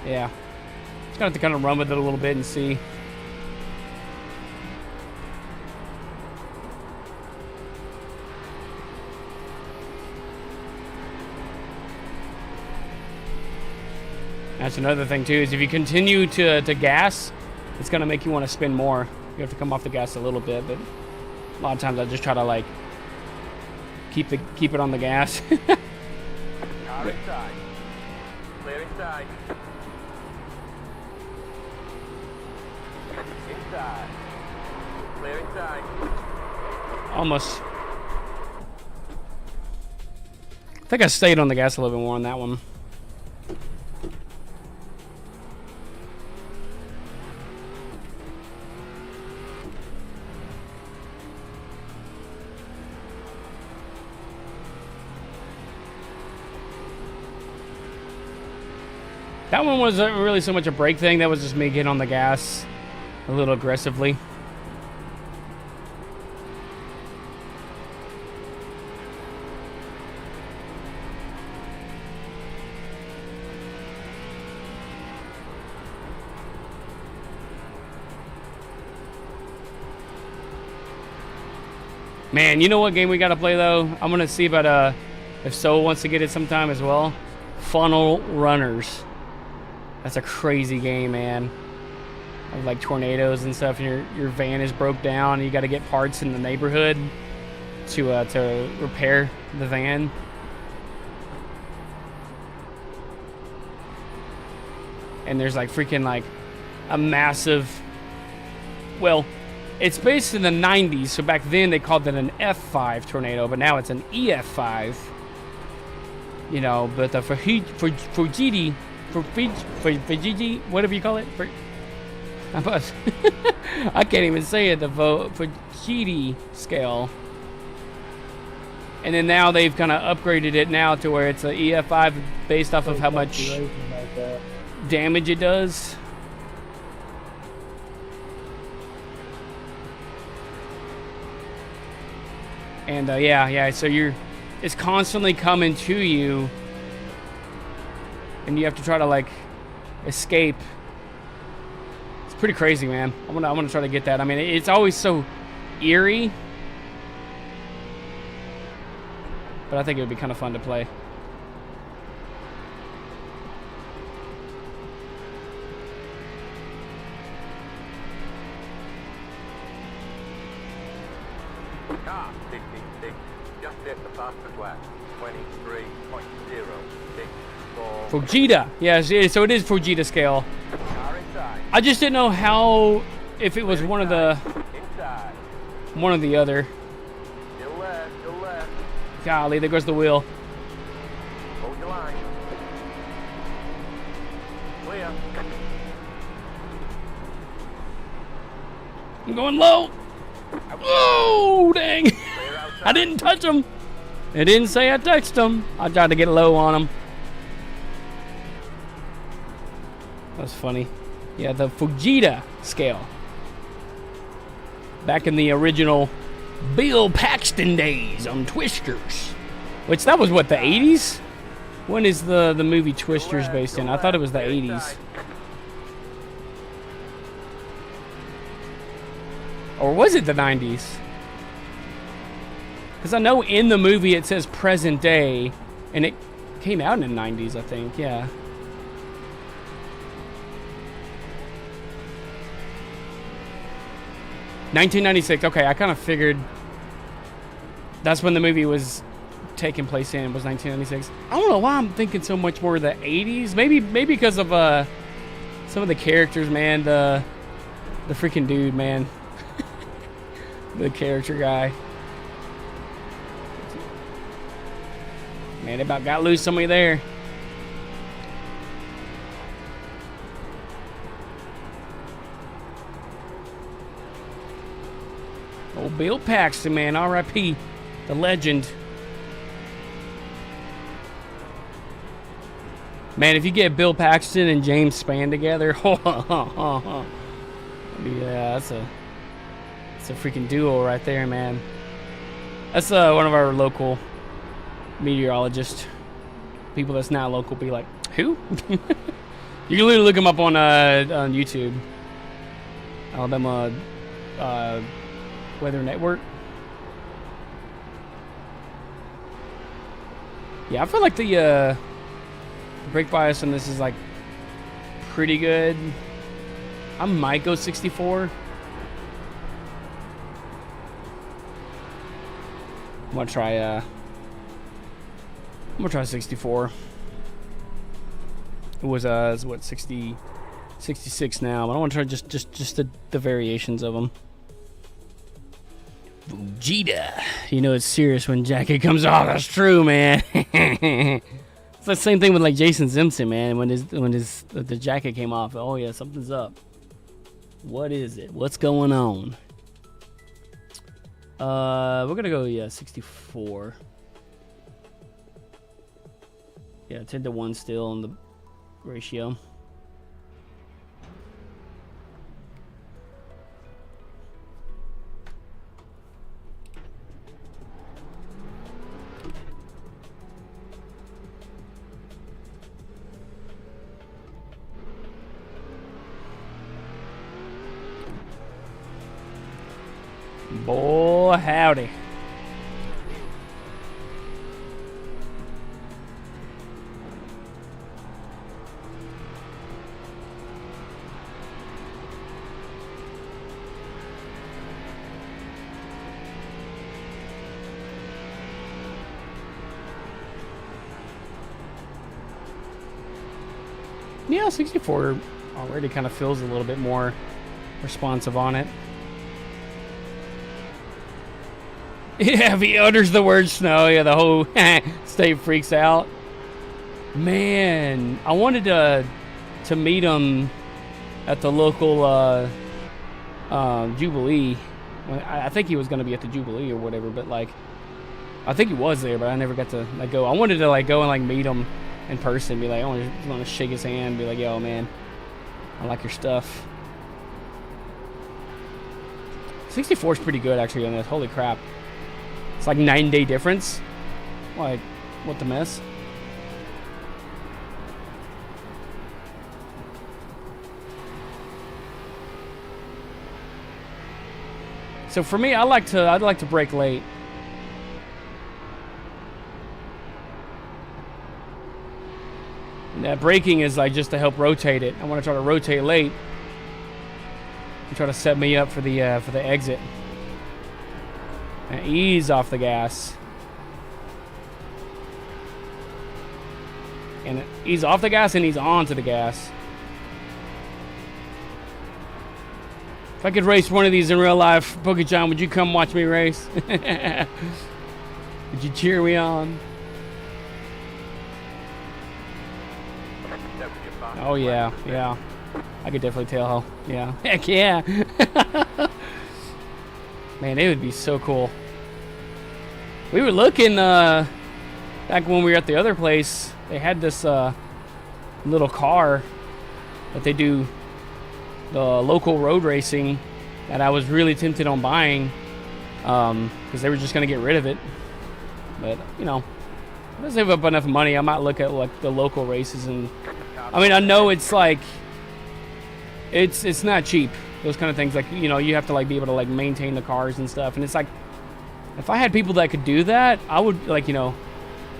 yeah, just gonna have to kind of run with it a little bit and see. That's another thing too, is if you continue to gas, it's gonna make you want to spin more. You have to come off the gas a little bit, but a lot of times I just try to like keep it on the gas. Car inside. Clear inside. Inside. Clear inside. Almost. I think I stayed on the gas a little bit more on that one. That one wasn't really so much a brake thing. That was just me getting on the gas a little aggressively. Man, you know what game we gotta play though? I'm gonna see about if Soul wants to get it sometime as well. Funnel Runners. That's a crazy game, man. Of like tornadoes and stuff, and your van is broke down, and you got to get parts in the neighborhood to repair the van. And there's like freaking like a massive. Well, it's based in the 90s, so back then they called it an F5 tornado, but now it's an EF5. You know, but for GD. For Fujiji, whatever you call it, I can't even say it. The Fujiti scale, and then now they've kind of upgraded it now to where it's an EF5 based off of how much damage it does. And yeah, so it's constantly coming to you. and you have to try to like escape. It's pretty crazy, man. I'm gonna try to get that. I mean, it's always so eerie, but I think it would be kind of fun to play. Car 56, just hit the fastest lap. 23.064. Fujita. Yeah, so it is Fujita scale. Car inside. I just didn't know how, if it was one of the other. Still there, still there. Golly, there goes the wheel. Hold your line. Clear. I'm going low. Oh, dang. Clear outside. I didn't touch him. It didn't say I touched him. I tried to get low on him. That's funny. Yeah, the Fujita scale. Back in the original Bill Paxton days on Twisters. Which, that was what, the 80s? When is the movie Twisters based in? I thought it was the 80s. Or was it the 90s? Because I know in the movie it says present day, and it came out in the 90s, I think, yeah. $1996, okay, I kind of figured that's when the movie was taking place in, was 1996. I don't know why I'm thinking so much more of the 80s. Maybe because of some of the characters, man. The freaking dude, man. The character guy. Man, they about got loose somebody there. Old Bill Paxton, man, R.I.P. The legend. Man, if you get Bill Paxton and James Spann together, yeah, that's a freaking duo right there, man. That's one of our local meteorologists. People that's not local be like, who? You can literally look them up on YouTube. Alabama Weather Network. Yeah, I feel like the brake bias on this is like pretty good. I might go 64. I'm gonna try 64. It was what, 66 now, but I want to try just the variations of them. Vegeta, you know it's serious when jacket comes off. That's true, man. It's the same thing with like Jason Simpson, man. When the jacket came off, oh yeah, something's up. What is it? What's going on? We're gonna go 64. Yeah, 10-1 still on the ratio. Boy, howdy. Yeah, 64 already kind of feels a little bit more responsive on it. Yeah, if he utters the word snow, yeah, the whole state freaks out. Man, I wanted to meet him at the local Jubilee. I think he was going to be at the Jubilee or whatever, but like, I think he was there, but I never got to like go. I wanted to like go and like meet him in person, be like, I want to shake his hand, be like, yo, man, I like your stuff. 64 is pretty good actually on this. Holy crap. It's like 9-day difference. Like, what the mess? So for me, I'd like to brake late. And that braking is like just to help rotate it. I want to try to rotate late and try to set me up for the exit. And ease off the gas. And ease off the gas and ease onto the gas. If I could race one of these in real life, Pokey-chan, would you come watch me race? Would you cheer me on? Oh yeah, yeah. I could definitely tell. Yeah. Heck yeah. Man, it would be so cool. We were looking back when we were at the other place. They had this little car that they do the local road racing that I was really tempted on buying because they were just going to get rid of it. But, you know, if I save up enough money, I might look at like the local races. And I mean, I know it's like it's not cheap, those kind of things. Like, you know, you have to like be able to like maintain the cars and stuff. And it's like, if I had people that could do that, I would like, you know,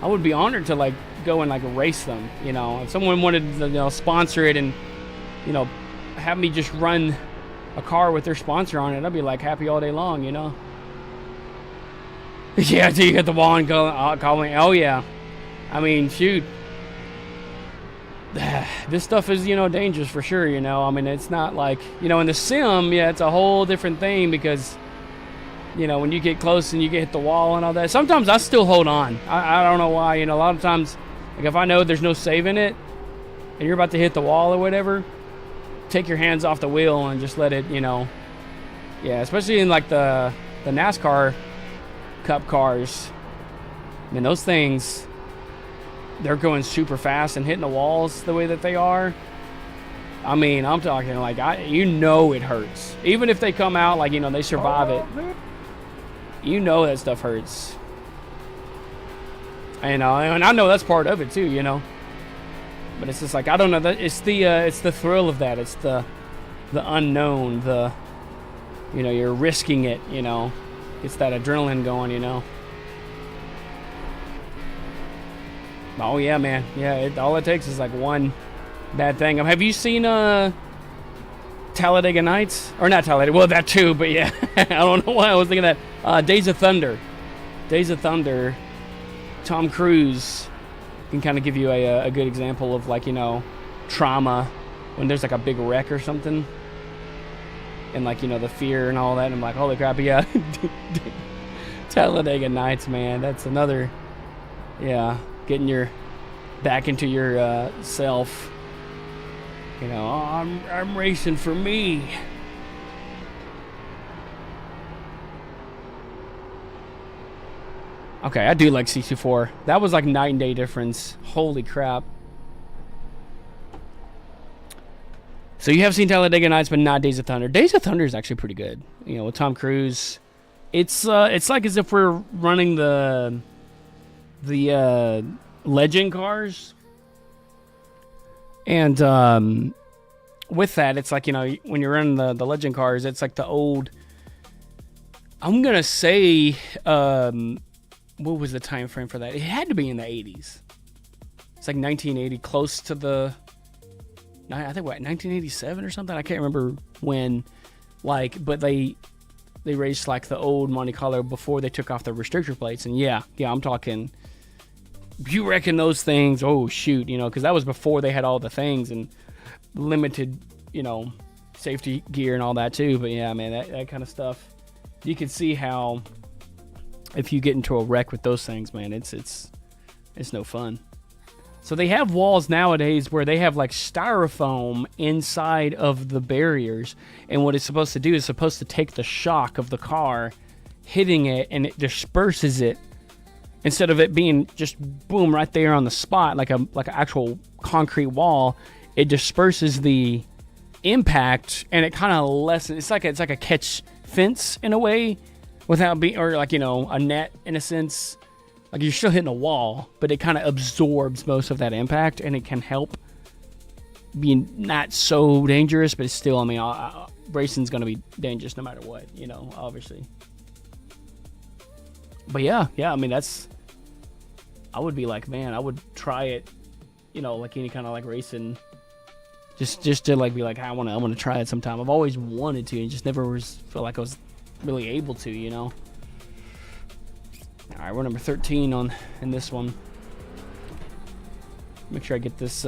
I would be honored to like go and like race them. You know, if someone wanted to, you know, sponsor it and, you know, have me just run a car with their sponsor on it, I'd be like happy all day long, you know. Yeah, until you get the wall and calling. Oh yeah, I mean, shoot, this stuff is, you know, dangerous for sure. You know, I mean, it's not like, you know, in the sim, yeah, it's a whole different thing because, you know, when you get close and you get hit the wall and all that. Sometimes I still hold on. I don't know why. You know, a lot of times, like if I know there's no saving it, and you're about to hit the wall or whatever, take your hands off the wheel and just let it, you know. Yeah, especially in like the NASCAR Cup cars. I mean, those things, they're going super fast and hitting the walls the way that they are. I mean, I'm talking like, you know it hurts. Even if they come out, like, you know, they survive it. You know that stuff hurts. And I know that's part of it too, you know. But it's just like, I don't know, it's the thrill of that. It's the unknown, you know, you're risking it, you know. It's that adrenaline going, you know. Oh yeah, man. Yeah, all it takes is like one bad thing. Have you seen Talladega Nights? Or not Talladega, well, that too, but yeah. I don't know why I was thinking that. Days of Thunder. Days of Thunder. Tom Cruise can kind of give you a good example of, like, you know, trauma when there's like a big wreck or something. And, like, you know, the fear and all that. And I'm like, holy crap, yeah. Talladega Nights, man. That's another, yeah, getting your back into your self. You know, oh, I'm racing for me. Okay, I do like C24. That was like night and day difference. Holy crap. So you have seen Talladega Nights, but not Days of Thunder. Days of Thunder is actually pretty good. You know, with Tom Cruise. It's like as if we're running the legend cars. And with that, it's like, you know, when you're running the legend cars, it's like the old, I'm going to say, what was the time frame for that? It had to be in the 80s. It's like 1980, close to the, I think, what, 1987 or something? I can't remember when. Like, but they raced like the old Monte Carlo before they took off the restrictor plates. And yeah, I'm talking, you reckon those things, oh shoot, you know, because that was before they had all the things and limited, you know, safety gear and all that too. But yeah, man, that kind of stuff, you can see how if you get into a wreck with those things, man, it's no fun. So they have walls nowadays where they have like styrofoam inside of the barriers, and what it's supposed to do is supposed to take the shock of the car hitting it, and it disperses it instead of it being just boom right there on the spot like an actual concrete wall. It disperses the impact, and it kind of lessens. It's like a catch fence in a way, without being, or like, you know, a net in a sense. Like, you're still hitting a wall, but it kind of absorbs most of that impact, and it can help being not so dangerous, but it's still, I mean, racing's gonna be dangerous no matter what, you know, obviously. But yeah, I mean, I would be like, man, I would try it, you know, like any kind of like racing, just to like be like, I want to try it sometime. I've always wanted to, and just never felt like I was really able to, you know. All right, we're number 13 in this one. Make sure I get this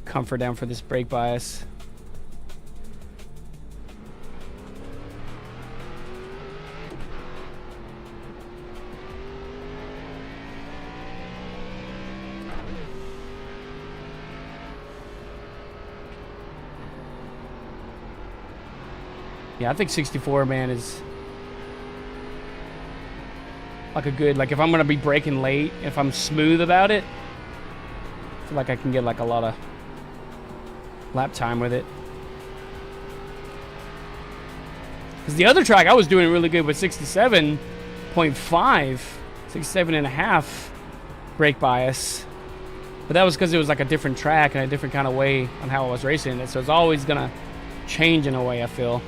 comfort down for this brake bias. Yeah, I think 64, man, is like a good, like if I'm gonna be braking late, if I'm smooth about it, I feel like I can get like a lot of lap time with it. Because the other track I was doing really good with 67.5, 67.5 brake bias, but that was because it was like a different track and a different kind of way on how I was racing it. So it's always gonna change in a way, I feel.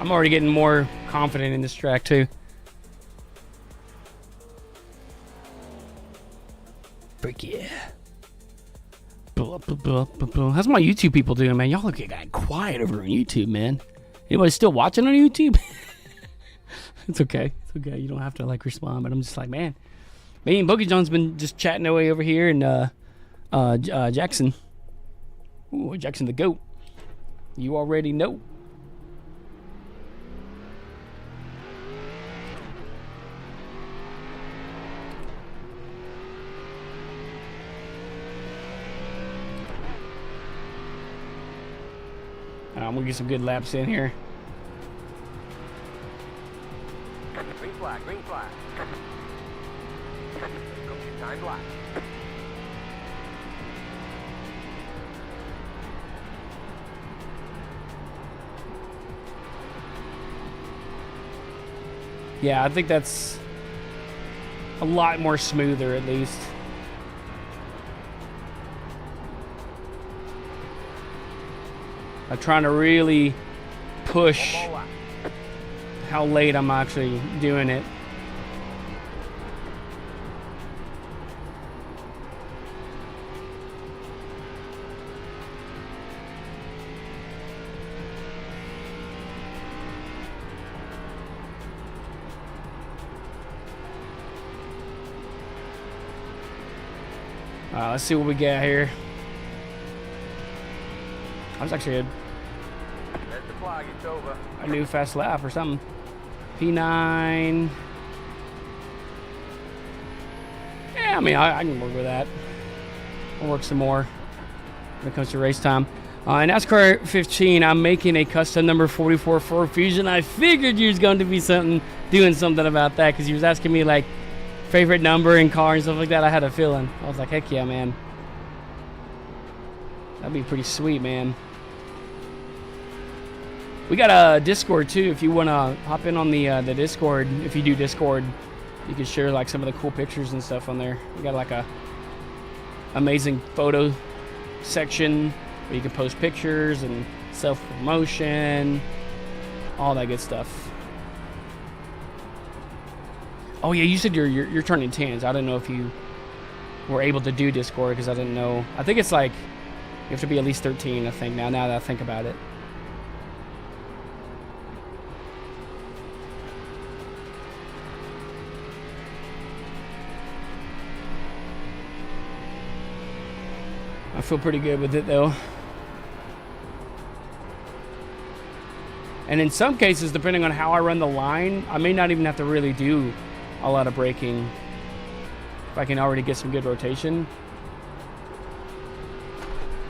I'm already getting more confident in this track too. Frick yeah. How's my YouTube people doing, man? Y'all look quiet over on YouTube, man. Anybody still watching on YouTube? It's okay. It's okay. You don't have to like respond, but I'm just like, man. Me and Boogie John's been just chatting away over here, and Jackson. Ooh, Jackson the GOAT. You already know. I'm gonna get some good laps in here. Green flag, green flag. Time black. Yeah, I think that's a lot more smoother, at least. I'm trying to really push how late I'm actually doing it. Let's see what we got here. I was actually There's the flag, it's over. a new fast lap or something. P9. Yeah, I mean, I can work with that. I'll work some more when it comes to race time. In NASCAR 15, I'm making a custom number 44 Ford Fusion. I figured you was going to be doing something about that, because you was asking me like favorite number in car and stuff like that. I had a feeling. I was like, heck yeah, man. That'd be pretty sweet, man. We got a Discord too. If you want to hop in on the Discord, if you do Discord, you can share like some of the cool pictures and stuff on there. We got like a amazing photo section where you can post pictures and self-promotion, all that good stuff. Oh yeah, you said you're turning 10s. I didn't know if you were able to do Discord, because I didn't know. I think it's like you have to be at least 13. I think now that I think about it. I feel pretty good with it though. And in some cases, depending on how I run the line, I may not even have to really do a lot of braking if I can already get some good rotation.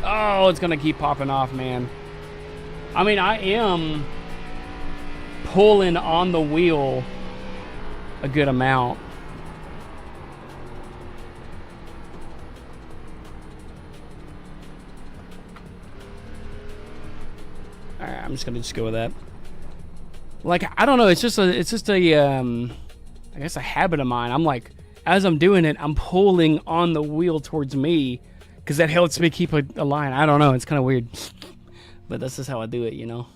Oh, it's gonna keep popping off, man. I mean, I am pulling on the wheel a good amount. Alright, I'm just gonna go with that. like, I don't know. It's just a I guess a habit of mine. I'm like, as I'm doing it, I'm pulling on the wheel towards me because that helps me keep a line. I don't know. It's kind of weird, but this is how I do it, you know.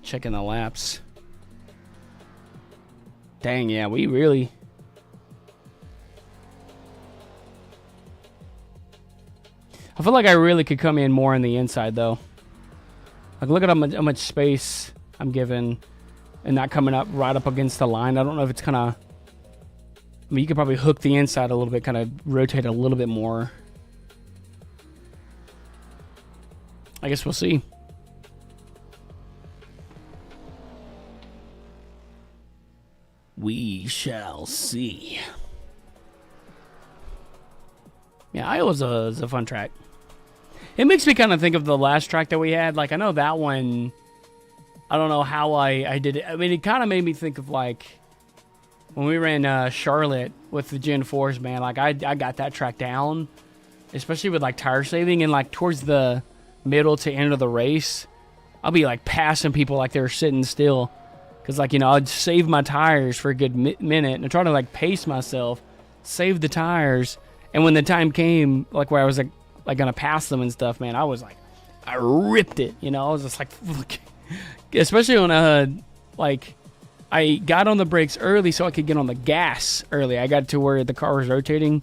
Checking the laps. Dang, yeah, we really... I feel like I really could come in more on the inside, though. Like, look at how much space I'm given and not coming up right up against the line. I don't know if it's kind of... I mean, you could probably hook the inside a little bit, kind of rotate a little bit more. I guess we'll see. We shall see. Yeah, Iowa's a fun track. It makes me kind of think of the last track that we had. Like, I know that one, I don't know how I did it. I mean, it kind of made me think of, like, when we ran Charlotte with the Gen 4s, man. Like, I got that track down, especially with, like, tire saving. And, like, towards the middle to end of the race, I'll be, like, passing people like they were sitting still. Because, like, you know, I'd save my tires for a good minute and try to, like, pace myself, save the tires. And when the time came, like, where I was, like going to pass them and stuff, man, I was, like, I ripped it, you know? I was just, like, especially when, like, I got on the brakes early so I could get on the gas early. I got to where the car was rotating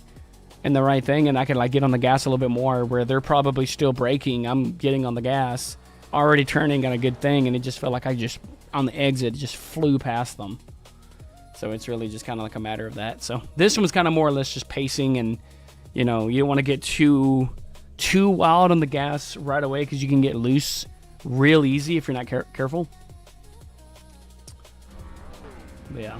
and the right thing, and I could, like, get on the gas a little bit more where they're probably still braking. I'm getting on the gas, already turning on a good thing, and it just felt like I just... on the exit, just flew past them. So it's really just kind of like a matter of that. So this one was kind of more or less just pacing, and you know, you don't want to get too wild on the gas right away because you can get loose real easy if you're not careful. But yeah,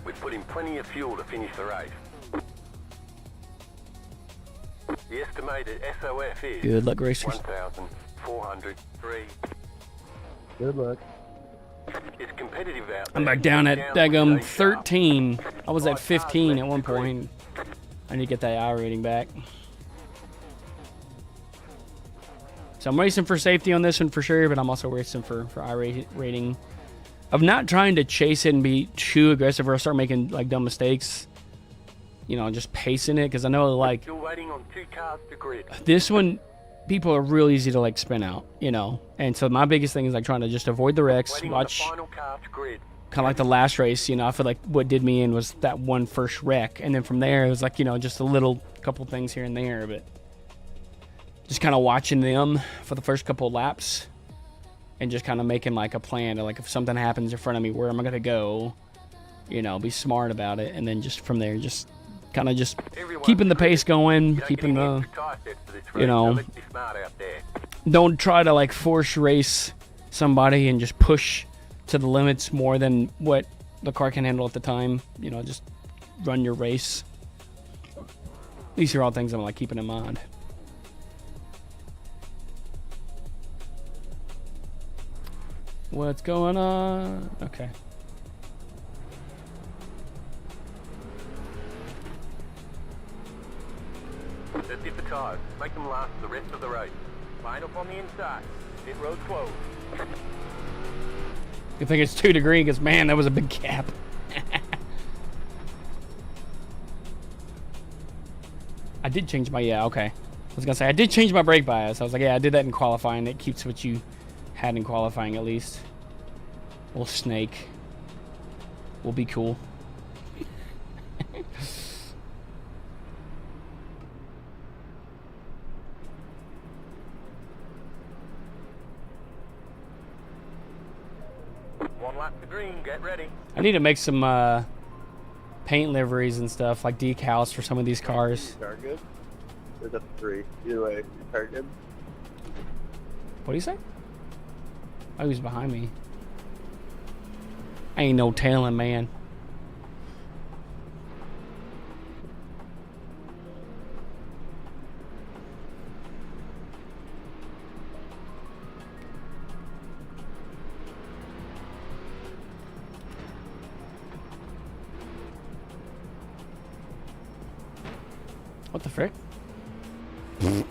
We've put in plenty of fuel to finish the race. The estimated SOF is good luck, racers. 1,403. Good luck. It's competitive out there. I'm back down at daggum 13. I was at 15 at one point. I need to get that I rating back. So I'm racing for safety on this one for sure, but I'm also racing for I rating. I'm not trying to chase it and be too aggressive or I'll start making like dumb mistakes. You know, just pacing it because I know like Still waiting on 2 cars to grid. this one, people are real easy to like spin out, you know. And so my biggest thing is like trying to just avoid the wrecks, Waiting watch on the final car to grid. kind of like the last race, you know. I feel like what did me in was that one first wreck, and then from there it was like, you know, just a little couple things here and there, but just kind of watching them for the first couple laps and just kind of making like a plan to like if something happens in front of me, where am I gonna go, you know, be smart about it, and then just from there just kind of just keeping the pace going, keeping the, you know, don't try to like force race somebody and just push to the limits more than what the car can handle at the time. You know, just run your race. These are all things I'm like keeping in mind. What's going on? Okay. Let's hit the tires. Make them last the rest of the race. Line up on the inside. Pit road closed. Good thing it's 2 degrees, because man, that was a big gap. I did change my, yeah, okay. I was gonna say, I did change my brake bias. I was like, yeah, I did that in qualifying. It keeps what you had in qualifying at least. We'll snake. We'll be cool. One lap to green. Get ready. I need to make some paint liveries and stuff, like decals for some of these cars. Car good? Or is that 3? Either way, car good? What do you say? Oh, he was behind me. I ain't no telling, man. What the frick? It's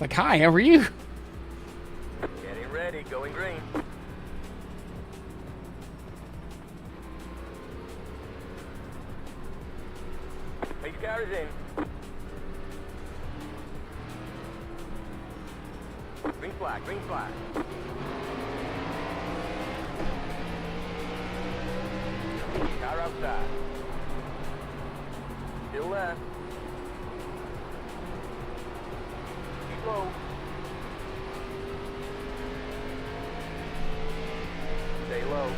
like, hi, how are you? Getting ready, going green. Pace car is in. Green flag, green flag. Car outside. Still there. Keep low. Stay low.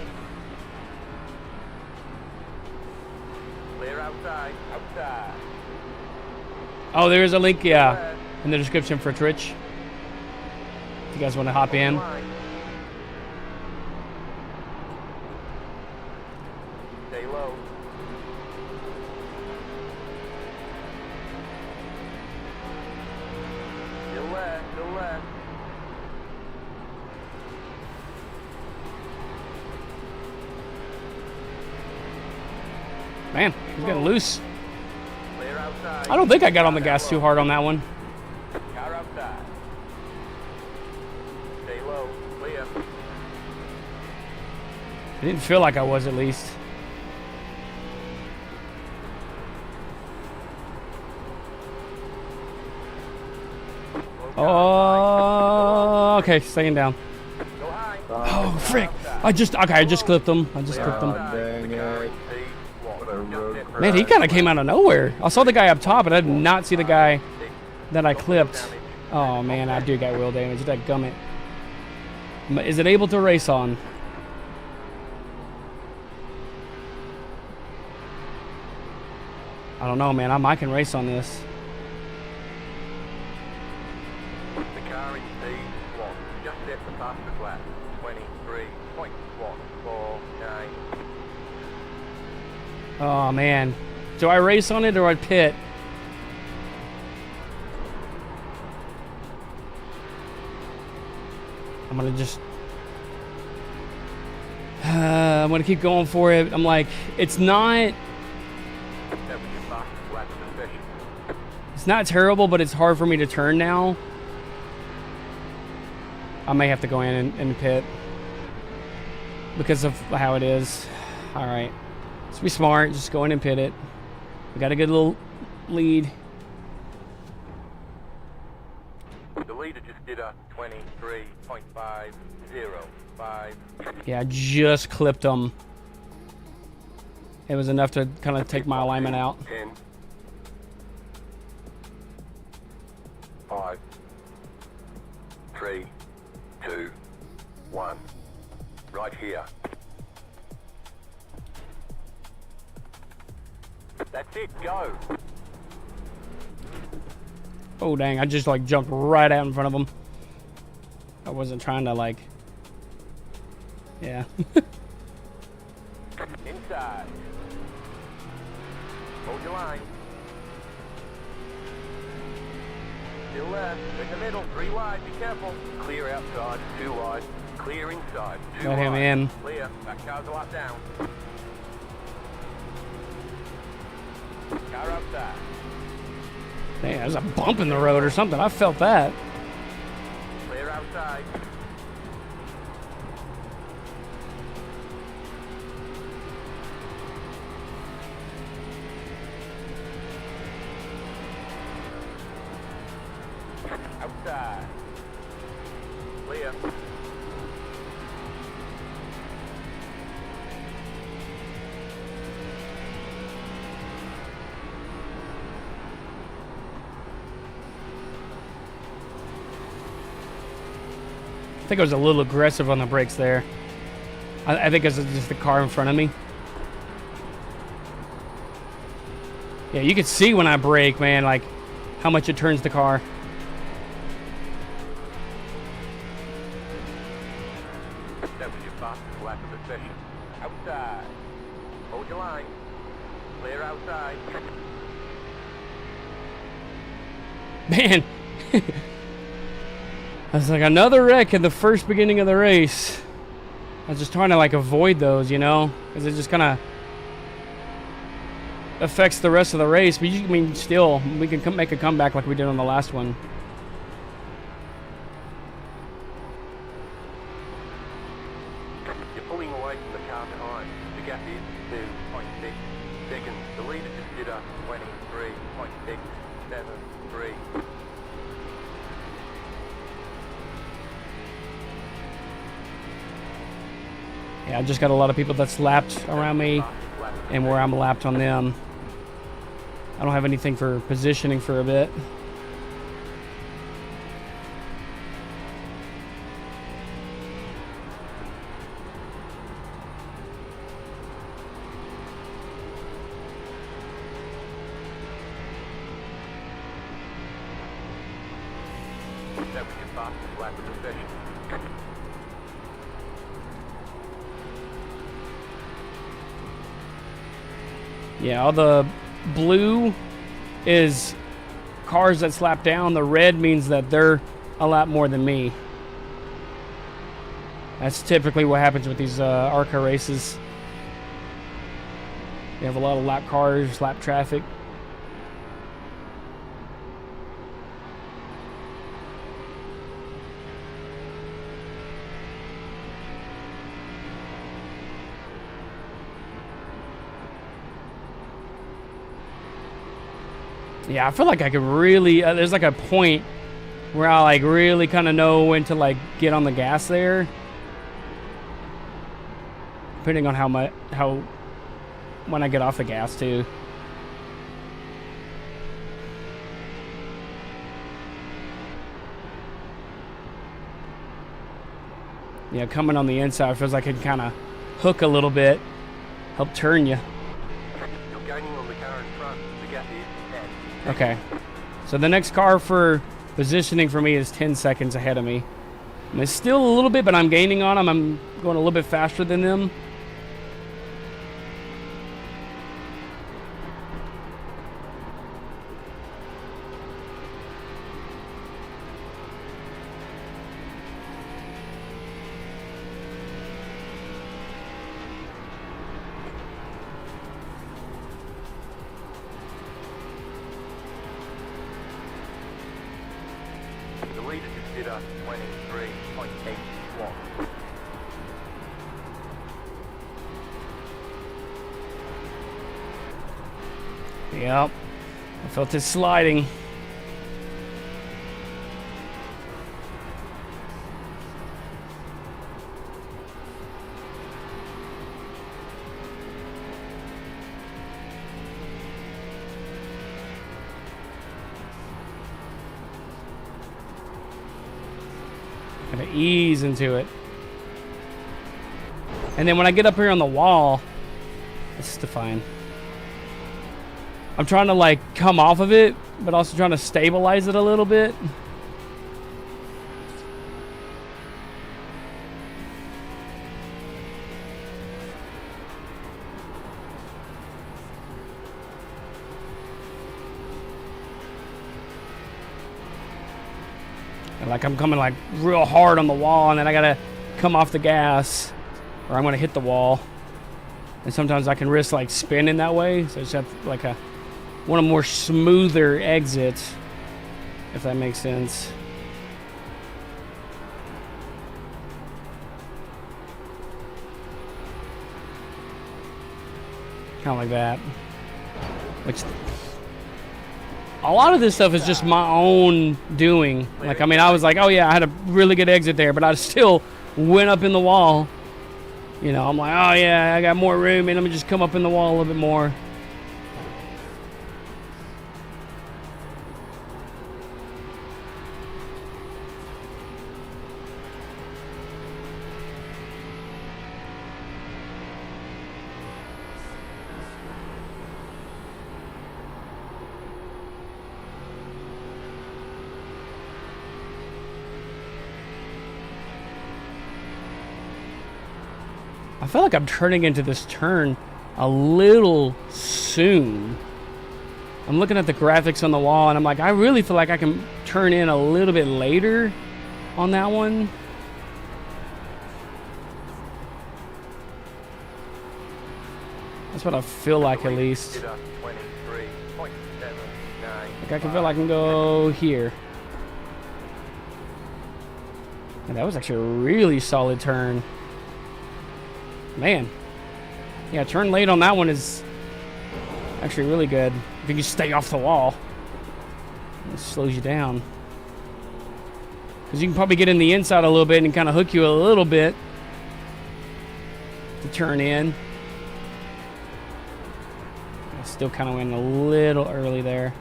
Clear outside, outside. Oh, there is a link, yeah, in the description for Twitch. If you guys want to hop in. Stay low. Still there, still there. Man, he's getting loose. Clear outside. I don't think I got on the gas too hard on that one. Car outside. Stay low, clear. It didn't feel like I was, at least. Oh, okay, staying down. Go high. Oh, frick. I just clipped him. I just clipped him. Dang it. What a road crash. Man, he kind of came out of nowhere. I saw the guy up top, but I did not see the guy that I clipped. Oh, man, I do got wheel damage. That gummit. Is it able to race on? I don't know, man. I can race on this. The car in P1 just hit the fastest lap. 23.149. Oh, man. Do I race on it or I pit? I'm going to just... I'm going to keep going for it. I'm like, it's not... That was your fastest lap of the session. It's not terrible, but it's hard for me to turn now. I may have to go in and pit. Because of how it is. Alright. Let's be smart. Just go in and pit it. We got a good little lead. The leader just did a 23.505. Yeah, I just clipped them. It was enough to kind of take my alignment out. 10. 5. 3. 2. 1. Right here. That's it, go. Oh, dang. I just, like, jumped right out in front of him. I wasn't trying to, like... Yeah. Inside. Hold your line. Still there. In the middle. 3 wide. Be careful. Clear outside. 2 wide. Clear inside. 2 Got him wide. in. Clear. That car's a lap down. Car outside. Dang, there's a bump in the road or something. I felt that. Clear outside. Outside. Clear. I think I was a little aggressive on the brakes there. I think it's just the car in front of me. Yeah, you can see when I brake, man, like how much it turns the car. That was your fastest lap of the session. Outside. Hold your line. Clear outside. Man. I was like another wreck in the first beginning of the race. I was just trying to like avoid those, you know, because it just kind of affects the rest of the race, but I mean, still, we can make a comeback like we did on the last one. You're pulling away from the car behind. The gap is 2.6 seconds. The leader consider 23.673. Yeah, I just got a lot of people that's lapped around me and where I'm lapped on them. I don't have anything for positioning for a bit. That was your fastest lap of the session. Yeah, all the blue is cars that slap down. The red means that they're a lap more than me. That's typically what happens with these ARCA races. You have a lot of lap cars, lap traffic. Yeah, I feel like I could really, there's like a point where I like really kind of know when to like get on the gas there. Depending on when I get off the gas too. Yeah, coming on the inside feels like I can kind of hook a little bit, help turn you. You're gaining on the car in front. The gap is 10. Okay, so the next car for positioning for me is 10 seconds ahead of me. And it's still a little bit, but I'm gaining on them. I'm going a little bit faster than them. The leader consider 23.81. Yep, I felt it sliding. Gotta ease into it. And then when I get up here on the wall, this is fine. I'm trying to like come off of it, but also trying to stabilize it a little bit. And like I'm coming like real hard on the wall, and then I gotta come off the gas or I'm gonna hit the wall. And sometimes I can risk like spinning that way, so I just have like want a more smoother exit, if that makes sense. Kind of like that. Which a lot of this stuff is just my own doing. Like, I mean, I was like, oh yeah, I had a really good exit there, but I still went up in the wall. You know, I'm like, oh yeah, I got more room, and let me just come up in the wall a little bit more. I feel like I'm turning into this turn a little soon. I'm looking at the graphics on the wall, and I'm like, I really feel like I can turn in a little bit later on that one. That's what I feel like at least. Consider 23.795. Like I can feel I can go here. And that was actually a really solid turn. Man. Yeah, turn late on that one is actually really good. If you can stay off the wall. It slows you down. Because you can probably get in the inside a little bit and kind of hook you a little bit to turn in. I still kind of went a little early there.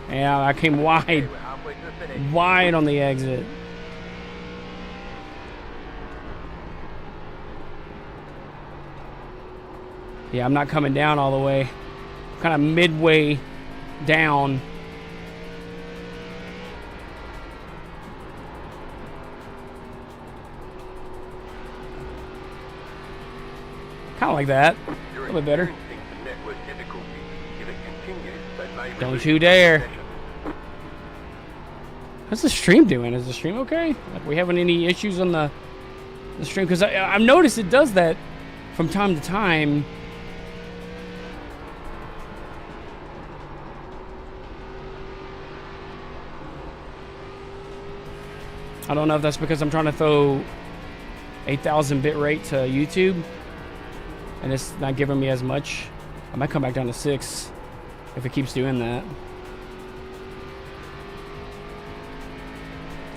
Yeah, I came wide. We're halfway to the finish. Wide on the exit. Yeah, I'm not coming down all the way. Kind of midway down. Kind of like that. A little bit better. Experiencing some network difficulties. If it continues, they may Don't release you the dare. session. How's the stream doing? Is the stream okay? Like, we having any issues on the stream? Because I've noticed it does that from time to time. I don't know if that's because I'm trying to throw 8,000 bit rate to YouTube and it's not giving me as much. I might come back down to 6 if it keeps doing that.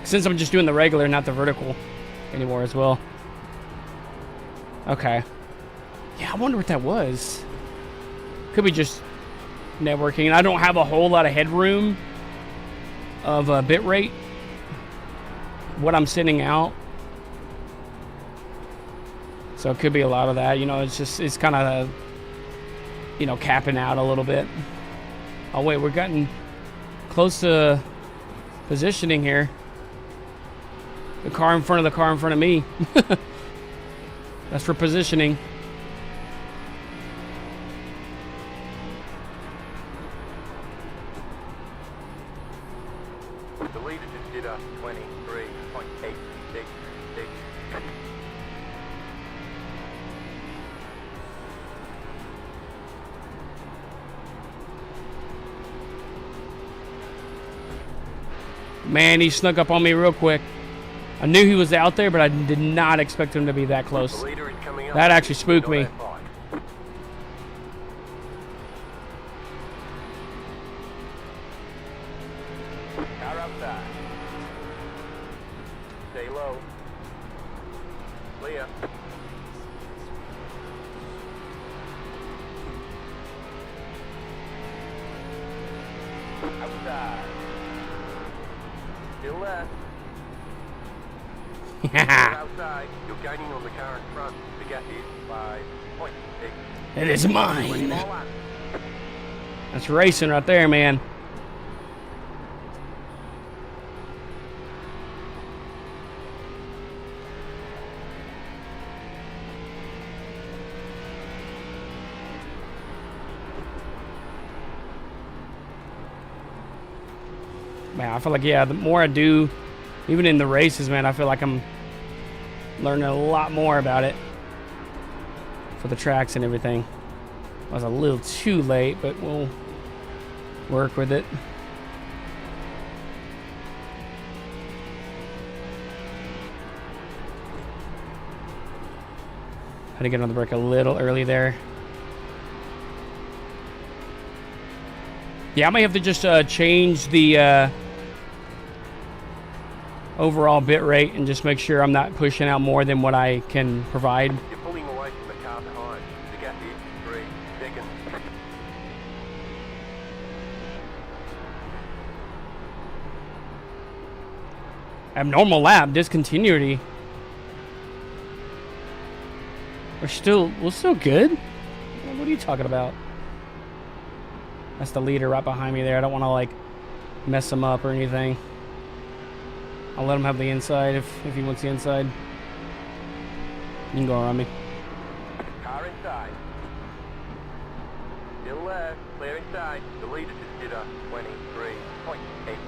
Since I'm just doing the regular, not the vertical anymore as well. Okay. Yeah, I wonder what that was. Could be just networking. I don't have a whole lot of headroom of bit rate. What I'm sending out. So it could be a lot of that. You know, it's kind of, you know, capping out a little bit. Oh, wait, we're getting close to positioning here. The car in front of the car in front of me. That's for positioning. The leader just did a 23.866. Man, he snuck up on me real quick. I knew he was out there, but I did not expect him to be that close. The leader is coming up. That actually spooked me. Car outside. Stay low. Clear. Outside. Still left. Outside. You're gaining on the car in front. The gap is 5.6. It is mine. All up. That's racing right there, man. Man, I feel like, yeah, the more I do, even in the races, man, I feel like I'm learning a lot more about it for the tracks and everything. I was a little too late, but we'll work with it. Had to get on the brake a little early there. Yeah, I might have to just change the overall bit rate and just make sure I'm not pushing out more than what I can provide. You're pulling away from the car behind. The gap is 3 seconds. Abnormal lap, discontinuity. We're still good? What are you talking about? That's the leader right behind me there. I don't want to like mess him up or anything. I'll let him have the inside if he wants the inside. You can go around me. Car inside. Still left. Clear inside. The leader just did a 23.896.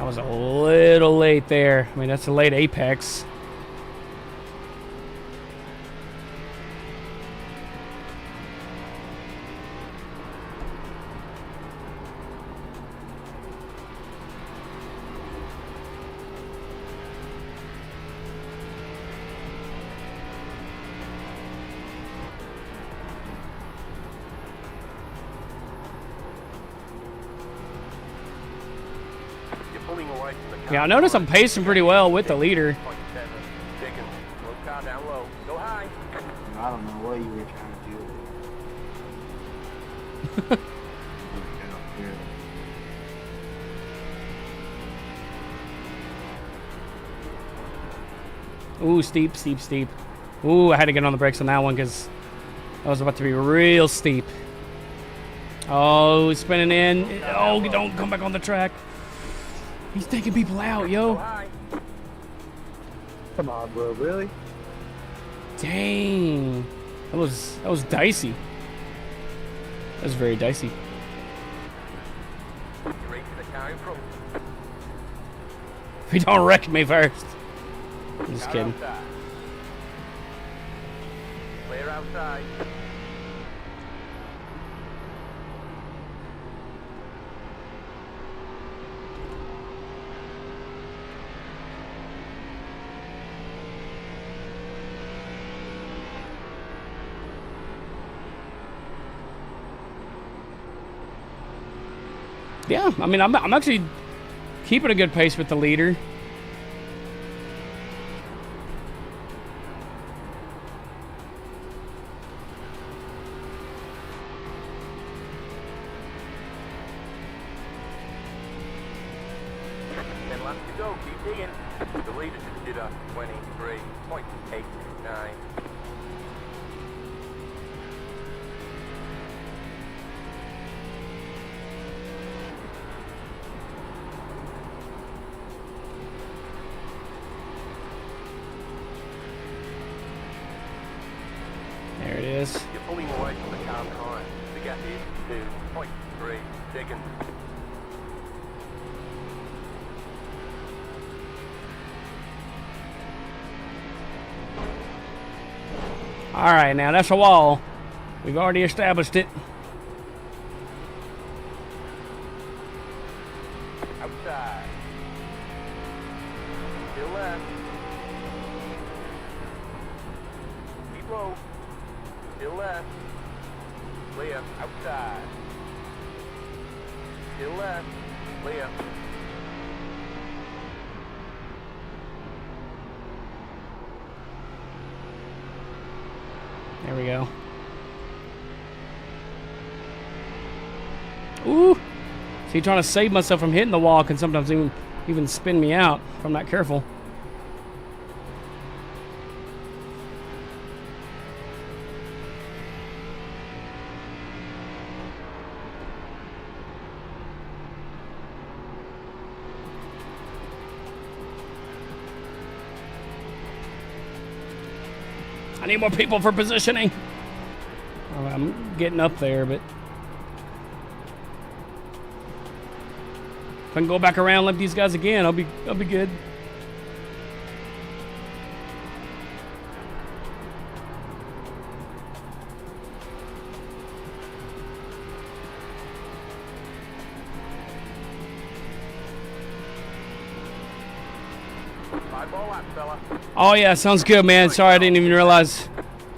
was a little late there. I mean, that's a late apex. You're pulling away from the car. Yeah, I notice I'm pacing pretty well with the leader. 0.7 seconds. Slow car down low. Go high. I don't know what you were trying to do. Down here. Ooh, steep, steep, steep. Ooh, I had to get on the brakes on that one because that was about to be real steep. Oh, he's spinning in. Oh, don't come back on the track. He's taking people out, Go yo. high. Come on, bro. Really? Dang. That was dicey. That was very dicey. You're racing the car in front. If you don't wreck me first. I'm just Car kidding. outside. Clear outside. Yeah, I mean, I'm actually keeping a good pace with the leader. Then laps to go. Keep digging. The leader just did a 23.89. There it is. You're pulling away from the car behind. The gap is 2.3 seconds. All right, now that's a wall. We've already established it. Outside. Still left. Keep low. Still left. Clear. Outside. Still left. Clear. There we go. Ooh. See, trying to save myself from hitting the wall can sometimes even spin me out if I'm not careful. I need more people for positioning. Oh, I'm getting up there, but if I can go back around like these guys again, I'll be good. Five ball lap, fella. Oh yeah, sounds good, man. Sorry, I didn't even realize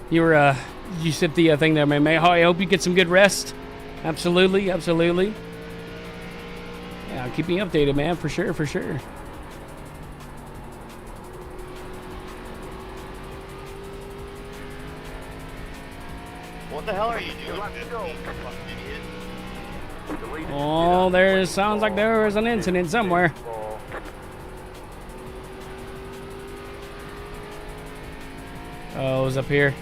you were you set the thing there, man. I hope you get some good rest. Absolutely, absolutely. Yeah, keep me updated, man, for sure, for sure. What the hell are you doing, Let's go. 15, you fucking idiot? The leader just Oh, did a there sounds like there was an incident somewhere. 24. Oh, it was up here.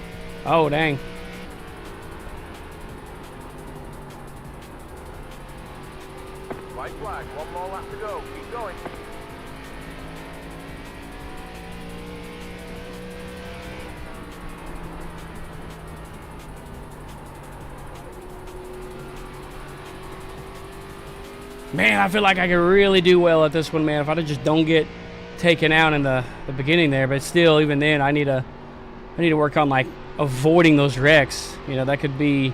Oh, dang. White flag. One more lap to go. Keep going. Man, I feel like I could really do well at this one, man, if I just don't get taken out in the beginning there. But still, even then, I need to work on, like, avoiding those wrecks. You know, that could be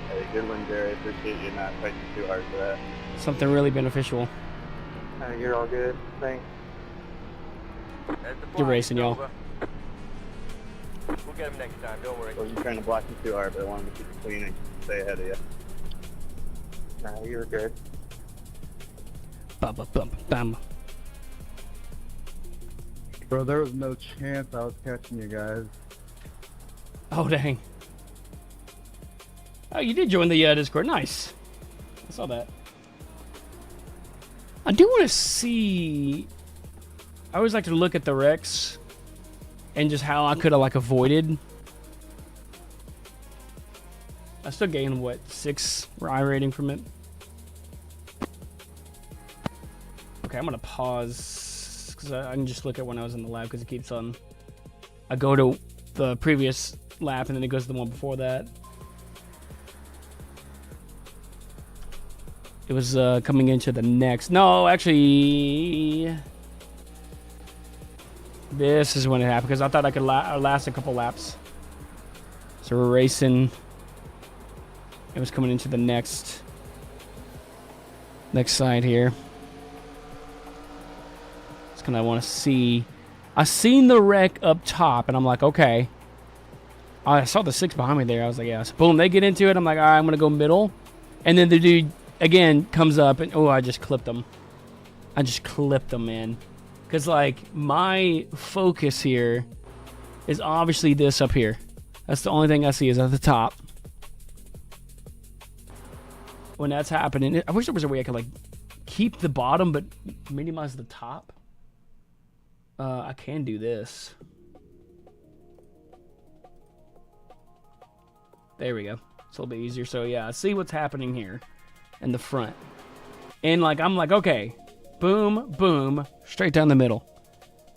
Hey, good one, Jerry. Appreciate you not fighting too hard for that. something really beneficial. You're all good. Thanks. There's the You're flag, racing, y'all. over. We'll get him next time, don't worry. I wasn't trying to block you too hard, but I wanted to keep it clean and stay ahead of you. Nah, you're good. Bum, bum, bum, bum. Bro, there was no chance I was catching you guys. Oh, dang. Oh, you did join the Discord. Nice. I saw that. I do want to see... I always like to look at the wrecks and just how I could have, like, avoided. I still gained, what, 6 iRating from it? Okay, I'm going to pause because I can just look at when I was in the lab because it keeps on... I go to the previous lap and then it goes to the one before that. It was coming into the next... No, actually... This is when it happened because I thought I could last a couple laps. So we're racing. It was coming into the next side here. It's because I want to see. I seen the wreck up top and I'm like, okay. I saw the 6 behind me there. I was like, yeah. So boom, they get into it. I'm like, all right, I'm gonna go middle. And then the dude again comes up and I just clipped him. I just clipped him, man. Because, like, my focus here is obviously this up here. That's the only thing I see is at the top. When that's happening, I wish there was a way I could, like, keep the bottom but minimize the top. I can do this. There we go. It's a little bit easier. So, yeah, I see what's happening here in the front. And, like, I'm like, okay. Boom, boom, straight down the middle.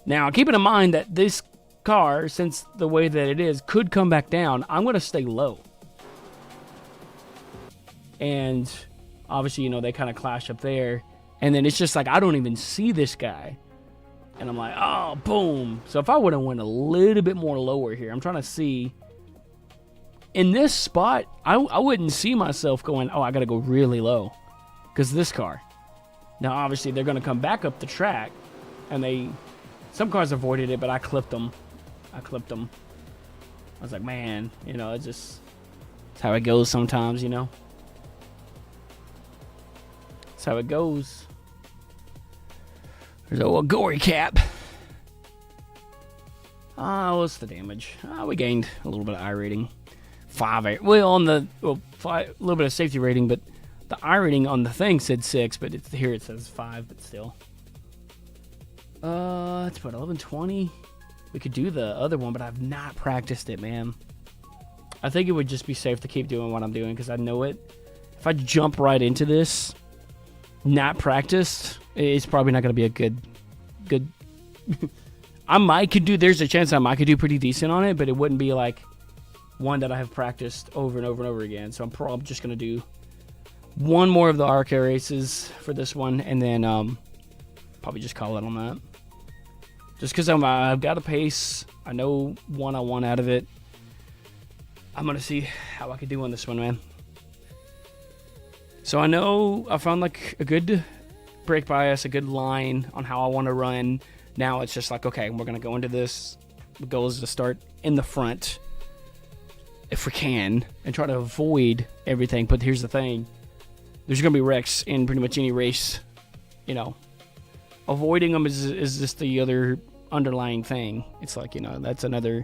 Now, keeping in mind that this car, since the way that it is, could come back down, I'm going to stay low. And obviously, you know, they kind of clash up there. And then it's just like, I don't even see this guy. And I'm like, oh, boom. So if I would have went a little bit more lower here, I'm trying to see. In this spot, I wouldn't see myself going, oh, I got to go really low. Because this car. Now, obviously, they're going to come back up the track, and some cars avoided it, but I clipped them. I was like, man, you know, it's how it goes sometimes, you know. That's how it goes. There's a gory cap. What's the damage? We gained a little bit of iRating. 5. Well, on the a little bit of safety rating, but the iRating on the thing said 6, but here it says 5, but still. It's about 11:20. We could do the other one, but I've not practiced it, man. I think it would just be safe to keep doing what I'm doing because I know it. If I jump right into this, not practiced, it's probably not going to be a good. There's a chance I might could do pretty decent on it, but it wouldn't be like one that I have practiced over and over and over again. So I'm probably just going to do one more of the arcade races for this one, and then probably just call it on that. Just because I've got a pace. I know what I want out of it. I'm going to see how I can do on this one, man. So I know I found like a good brake bias, a good line on how I want to run. Now it's just like, okay, we're going to go into this. The goal is to start in the front if we can and try to avoid everything. But here's the thing. There's going to be wrecks in pretty much any race, you know. Avoiding them is just the other underlying thing. It's like, you know, that's another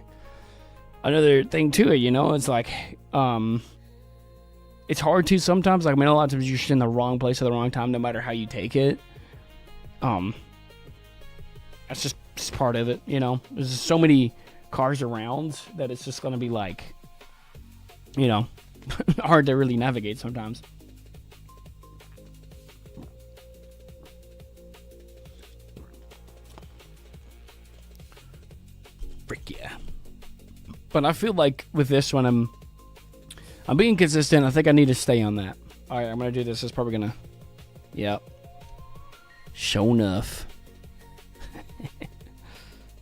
thing to it, you know. It's like, it's hard to sometimes. Like, I mean, a lot of times you're just in the wrong place at the wrong time, no matter how you take it. That's just part of it, you know. There's just so many cars around that it's just going to be like, you know, hard to really navigate sometimes. Frick yeah. But I feel like with this one, I'm being consistent. I think I need to stay on that. All right, I'm going to do this. It's probably going to Yep. Show enough.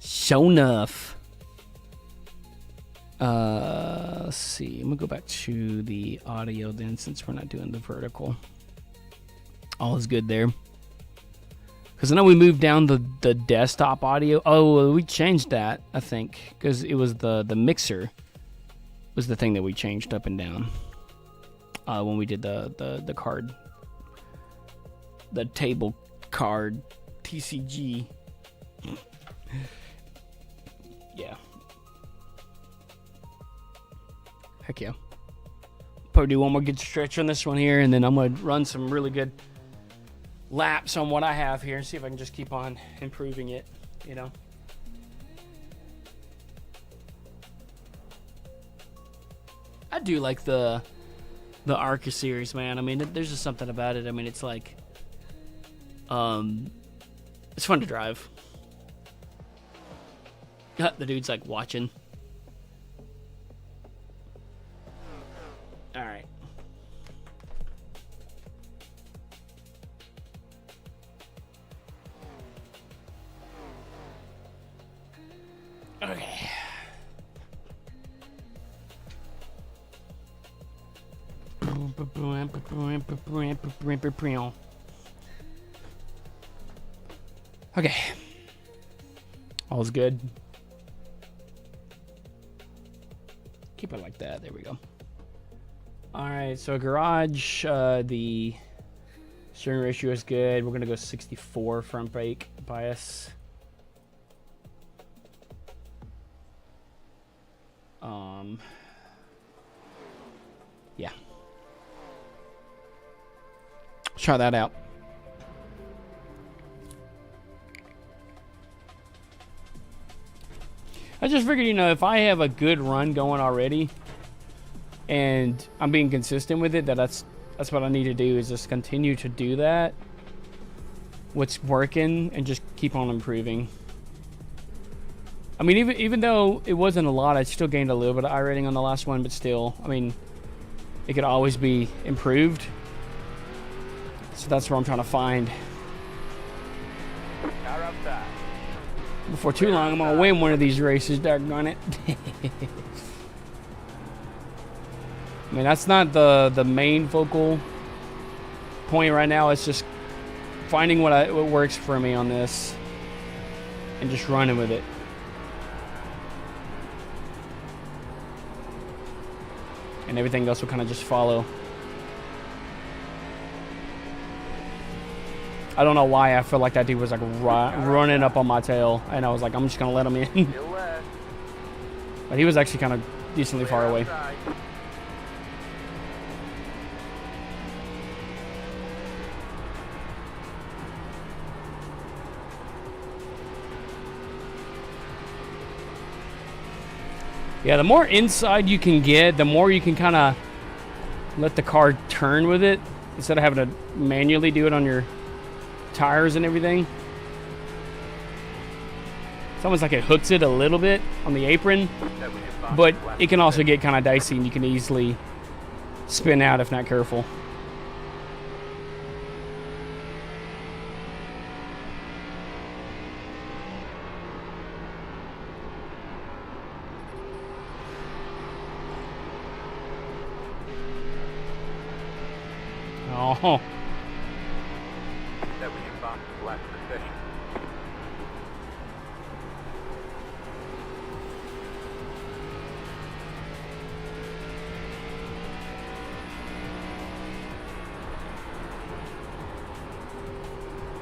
Show enough. Let's see. I'm gonna go back to the audio then, since we're not doing the vertical. All is good there. Because I know we moved down the desktop audio. Oh, we changed that, I think, because it was the mixer was the thing that we changed up and down when we did the card, the table card TCG. Yeah. Heck yeah. Probably do one more good stretch on this one here, and then I'm going to run some really good laps on what I have here and see if I can just keep on improving it, you know. I do like the Arca series, man. I mean, there's just something about it. I mean, it's like it's fun to drive. The dude's like watching. All right. Okay. Okay. All's good. Keep it like that. There we go. All right, so garage, the steering ratio is good. We're gonna go 64 front brake bias. Yeah. Let's try that out. I just figured, you know, if I have a good run going already and I'm being consistent with it, that's what I need to do, is just continue to do that. What's working and just keep on improving. I mean, even though it wasn't a lot, I still gained a little bit of iRating on the last one, but still, I mean, it could always be improved. So that's what I'm trying to find. Before too long, I'm gonna win one of these races, doggone it. I mean, that's not the main focal point right now. It's just finding what works for me on this and just running with it. And everything else will kind of just follow. I don't know why I feel like that dude was like running up on my tail, and I was like, I'm just gonna let him in. But he was actually kind of decently far away. Yeah, the more inside you can get, the more you can kind of let the car turn with it instead of having to manually do it on your tires and everything. It's almost like it hooks it a little bit on the apron, but it can also get kind of dicey and you can easily spin out if not careful. Oh.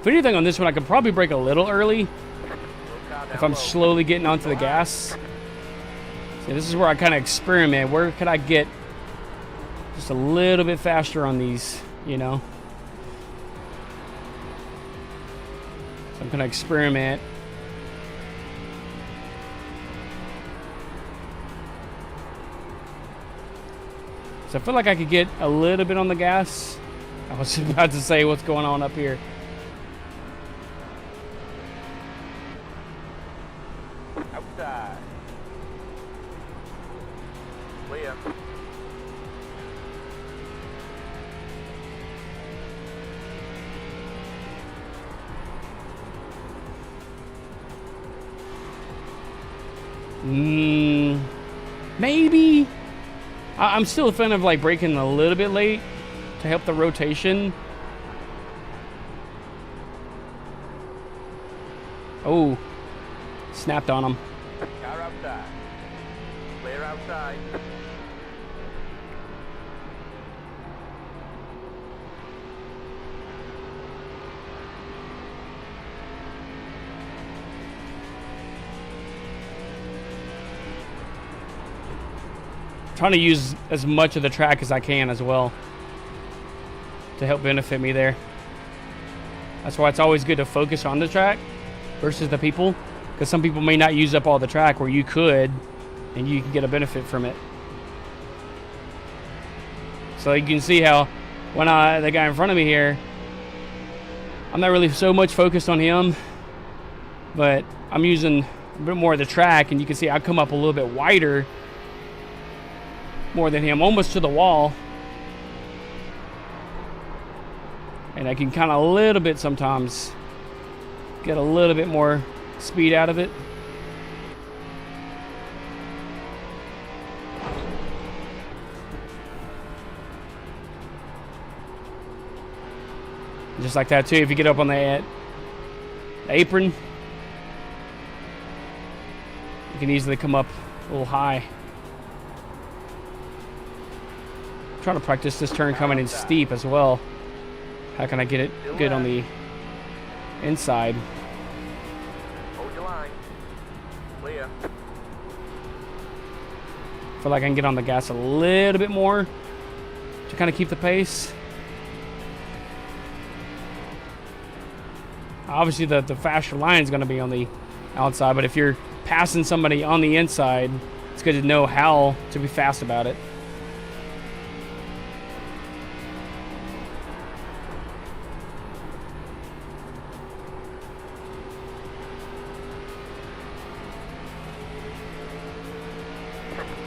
If anything on this one, I could probably brake a little early if I'm slowly getting onto the gas. So this is where I kind of experiment. Where could I get just a little bit faster on these, you know? So I'm going to experiment. So I feel like I could get a little bit on the gas. I was about to say what's going on up here. Outside. Clear. Maybe. I'm still a fan of like braking a little bit late to help the rotation. Oh, snapped on him. Car outside. Clear outside. Trying to use as much of the track as I can as well to help benefit me there. That's why it's always good to focus on the track versus the people, because some people may not use up all the track where you could, and you can get a benefit from it. So you can see how when the guy in front of me here, I'm not really so much focused on him, but I'm using a bit more of the track, and you can see I come up a little bit wider more than him, almost to the wall. And I can kind of a little bit sometimes get a little bit more speed out of it. Just like that too, if you get up on the apron, you can easily come up a little high. I'm trying to practice this turn coming in steep as well. How can I get it good on the inside? Hold your line. Clear. Feel like I can get on the gas a little bit more to kind of keep the pace. Obviously the faster line is going to be on the outside, but if you're passing somebody on the inside, it's good to know how to be fast about it.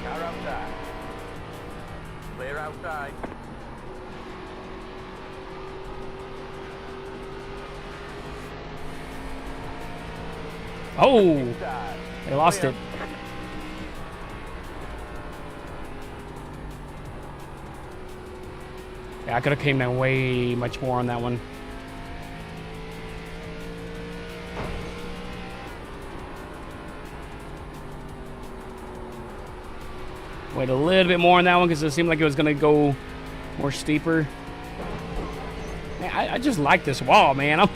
Car outside. Clear outside. Oh, Inside. they lost it. Yeah, I could have came down way much more on that one. Wait a little bit more on that one because it seemed like it was going to go more steeper. Man, I just like this wall, man.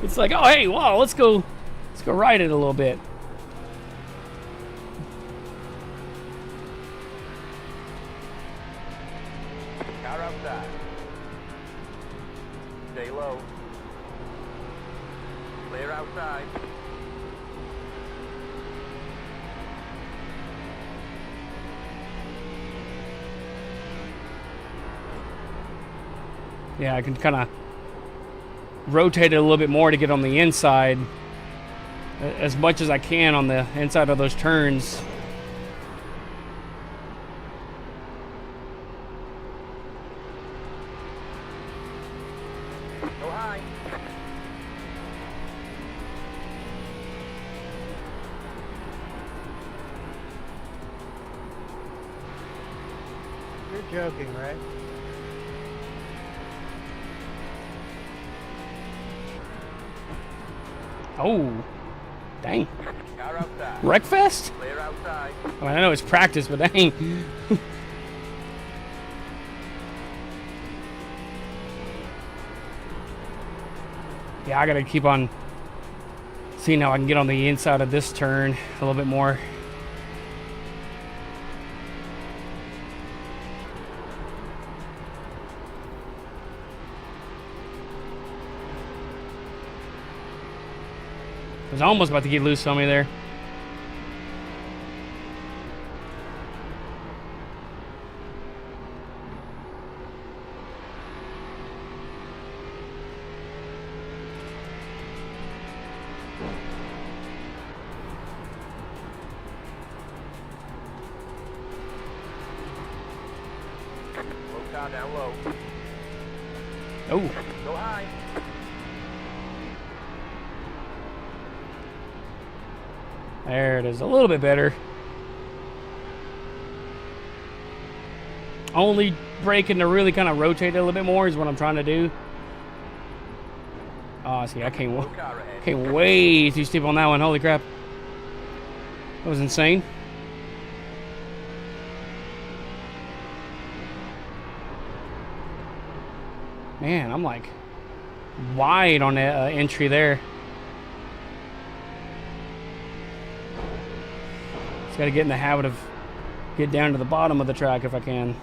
It's like, oh, hey, wall, let's go ride it a little bit. Car outside. Stay low. Clear outside. Yeah, I can kind of rotate it a little bit more to get on the inside as much as I can on the inside of those turns. Go high. You're joking, right? Oh, dang. Car outside. Wreckfest? Clear outside. I mean, I know it's practice, but dang. Yeah, I gotta keep on seeing how I can get on the inside of this turn a little bit more. I was almost about to get loose on me there. Slow car down low. Oh, Go high. There it is, a little bit better. Only braking to really kind of rotate it a little bit more is what I'm trying to do. Oh, see, I came way too steep on that one. Holy crap. That was insane. Man, I'm like wide on that entry there. Just got to get in the habit of get down to the bottom of the track if I can.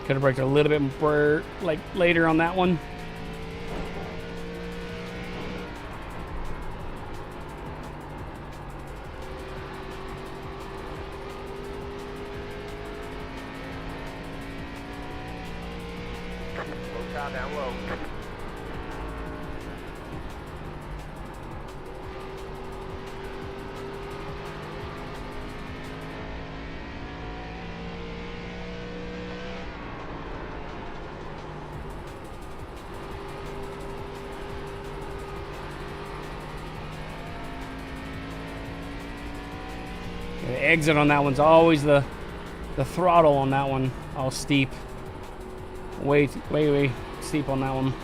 Could have braked a little bit more, like, later on that one. Slow car down low. The exit on that one's always the throttle on that one. All steep. Way steep on that one.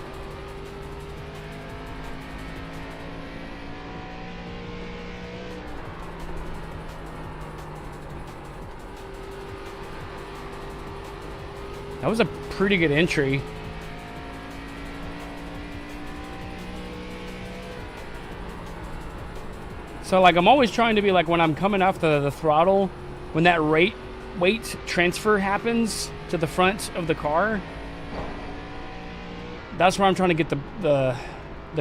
That was a pretty good entry. So, like, I'm always trying to be like, when I'm coming off the throttle, when that weight transfer happens to the front of the car, that's where I'm trying to get the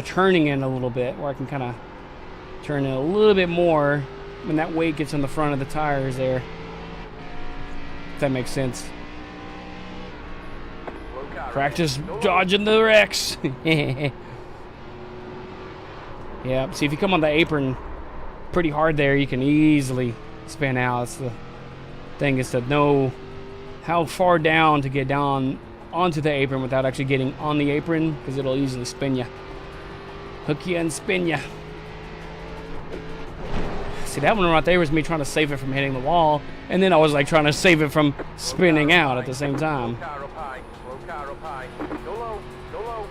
turning in a little bit, where I can kind of turn in a little bit more when that weight gets on the front of the tires there. If that makes sense. Practice dodging the wrecks. Yeah, see, if you come on the apron pretty hard there, you can easily spin out. That's the thing, is to know how far down to get down onto the apron without actually getting on the apron, because it'll easily spin you. Hook you and spin you. See, that one right there was me trying to save it from hitting the wall, and then I was like trying to save it from spinning out at the same time. Slow car up high. Slow car up high. Go low. Go low.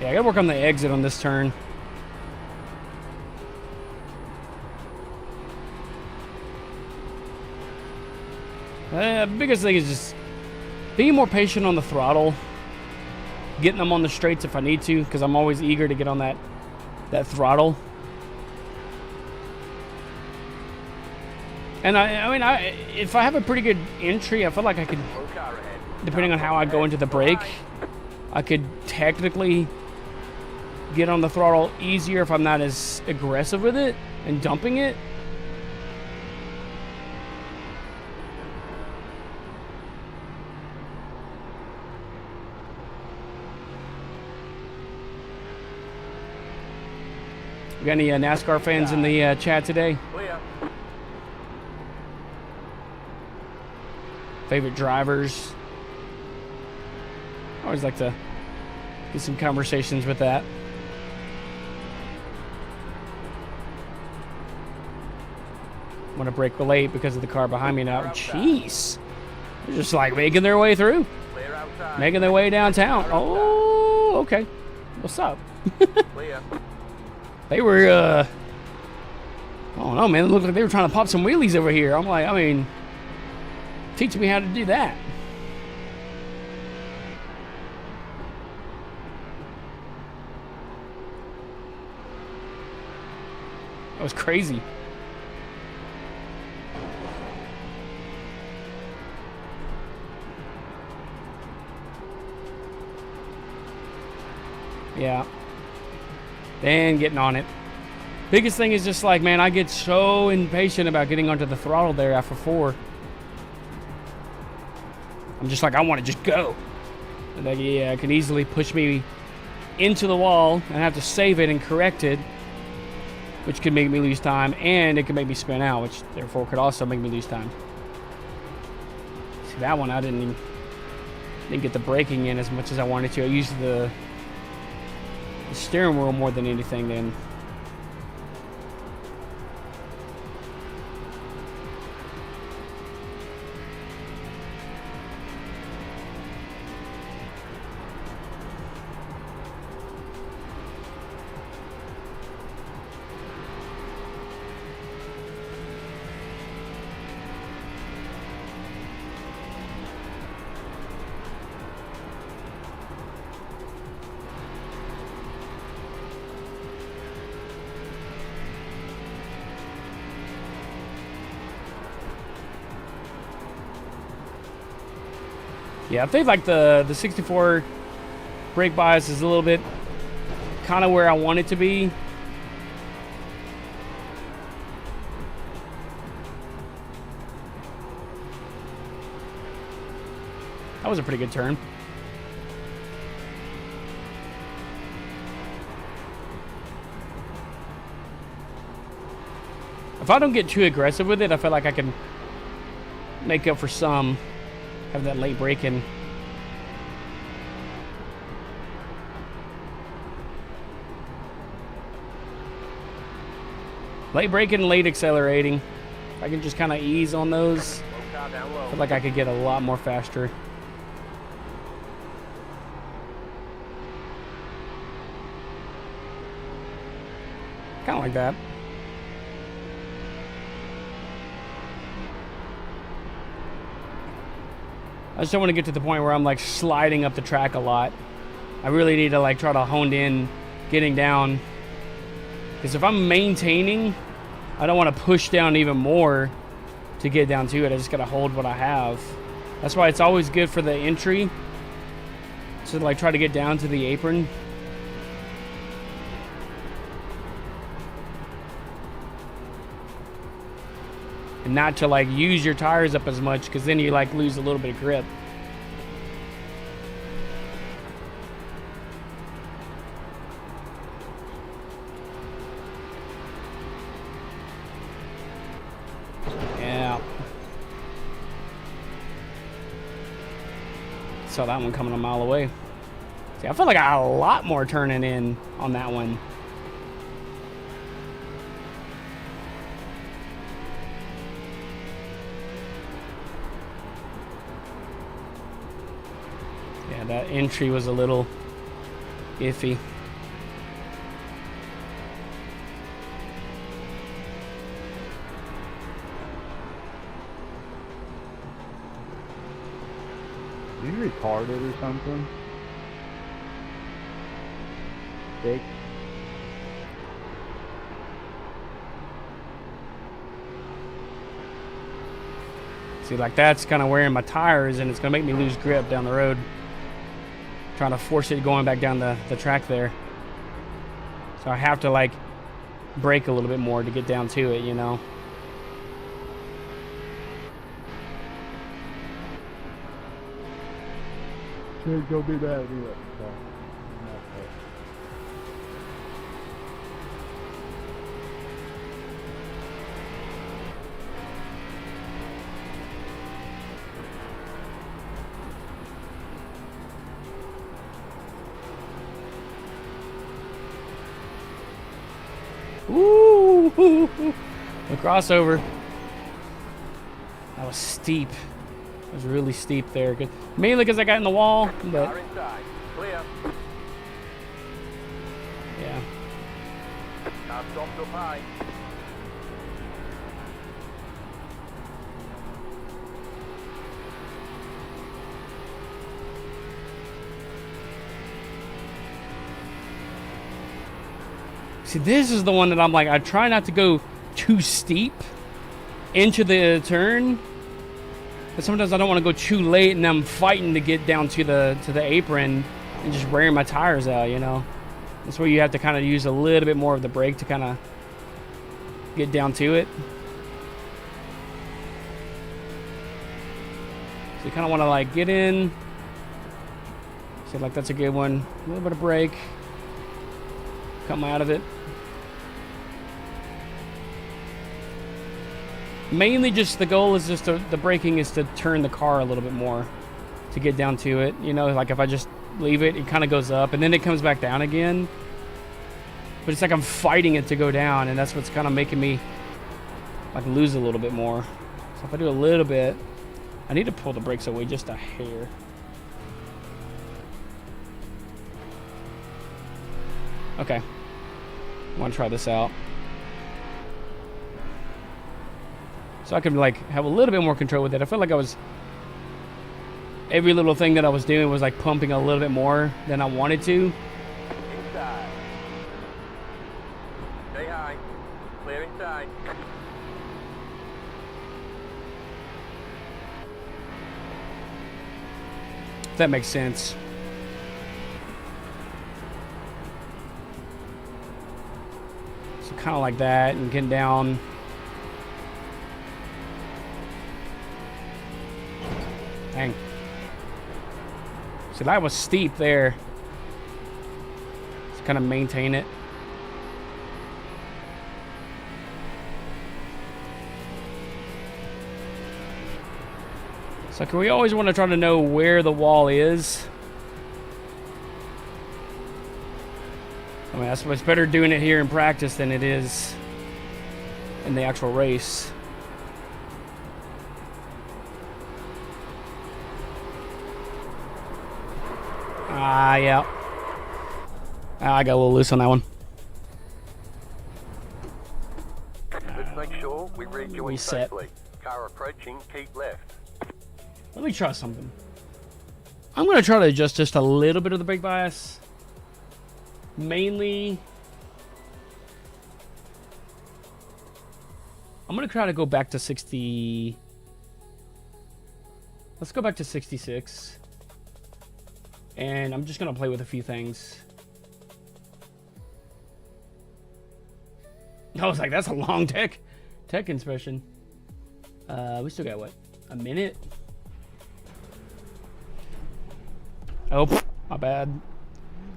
Yeah, I gotta work on the exit on this turn. The biggest thing is just being more patient on the throttle. Getting them on the straights if I need to, because I'm always eager to get on that throttle. And I mean, if I have a pretty good entry, I feel like I could, depending on how I go into the brake, I could technically get on the throttle easier if I'm not as aggressive with it and dumping it. We got any NASCAR fans in the chat today? Favorite drivers? I always like to get some conversations with that. Want to brake late because of the car behind me now. Jeez. They're just like making their way through. Making their way downtown. Oh, okay. What's up? They were, I don't know, man. It looked like they were trying to pop some wheelies over here. I'm like, I mean, teach me how to do that. That was crazy. Yeah. Then getting on it. Biggest thing is just like, man, I get so impatient about getting onto the throttle there after 4. I'm just like, I want to just go. And like, yeah, it can easily push me into the wall and have to save it and correct it, which could make me lose time, and it could make me spin out, which therefore could also make me lose time. See, that one I didn't get the braking in as much as I wanted to. I used the steering wheel more than anything then. Yeah, I think like the 64 brake bias is a little bit kind of where I want it to be. That was a pretty good turn. If I don't get too aggressive with it, I feel like I can make up for some. Have that late braking. Late braking, late accelerating. I can just kind of ease on those. I feel like I could get a lot more faster. Kind of like that. I just don't want to get to the point where I'm like sliding up the track a lot. I really need to like try to hone in getting down. Because if I'm maintaining, I don't want to push down even more to get down to it. I just got to hold what I have. That's why it's always good for the entry to like try to get down to the apron. And not to like use your tires up as much, because then you like lose a little bit of grip. Yeah. Saw that one coming a mile away. See, I feel like I got a lot more turning in on that one. That entry was a little iffy. Are you retarded or something? Jake? See, like that's kind of wearing my tires, and it's going to make me lose grip down the road. Trying to force it going back down the track there. So I have to like brake a little bit more to get down to it, you know. Should go be bad anyway. Ooh, the crossover. That was steep. It was really steep there. Good. Mainly because I got in the wall, but yeah. Car stopped up high. See, this is the one that I'm like, I try not to go too steep into the turn, but sometimes I don't want to go too late, and I'm fighting to get down to the apron and just wearing my tires out, you know. That's where you have to kind of use a little bit more of the brake to kind of get down to it. So you kind of want to like get in. See, like that's a good one. A little bit of brake. come out of it. Mainly just the goal is just the braking is to turn the car a little bit more to get down to it. You know, like if I just leave it, it kind of goes up and then it comes back down again. But it's like I'm fighting it to go down, and that's what's kind of making me like lose a little bit more. So if I do a little bit, I need to pull the brakes away just a hair. Okay. I want to try this out. So I could like have a little bit more control with it. I felt like I was, every little thing that I was doing was like pumping a little bit more than I wanted to. Inside. Stay high. Clear inside. If that makes sense. So kind of like that and getting down. Dang. So that was steep there. Just kind of maintain it. So we always want to try to know where the wall is. I mean, that's what's better doing it here in practice than it is in the actual race. Yeah. I got a little loose on that one. Let's make sure we rejoin Reset. safely. Car approaching, keep left. Let me try something. I'm going to try to adjust just a little bit of the brake bias. Mainly, I'm going to try to go back to 60. Let's go back to 66. And I'm just going to play with a few things. I was like, that's a long tech inspection. We still got, what, a minute? Oh, my bad.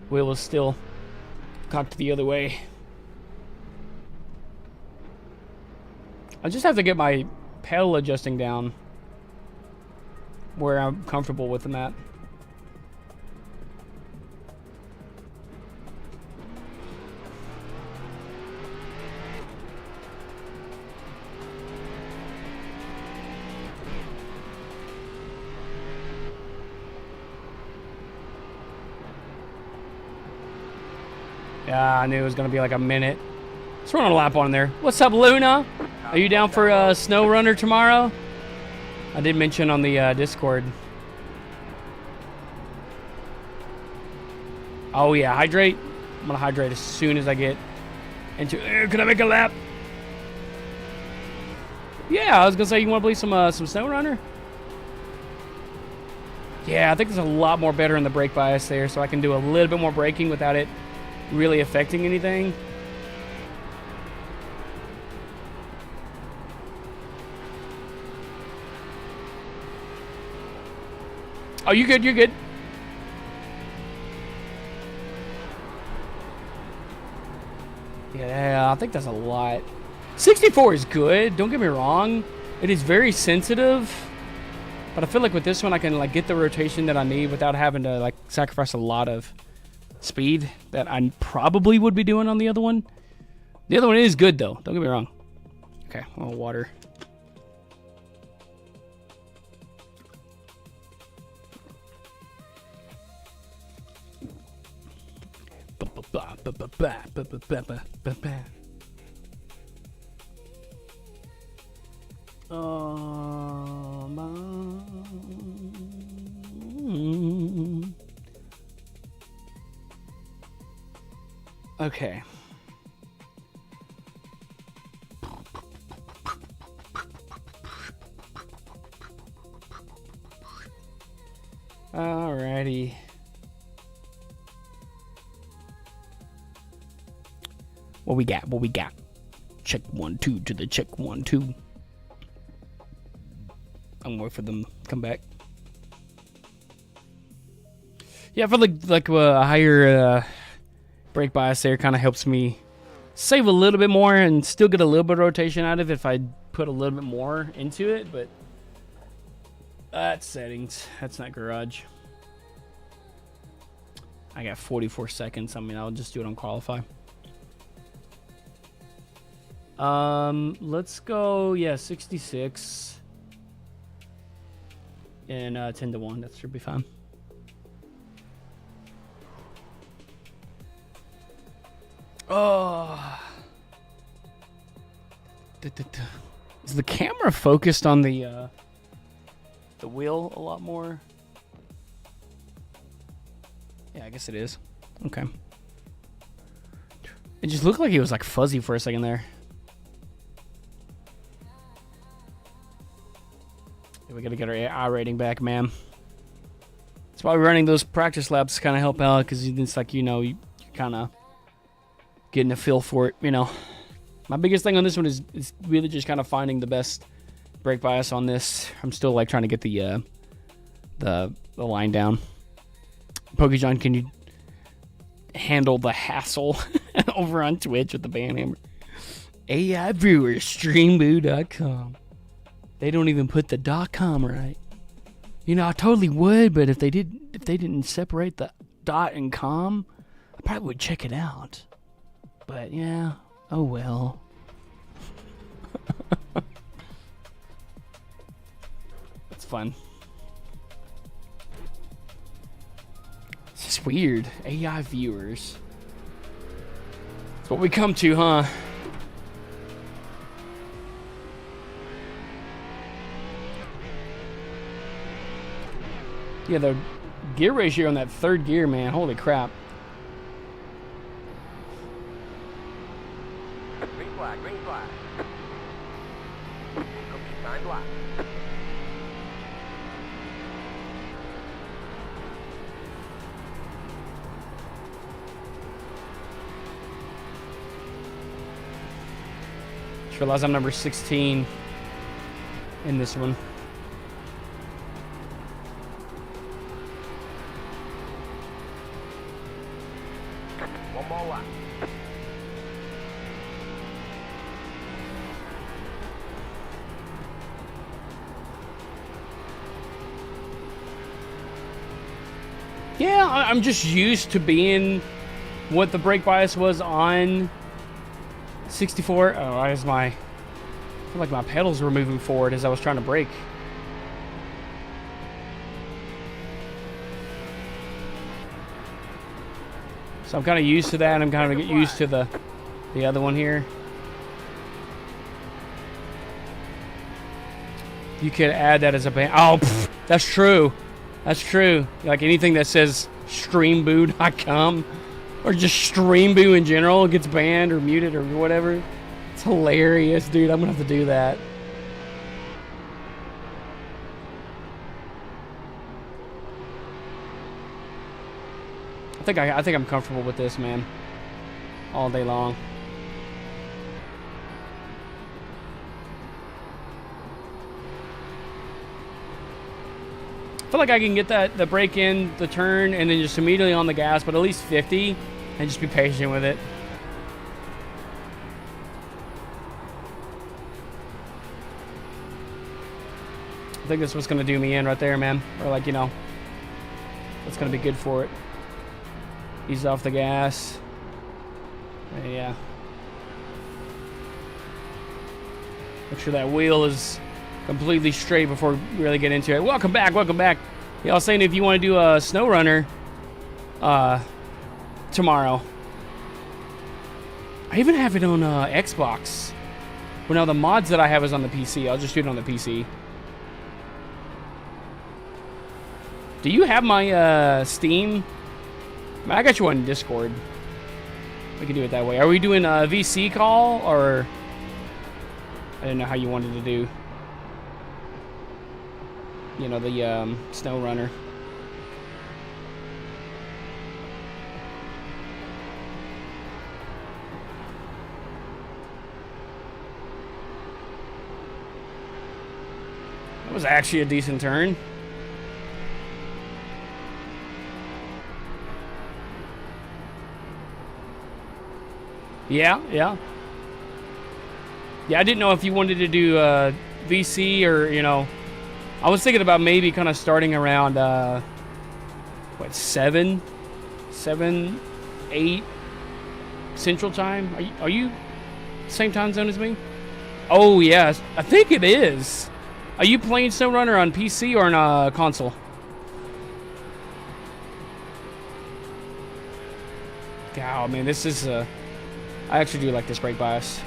Wheel was still cocked the other way. I just have to get my pedal adjusting down where I'm comfortable with them at. Yeah, I knew it was going to be like a minute. Let's run a lap on there. What's up, Luna? Are you down for a snow runner tomorrow? I did mention on the Discord. Oh, yeah, hydrate. I'm going to hydrate as soon as I get into... Can I make a lap? Yeah, I was going to say, you want to play some snow runner? Yeah, I think there's a lot more better in the brake bias there, so I can do a little bit more braking without it really affecting anything. Oh, you good, you're good. Yeah, I think that's a lot. 64 is good, don't get me wrong. It is very sensitive. But I feel like with this one I can like get the rotation that I need without having to like sacrifice a lot of speed that I probably would be doing on the other one. The other one is good though, don't get me wrong. Okay, a little water. Okay. Alrighty. What we got? What we got? Check 1 2 to the check 1 2. I'm waiting for them to come back. Yeah, I feel like a higher brake bias there kind of helps me save a little bit more and still get a little bit of rotation out of it if I put a little bit more into it, but that's settings. That's not garage. I got 44 seconds. I mean, I'll just do it on qualify. Let's go, yeah, 66 and 10-1. That should be fine. Oh, is the camera focused on the wheel a lot more? Yeah, I guess it is. Okay. It just looked like he was like fuzzy for a second there. Yeah, we gotta get our AI rating back, man. That's why we're running those practice laps to kind of help out, because it's like, you know, you kind of getting a feel for it, you know. My biggest thing on this one is really just kind of finding the best brake bias on this. I'm still like trying to get the line down. PokeJohn, can you handle the hassle over on Twitch with the band hammer? AI viewers, streamboo.com. They don't even put the .com right. You know, I totally would, but if they didn't separate the dot and com, I probably would check it out. But yeah, oh well. It's fun. It's just weird. AI viewers. That's what we come to, huh? Yeah, the gear ratio on that third gear, man. Holy crap. Green flag, green flag. Cookie time black. Just realized I'm number 16 in this one. One more lap. Yeah, I'm just used to being what the brake bias was on 64. Oh, I feel like my pedals were moving forward as I was trying to brake. So I'm kind of used to that. I'm kind of get used to the other one here. You could add that as a band. Oh, pff, that's true. That's true. Like anything that says streamboo.com or just streamboo in general gets banned or muted or whatever. It's hilarious, dude. I'm gonna have to do that. I think I'm comfortable with this, man. All day long. I feel like I can get the brake in, the turn, and then just immediately on the gas, but at least 50, and just be patient with it. I think that's what's gonna do me in right there, man. Or like, you know, that's gonna be good for it. Ease off the gas. Yeah. Make sure that wheel is completely straight before we really get into it. Welcome back, welcome back. Y'all saying if you want to do a snow runner tomorrow. I even have it on Xbox. Well, now the mods that I have is on the PC. I'll just do it on the PC. Do you have my Steam? I got you on Discord. We can do it that way. Are we doing a VC call, or I didn't know how you wanted to do, you know, the snow runner. That was actually a decent turn. Yeah, yeah. Yeah, I didn't know if you wanted to do VC or, you know, I was thinking about maybe kind of starting around, what, 7, 8 Central Time? Are you same time zone as me? Oh, yes. I think it is. Are you playing SnowRunner on PC or on a console? God, man, this is I actually do like this brake bias.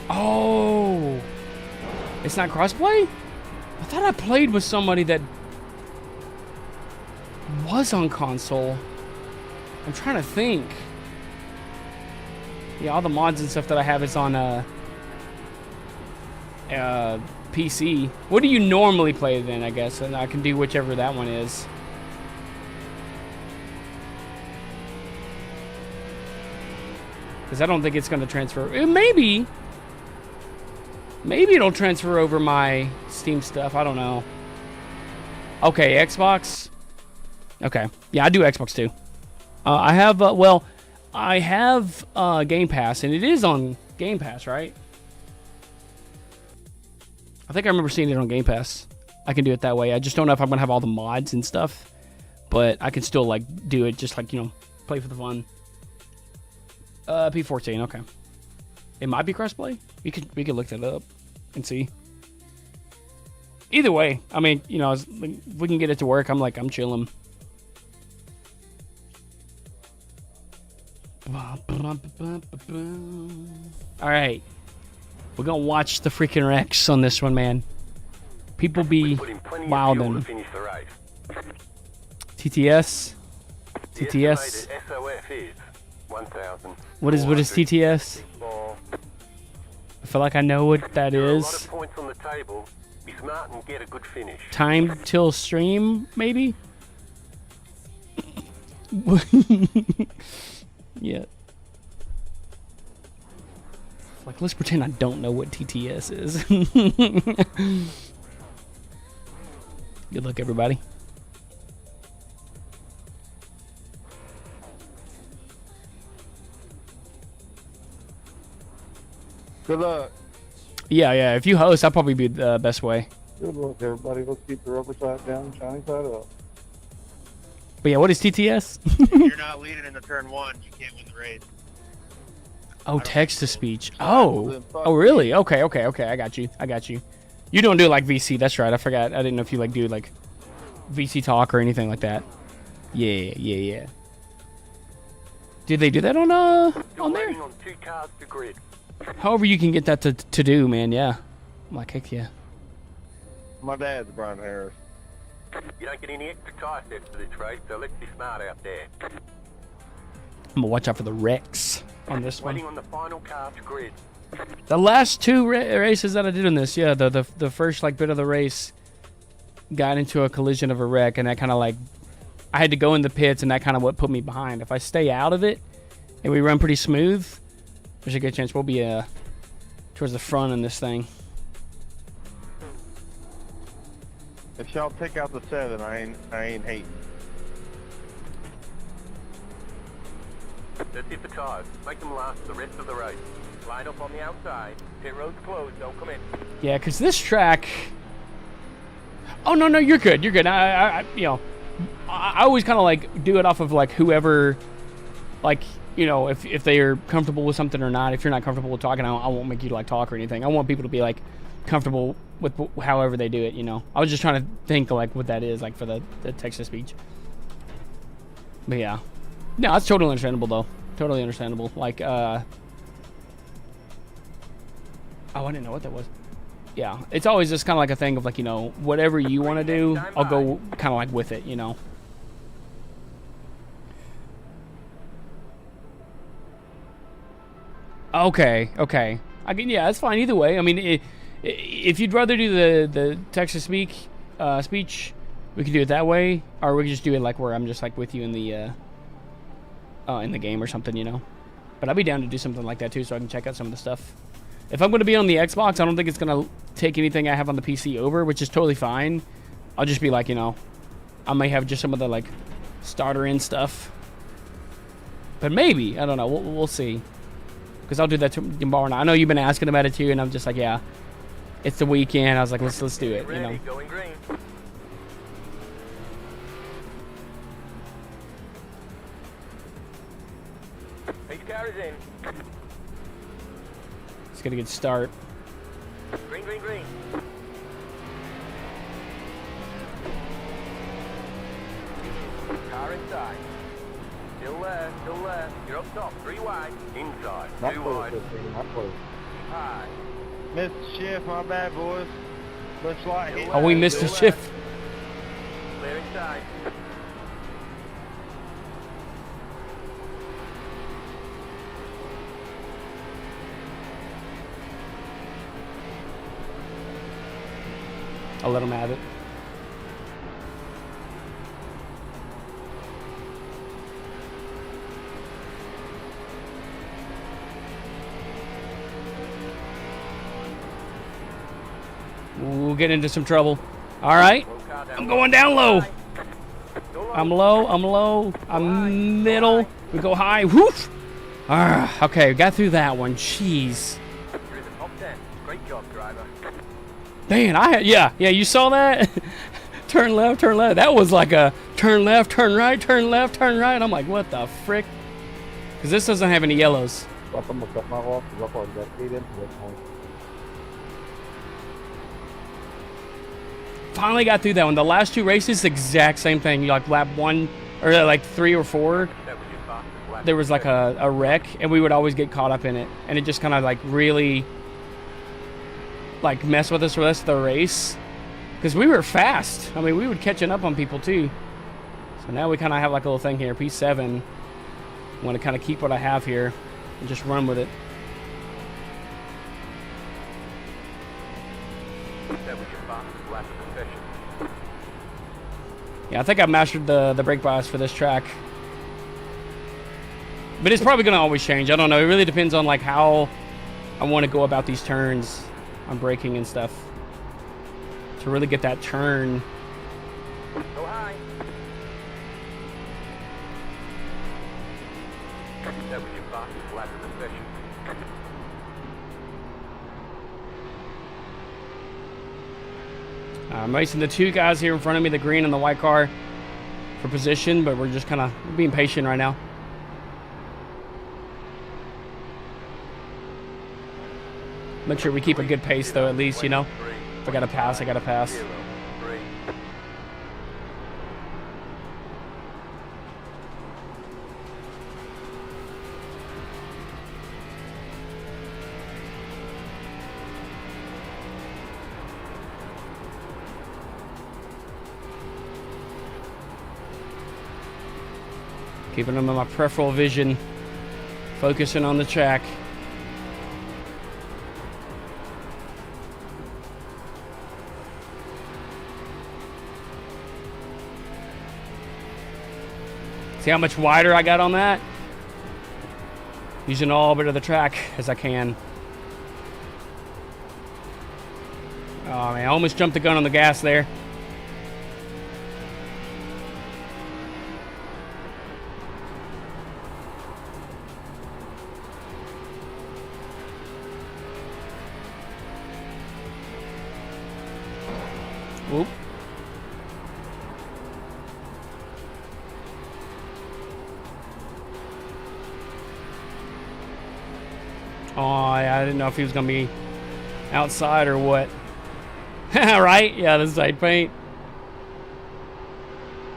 Oh, it's not crossplay? I thought I played with somebody that was on console. I'm trying to think. Yeah, all the mods and stuff that I have is on PC. What do you normally play then, I guess? And I can do whichever that one is. Because I don't think it's going to transfer. Maybe it'll transfer over my Steam stuff. I don't know. Okay, Xbox. Okay. Yeah, I do Xbox too. I have, I have Game Pass, and it is on Game Pass, right? I think I remember seeing it on Game Pass. I can do it that way. I just don't know if I'm going to have all the mods and stuff. But I can still, like, do it just like, you know, play for the fun. P14, okay. It might be crossplay. We could look that up and see. Either way, I mean, you know, if we can get it to work, I'm chilling. All right. We're going to watch the freaking wrecks on this one, man. People be wildin'. TTS? TTS? What is TTS? I feel like I know what that is. Time till stream, maybe? Yeah. Like, let's pretend I don't know what TTS is. Good luck, everybody. Good luck. Yeah. If you host, I'll probably be the best way. Good luck, everybody. Let's keep the rubber side down, shiny side up. But yeah, what is TTS? If you're not leading in the turn 1, you can't win the race. Oh, text-to-speech. Oh, really? Okay. I got you. You don't do like VC. That's right. I forgot. I didn't know if you like do like VC talk or anything like that. Yeah. Did they do that on there? However you can get that to do, man. Yeah. I'm like, heck yeah. My dad's Brian Harris. You don't get any extra tire sets for this race, so let's be smart out there. I'm gonna watch out for the wrecks on this one. Waiting on the final car to grid. The last two races that I did on this, yeah, the first like bit of the race got into a collision of a wreck, and that kind of like I had to go in the pits, and that kind of what put me behind. If I stay out of it and we run pretty smooth, there's a good chance we'll be towards the front in this thing. If y'all take out the 7, I ain't hating. Let's hit the tires. Make them last the rest of the race. Line up on the outside. Pit road's closed. Don't come in. Yeah, because this track... Oh, no, you're good. I you know, I always kind of like do it off of like whoever, like, you know, if they are comfortable with something or not. If you're not comfortable with talking, I won't make you like talk or anything. I want people to be like comfortable with however they do it, you know. I was just trying to think like what that is like for the text-to-speech. But yeah. No, it's totally understandable though. Totally understandable. Like, oh, I didn't know what that was. Yeah, it's always just kind of like a thing of like, you know, whatever you want to do, I'll go kind of like with it, you know. Okay. I can, yeah, that's fine either way. I mean, if you'd rather do the text-to-speech, we could do it that way, or we could just do it like where I'm just like with you in the game or something, you know. But I'd be down to do something like that too, so I can check out some of the stuff. If I'm going to be on the Xbox, I don't think it's going to take anything I have on the PC over, which is totally fine. I'll just be like, you know, I may have just some of the like starter in stuff. But maybe, I don't know, we'll see. Because I'll do that tomorrow night. I know you've been asking about it too, and I'm just like, yeah, it's the weekend. I was like, let's do it, you know. Going green. Your car is in. Let's get a good start. Green, green, green. Car inside. Still there, still there. You're up top, 3 wide. Inside, 2 wide. High. Missed the shift, my bad, boys. Looks like he... Oh, we missed the shift. Clear inside. I'll let him have it. We'll get into some trouble. All right. I'm going down low. I'm low. I'm low. I'm middle. We go high. Woof. Okay, got through that one. Jeez. You're in the top 10. Great job, driver. Man, yeah, you saw that? Turn left, turn left. That was like a turn left, turn right, turn left, turn right. I'm like, what the frick? Because this doesn't have any yellows. Finally got through that one. The last 2 races, the exact same thing. You like lap 1 or like 3 or 4. There was like a wreck, and we would always get caught up in it, and it just kind of like really like mess with us for the rest of the race because we were fast. I mean, we were catching up on people too. So now we kind of have like a little thing here, P7. I want to kind of keep what I have here and just run with it. Yeah, I think I've mastered the brake bias for this track. But it's probably going to always change. I don't know. It really depends on like how I want to go about these turns on braking and stuff to really get that turn. Go high. That was your fastest lap of the session. I'm racing the 2 guys here in front of me, the green and the white car, for position, but we're just kind of being patient right now. Make sure we keep a good pace, though, at least, you know. If I got to pass, I got to pass. Keeping them in my peripheral vision, focusing on the track. See how much wider I got on that? Using all bit of the track as I can. Oh man, I almost jumped the gun on the gas there. Whoop. Oh, yeah, I didn't know if he was going to be outside or what. Right? Yeah, the side paint.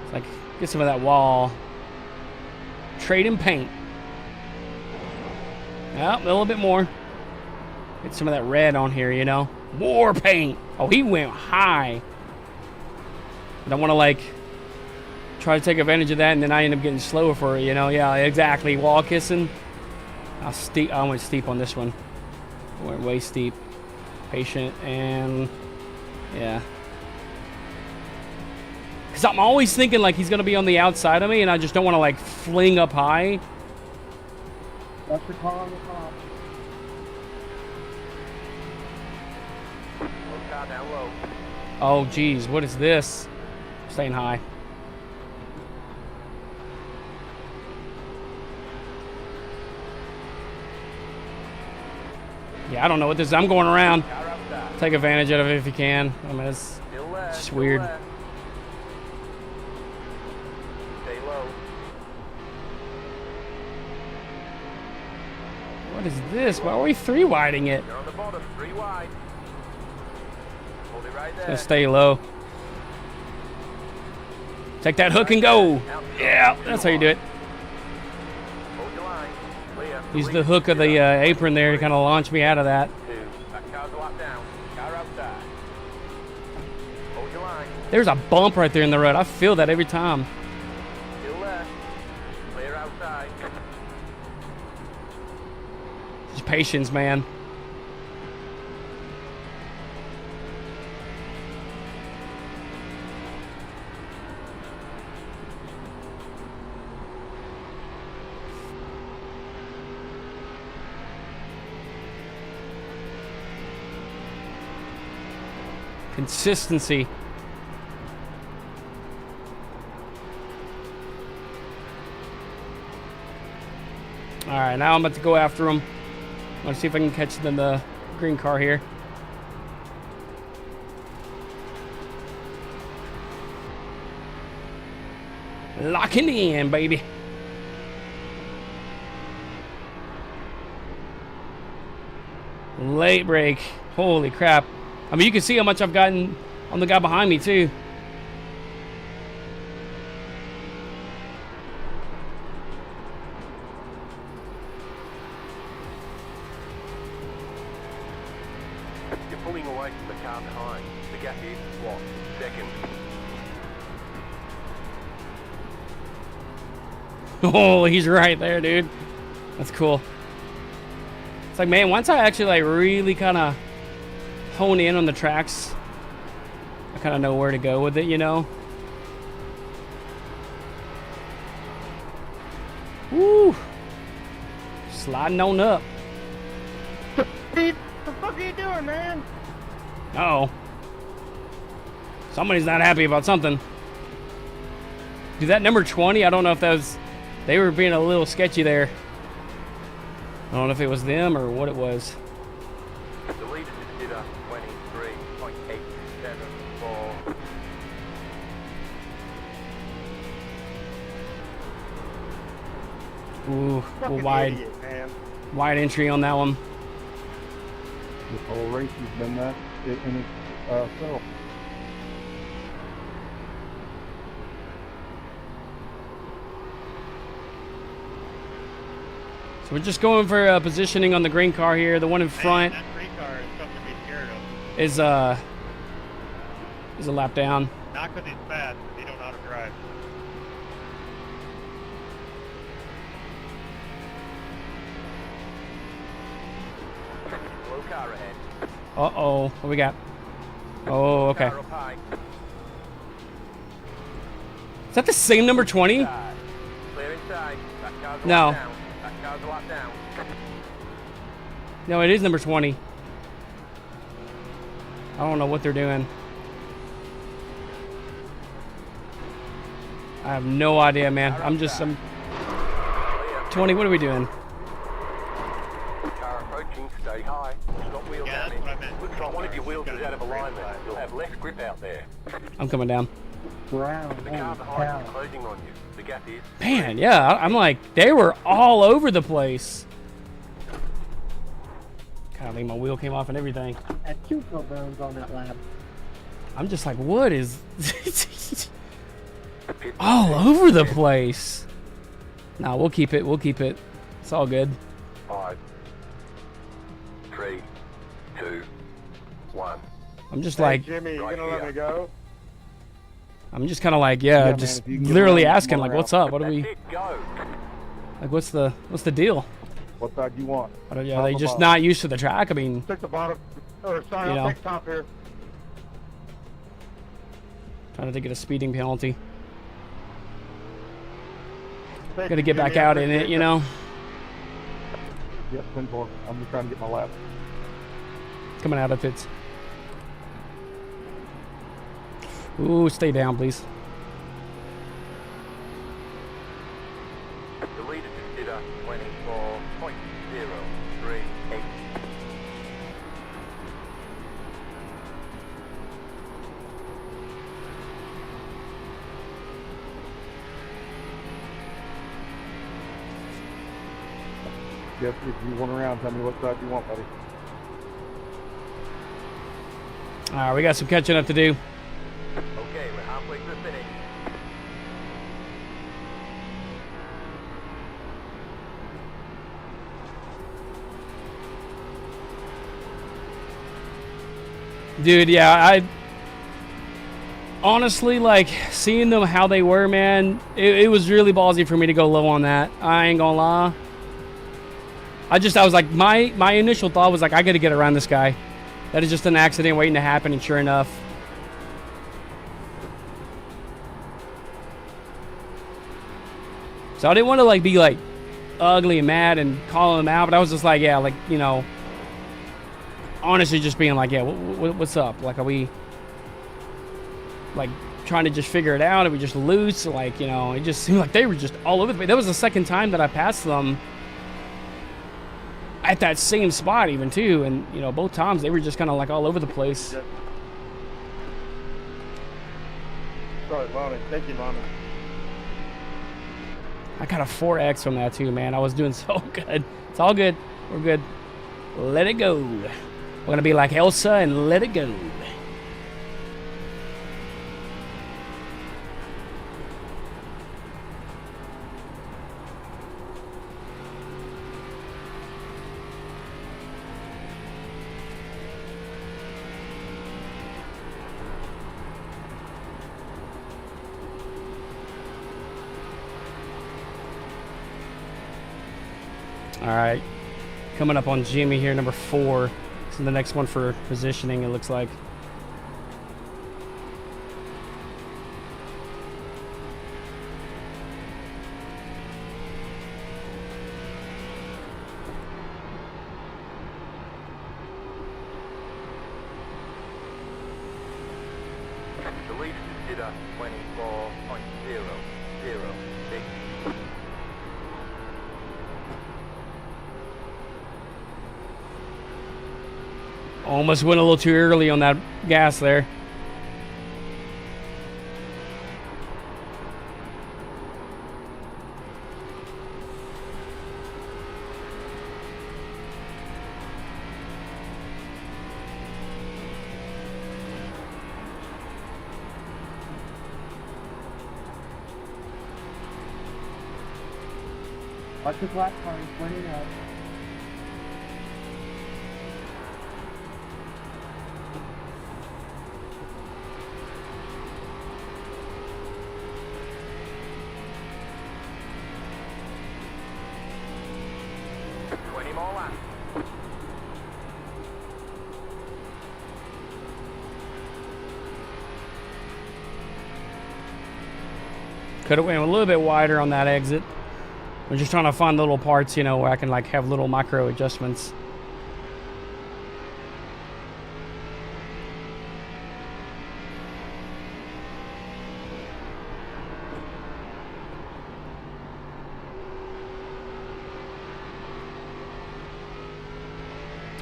It's like, get some of that wall. Trade and paint. Yeah, a little bit more. Get some of that red on here, you know. More paint. Oh, he went high. I don't want to, like, try to take advantage of that, and then I end up getting slower for it, you know. Yeah, exactly. Wall kissing. I went steep on this one. I went way steep. Patient, and yeah. Because I'm always thinking like he's going to be on the outside of me, and I just don't want to like fling up high. That's the car on the top. Down low. Oh, geez, what is this? Staying high. Yeah, I don't know what this is. I'm going around. Car outside. Take advantage of it if you can. I mean, it's Still there. just still weird. there. Stay low. What is this? Why are we three-widing it? You're on the bottom, 3 wide. Hold it right there. Gonna stay low. Take that hook and go. Yeah, that's how you do it. Hold your line. Clear. Use the hook of the apron there to kind of launch me out of that. 2. That car's a lap down. Car outside. Hold your line. There's a bump right there in the road. I feel that every time. Still there. Clear outside. Just patience, man. Consistency. All right, now I'm about to go after him. I want to see if I can catch them in the green car here. Locking in, baby. Late break. Holy crap. I mean, you can see how much I've gotten on the guy behind me, too. You're pulling away from the car behind. The gap is, what, second? Oh, he's right there, dude. That's cool. It's like, man, once I actually, like, really kind of hone in on the tracks, I kind of know where to go with it, you know? Woo! Sliding on up. What the fuck are you doing, man? Uh-oh. Somebody's not happy about something. Dude, that number 20, I don't know if that was... They were being a little sketchy there. I don't know if it was them or what it was. The leader just did a 23.874. Ooh, Fucking wide, idiot, man. wide entry on that one. This whole race has been that in itself. So we're just going for positioning on the green car here. The one in front Man, that green car is something to be scared of. is a lap down. Not because he's fast, but he don't know how to drive. Low car ahead. Uh-oh. What we got? Oh, okay. Car up high. Is that the same number 20? Inside. Clear inside. That car's a No. lap down. That car's a lap down. No, it is number 20. I don't know what they're doing. I have no idea, man. I'm 20, what are we doing? Car approaching, stay high. Stop wheel Yeah, damage. that's what I meant. Looks like one of your wheels is out of alignment. You'll have less grip out there. I'm coming down. The car behind is closing on you. The gap is. Man, yeah, I'm like, they were all over the place. God, I think my wheel came off and everything. Had 2 bones on that lap. I'm just like, what is... all over the place. Nah, we'll keep it. We'll keep it. It's all good. 5, 3, 2, 1. I'm just Hey, like, Jimmy, you right gonna let here. me go? I'm just kind of like, yeah, man, just if you can get literally around, asking, come on like, what's up? What are That's we, it, go. like, what's the deal? What side do you want? Are they just not used to the track? I mean, Take the bottom. Or sorry, You I'll know. take top here. trying to get a speeding penalty. Thank Got to you, get back Jimmy, I out in it, appreciate you that. know? Yep, 10-4. I'm just trying to get my lap. Coming out of pits. Ooh, stay down, please. The leader consider 24.038. Yes, if you want around, tell me what side you want, buddy. All right, we got some catching up to do. Okay, we're halfway to the finish. Dude, yeah, I honestly, like, seeing them how they were, man, it was really ballsy for me to go low on that. I ain't gonna lie. I was like, my initial thought was like, I gotta get around this guy. That is just an accident waiting to happen, and sure enough. So I didn't want to, like, be, like, ugly and mad and call him out, but I was just like, yeah, like, you know, honestly just being like, yeah, what's up? Like, are we, like, trying to just figure it out? Are we just loose? Like, you know, it just seemed like they were just all over the place. That was the second time that I passed them at that same spot even, too. And, you know, both times they were just kind of, like, all over the place. Sorry, Lonnie. Thank you, Lonnie. I got a 4X from that, too, man. I was doing so good. It's all good. We're good. Let it go. We're going to be like Elsa and let it go. All right, coming up on Jimmy here, number 4. This is the next one for positioning, it looks like. The leader consider 24.006. Almost went a little too early on that gas there. Watch the black car, he's pointing up. More laps. Could have went a little bit wider on that exit. I'm just trying to find little parts, you know, where I can, like, have little micro adjustments.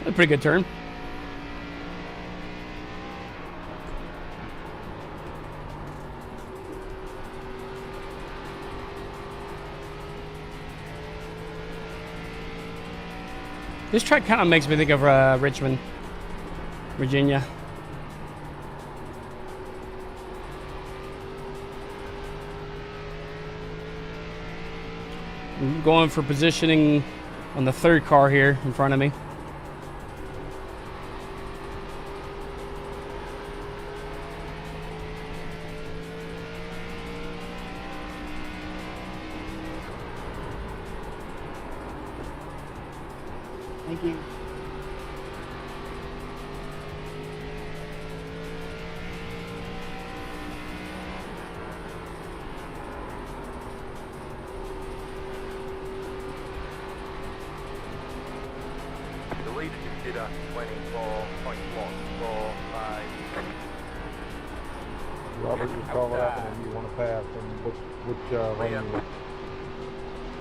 A pretty good turn. This track kind of makes me think of Richmond, Virginia. I'm going for positioning on the 3rd car here in front of me. Thank you. The leader consider 24.145. Robert, just call it up and then you want to pass and which lane you want.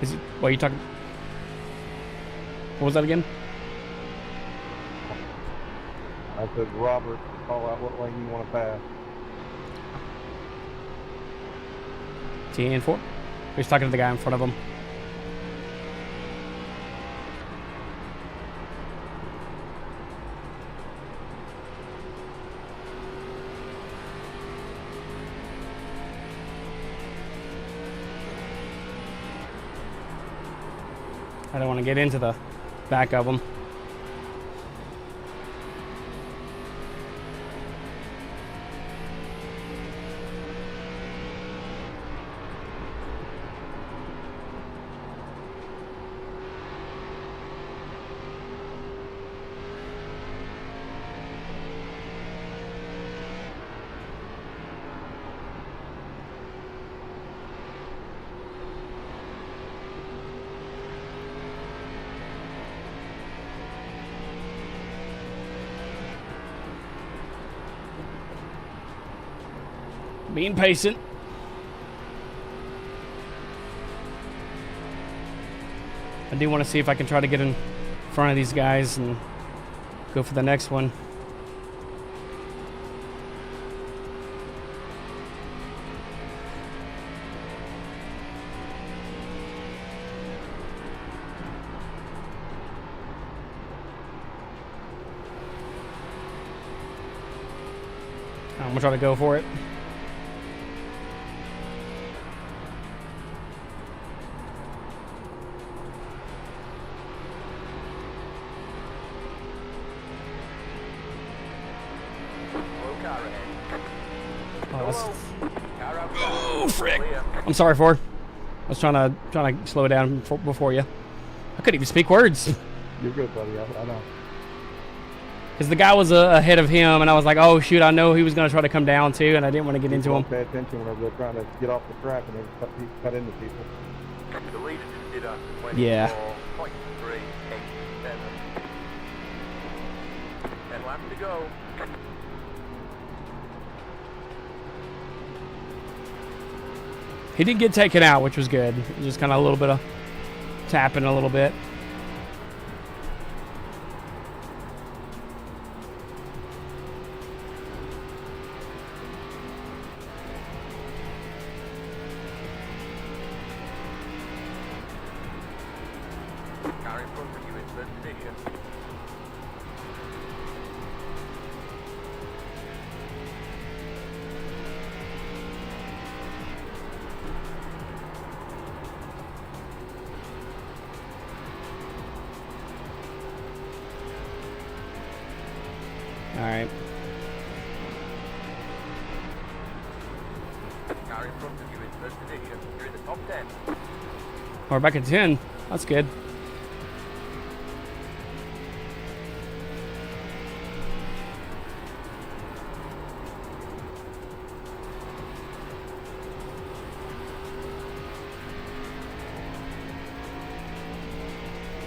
Is it? What are you talking? What was that again? I said, Robert, call out what lane you want to pass. TN4? He's talking to the guy in front of him. I don't want to get into the back of them. Being patient. I do want to see if I can try to get in front of these guys and go for the next one. I'm gonna try to go for it. Oh, frick. I'm sorry, Ford. I was trying to slow down before you. I couldn't even speak words. You're good, buddy. I know. Because the guy was ahead of him, and I was like, oh, shoot, I know he was going to try to come down, too, and I didn't want to get into him. Pay attention whenever they're trying to get off the track and they cut into people. The leader just did a 24.387. Yeah. 10 laps to go. He did get taken out, which was good. Just kind of a little bit of tapping a little bit. Car in front of you in third position. All right. Car in front of you in third position. You're in the top 10. We're back at 10. That's good.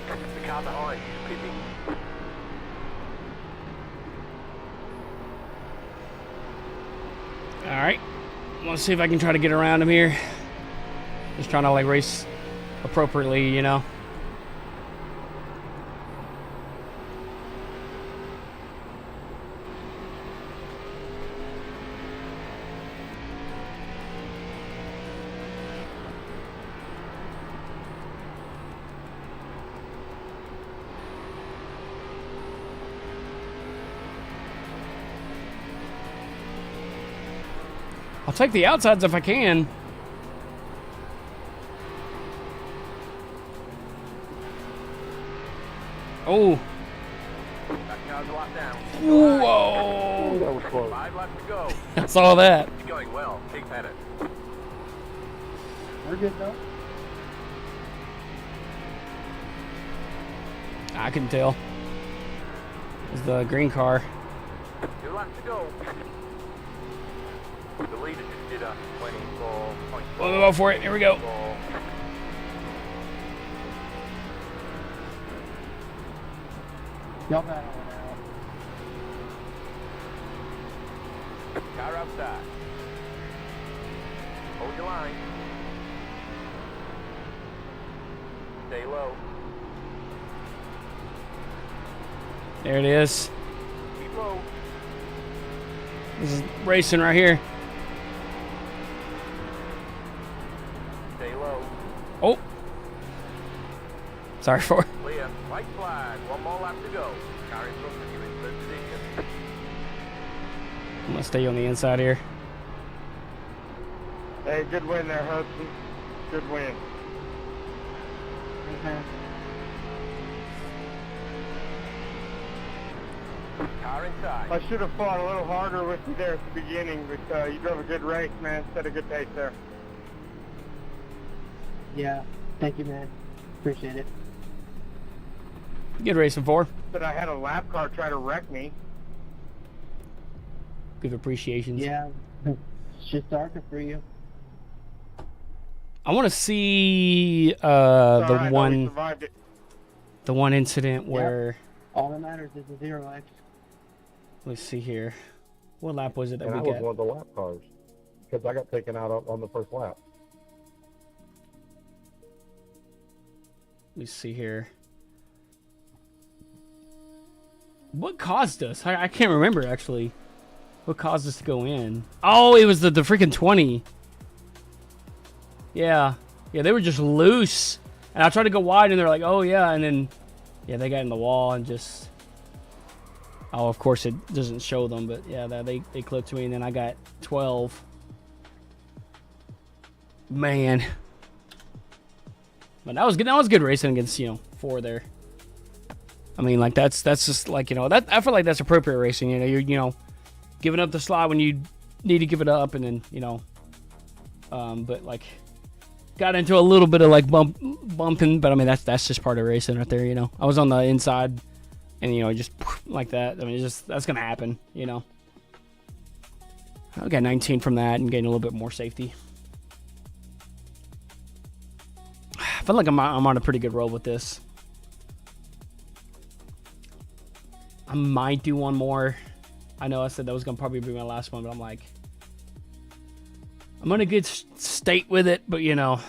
The car behind is pitting. All right. Let's see if I can try to get around him here. Just trying to like race appropriately, you know. I'll take the outsides if I can. Oh. That car's a lap down. Whoa. That was close. 5 laps to go. I saw that. It's going well. Keep at it. We're good though. I can tell. It's the green car. 2 laps to go. The leader just did a 24.4. We'll go for it. Here we go. Y'all got one out. Car outside. Hold your line. Stay low. There it is. Keep low. This is racing right here. Stay low. Oh. Sorry for it. Clear. White flag. One more lap to go. Car in front of you in third position. I'm gonna stay on the inside here. Hey, good win there, Hudson. Good win. Car inside. I should have fought a little harder with you there at the beginning, but you drove a good race, man. Set a good pace there. Yeah, thank you, man. Appreciate it. Good racing for. But I had a lap car try to wreck me. Give appreciations. Yeah, it's just darker for you. I want to see It's all right, no, we one survived it. the one incident where. All that matters is the 0 X. Let's see here. What lap was it that And I we was got? one of the lap cars because I got taken out on the first lap. Let me see here. What caused us? I can't remember actually. What caused us to go in? Oh, it was the freaking 20. Yeah. Yeah, they were just loose. And I tried to go wide and they're like, oh yeah. And then, yeah, they got in the wall and just. Oh, of course it doesn't show them, but yeah, they clipped me and then I got 12. Man. But that was good. That was good racing against, 4 there. I mean, like that's just like, that I feel like that's appropriate racing. You're giving up the slide when you need to give it up, and then but like got into a little bit of like bumping, but I mean that's just part of racing right there. I was on the inside, and just like that. I mean, that's gonna happen. I got 19 from that and gained a little bit more safety. I feel like I'm on a pretty good roll with this. I might do one more. I know I said that was going to probably be my last one, but I'm like, I'm in a good state with it, but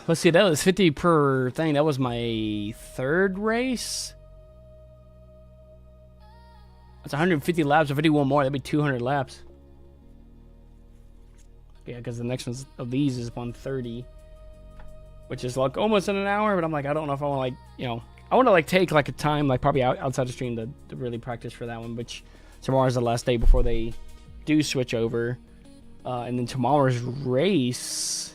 let's see, that was 50 per thing. That was my 3rd race. That's 150 laps. If I do one more, that'd be 200 laps. Yeah, because the next one of these is 130, which is like almost in an hour, but I'm like, I don't know if I want to I want to take a time, probably outside the stream to really practice for that one, which tomorrow's the last day before they do switch over. And then tomorrow's race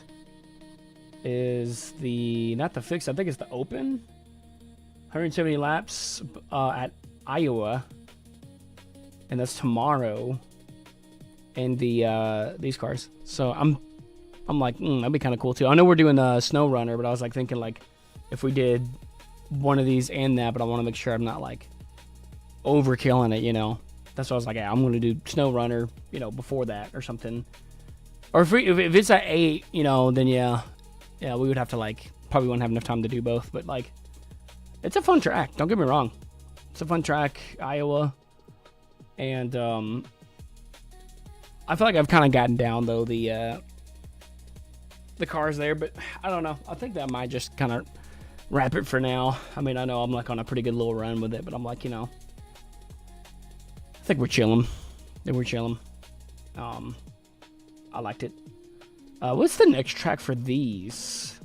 is not the fix, I think it's the open. 170 laps at Iowa. And that's tomorrow. And these cars. So I'm like, that'd be kind of cool too. I know we're doing a snow runner, but I was thinking if we did one of these and that, but I want to make sure I'm not overkilling it, That's why I was like, yeah, I'm going to do snow runner, before that or something. Or if it's at 8, then yeah, we would have to probably wouldn't have enough time to do both, but it's a fun track. Don't get me wrong. It's a fun track, Iowa. And I feel like I've kind of gotten down though the cars there, but I don't know. I think that might just kind of wrap it for now. I mean, I know I'm on a pretty good little run with it, but I'm I think we're chilling. We're chilling. I liked it. What's the next track for these?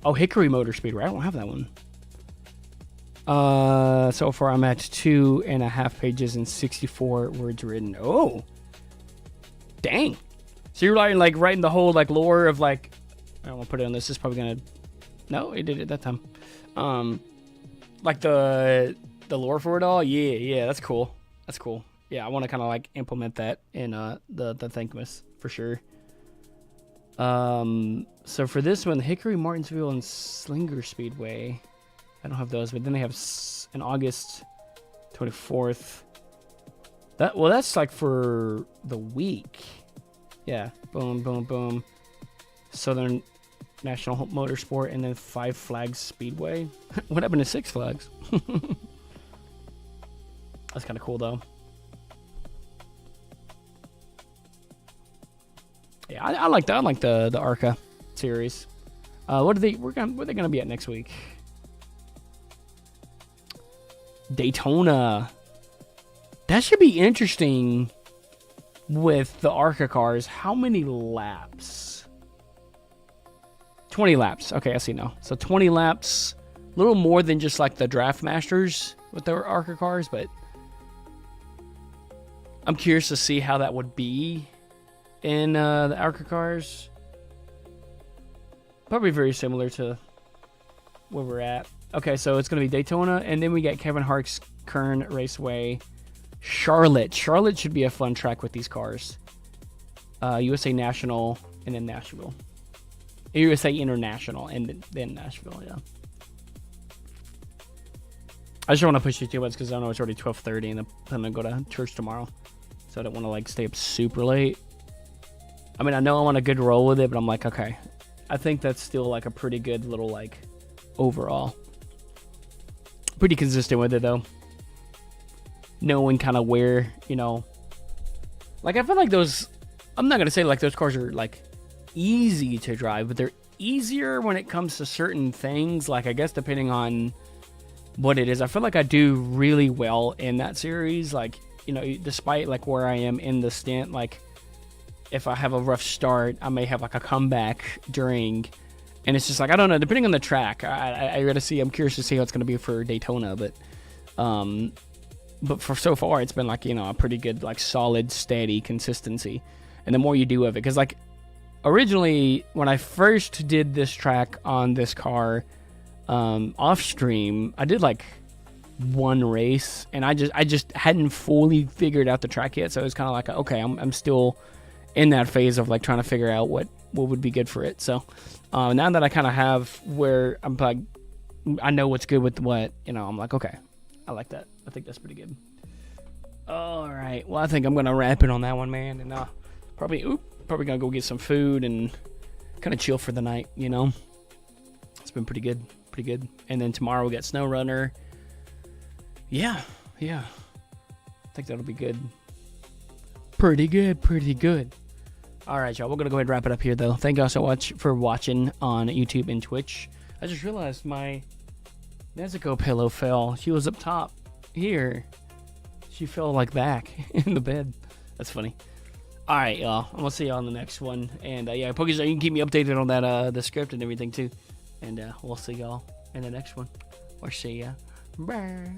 Oh, Hickory Motor Speedway. I don't have that one. So far I'm at 2.5 pages and 64 words written. Oh, dang. So you're writing the whole lore of I don't want to put it on this. It's probably gonna. No, it did it that time. The lore for it all. Yeah, that's cool. That's cool. Yeah, I want to kind of implement that in the Thankmas for sure. So for this one, Hickory, Martinsville, and Slinger Speedway, I don't have those, but then they have in August 24th. That's for the week. Yeah, boom, boom, boom. Southern National Motorsport, and then Five Flags Speedway. What happened to Six Flags? That's kind of cool, though. Yeah, I like that. I like the ARCA series. What are they gonna be at next week? Daytona. That should be interesting with the ARCA cars. How many laps? 20 laps. Okay, I see now. So 20 laps, a little more than just like the Draft Masters with their ARCA cars, but I'm curious to see how that would be in the ARCA cars. Probably very similar to where we're at. Okay, so it's going to be Daytona, and then we got Kevin Hart's Kern Raceway. Charlotte. Charlotte should be a fun track with these cars. USA National, and then Nashville. USA International, and then Nashville, yeah. I just don't want to push you too much because I know it's already 12:30 and I'm going to go to church tomorrow. So I don't want to like stay up super late. I mean, I know I'm on a good roll with it, but I'm like, okay. I think that's still like a pretty good little like overall. Pretty consistent with it though. Knowing kind of where, you know, like I feel like those, I'm not going to say like those cars are like easy to drive, but they're easier when it comes to certain things. Like I guess depending on what it is, I feel like I do really well in that series. Like, you know, despite like where I am in the stint, like if I have a rough start, I may have like a comeback during, and it's just like, I don't know, depending on the track, I gotta see, I'm curious to see how it's gonna be for Daytona, but for so far, it's been like, you know, a pretty good, like solid, steady consistency. And the more you do of it, because like originally when I first did this track on this car off stream, I did like one race, and I just hadn't fully figured out the track yet. So it was kind of like, okay, I'm still in that phase of like trying to figure out what would be good for it. So now that I kind of have where I'm like, I know what's good with what, you know, I'm like, okay, I like that. I think that's pretty good. All right. Well, I think I'm gonna wrap it on that one, man, and probably gonna go get some food and kind of chill for the night. You know, it's been pretty good. And then tomorrow we got Snow Runner. Yeah. I think that'll be good. Pretty good. All right, y'all. We're gonna go ahead and wrap it up here, though. Thank y'all so much for watching on YouTube and Twitch. I just realized my Nezuko pillow fell. She was up top here. She fell like back in the bed. That's funny. All right, y'all. I'm gonna see y'all on the next one. And yeah, Pokestar, you can keep me updated on that the script and everything too. And we'll see y'all in the next one. Or see ya. Bye.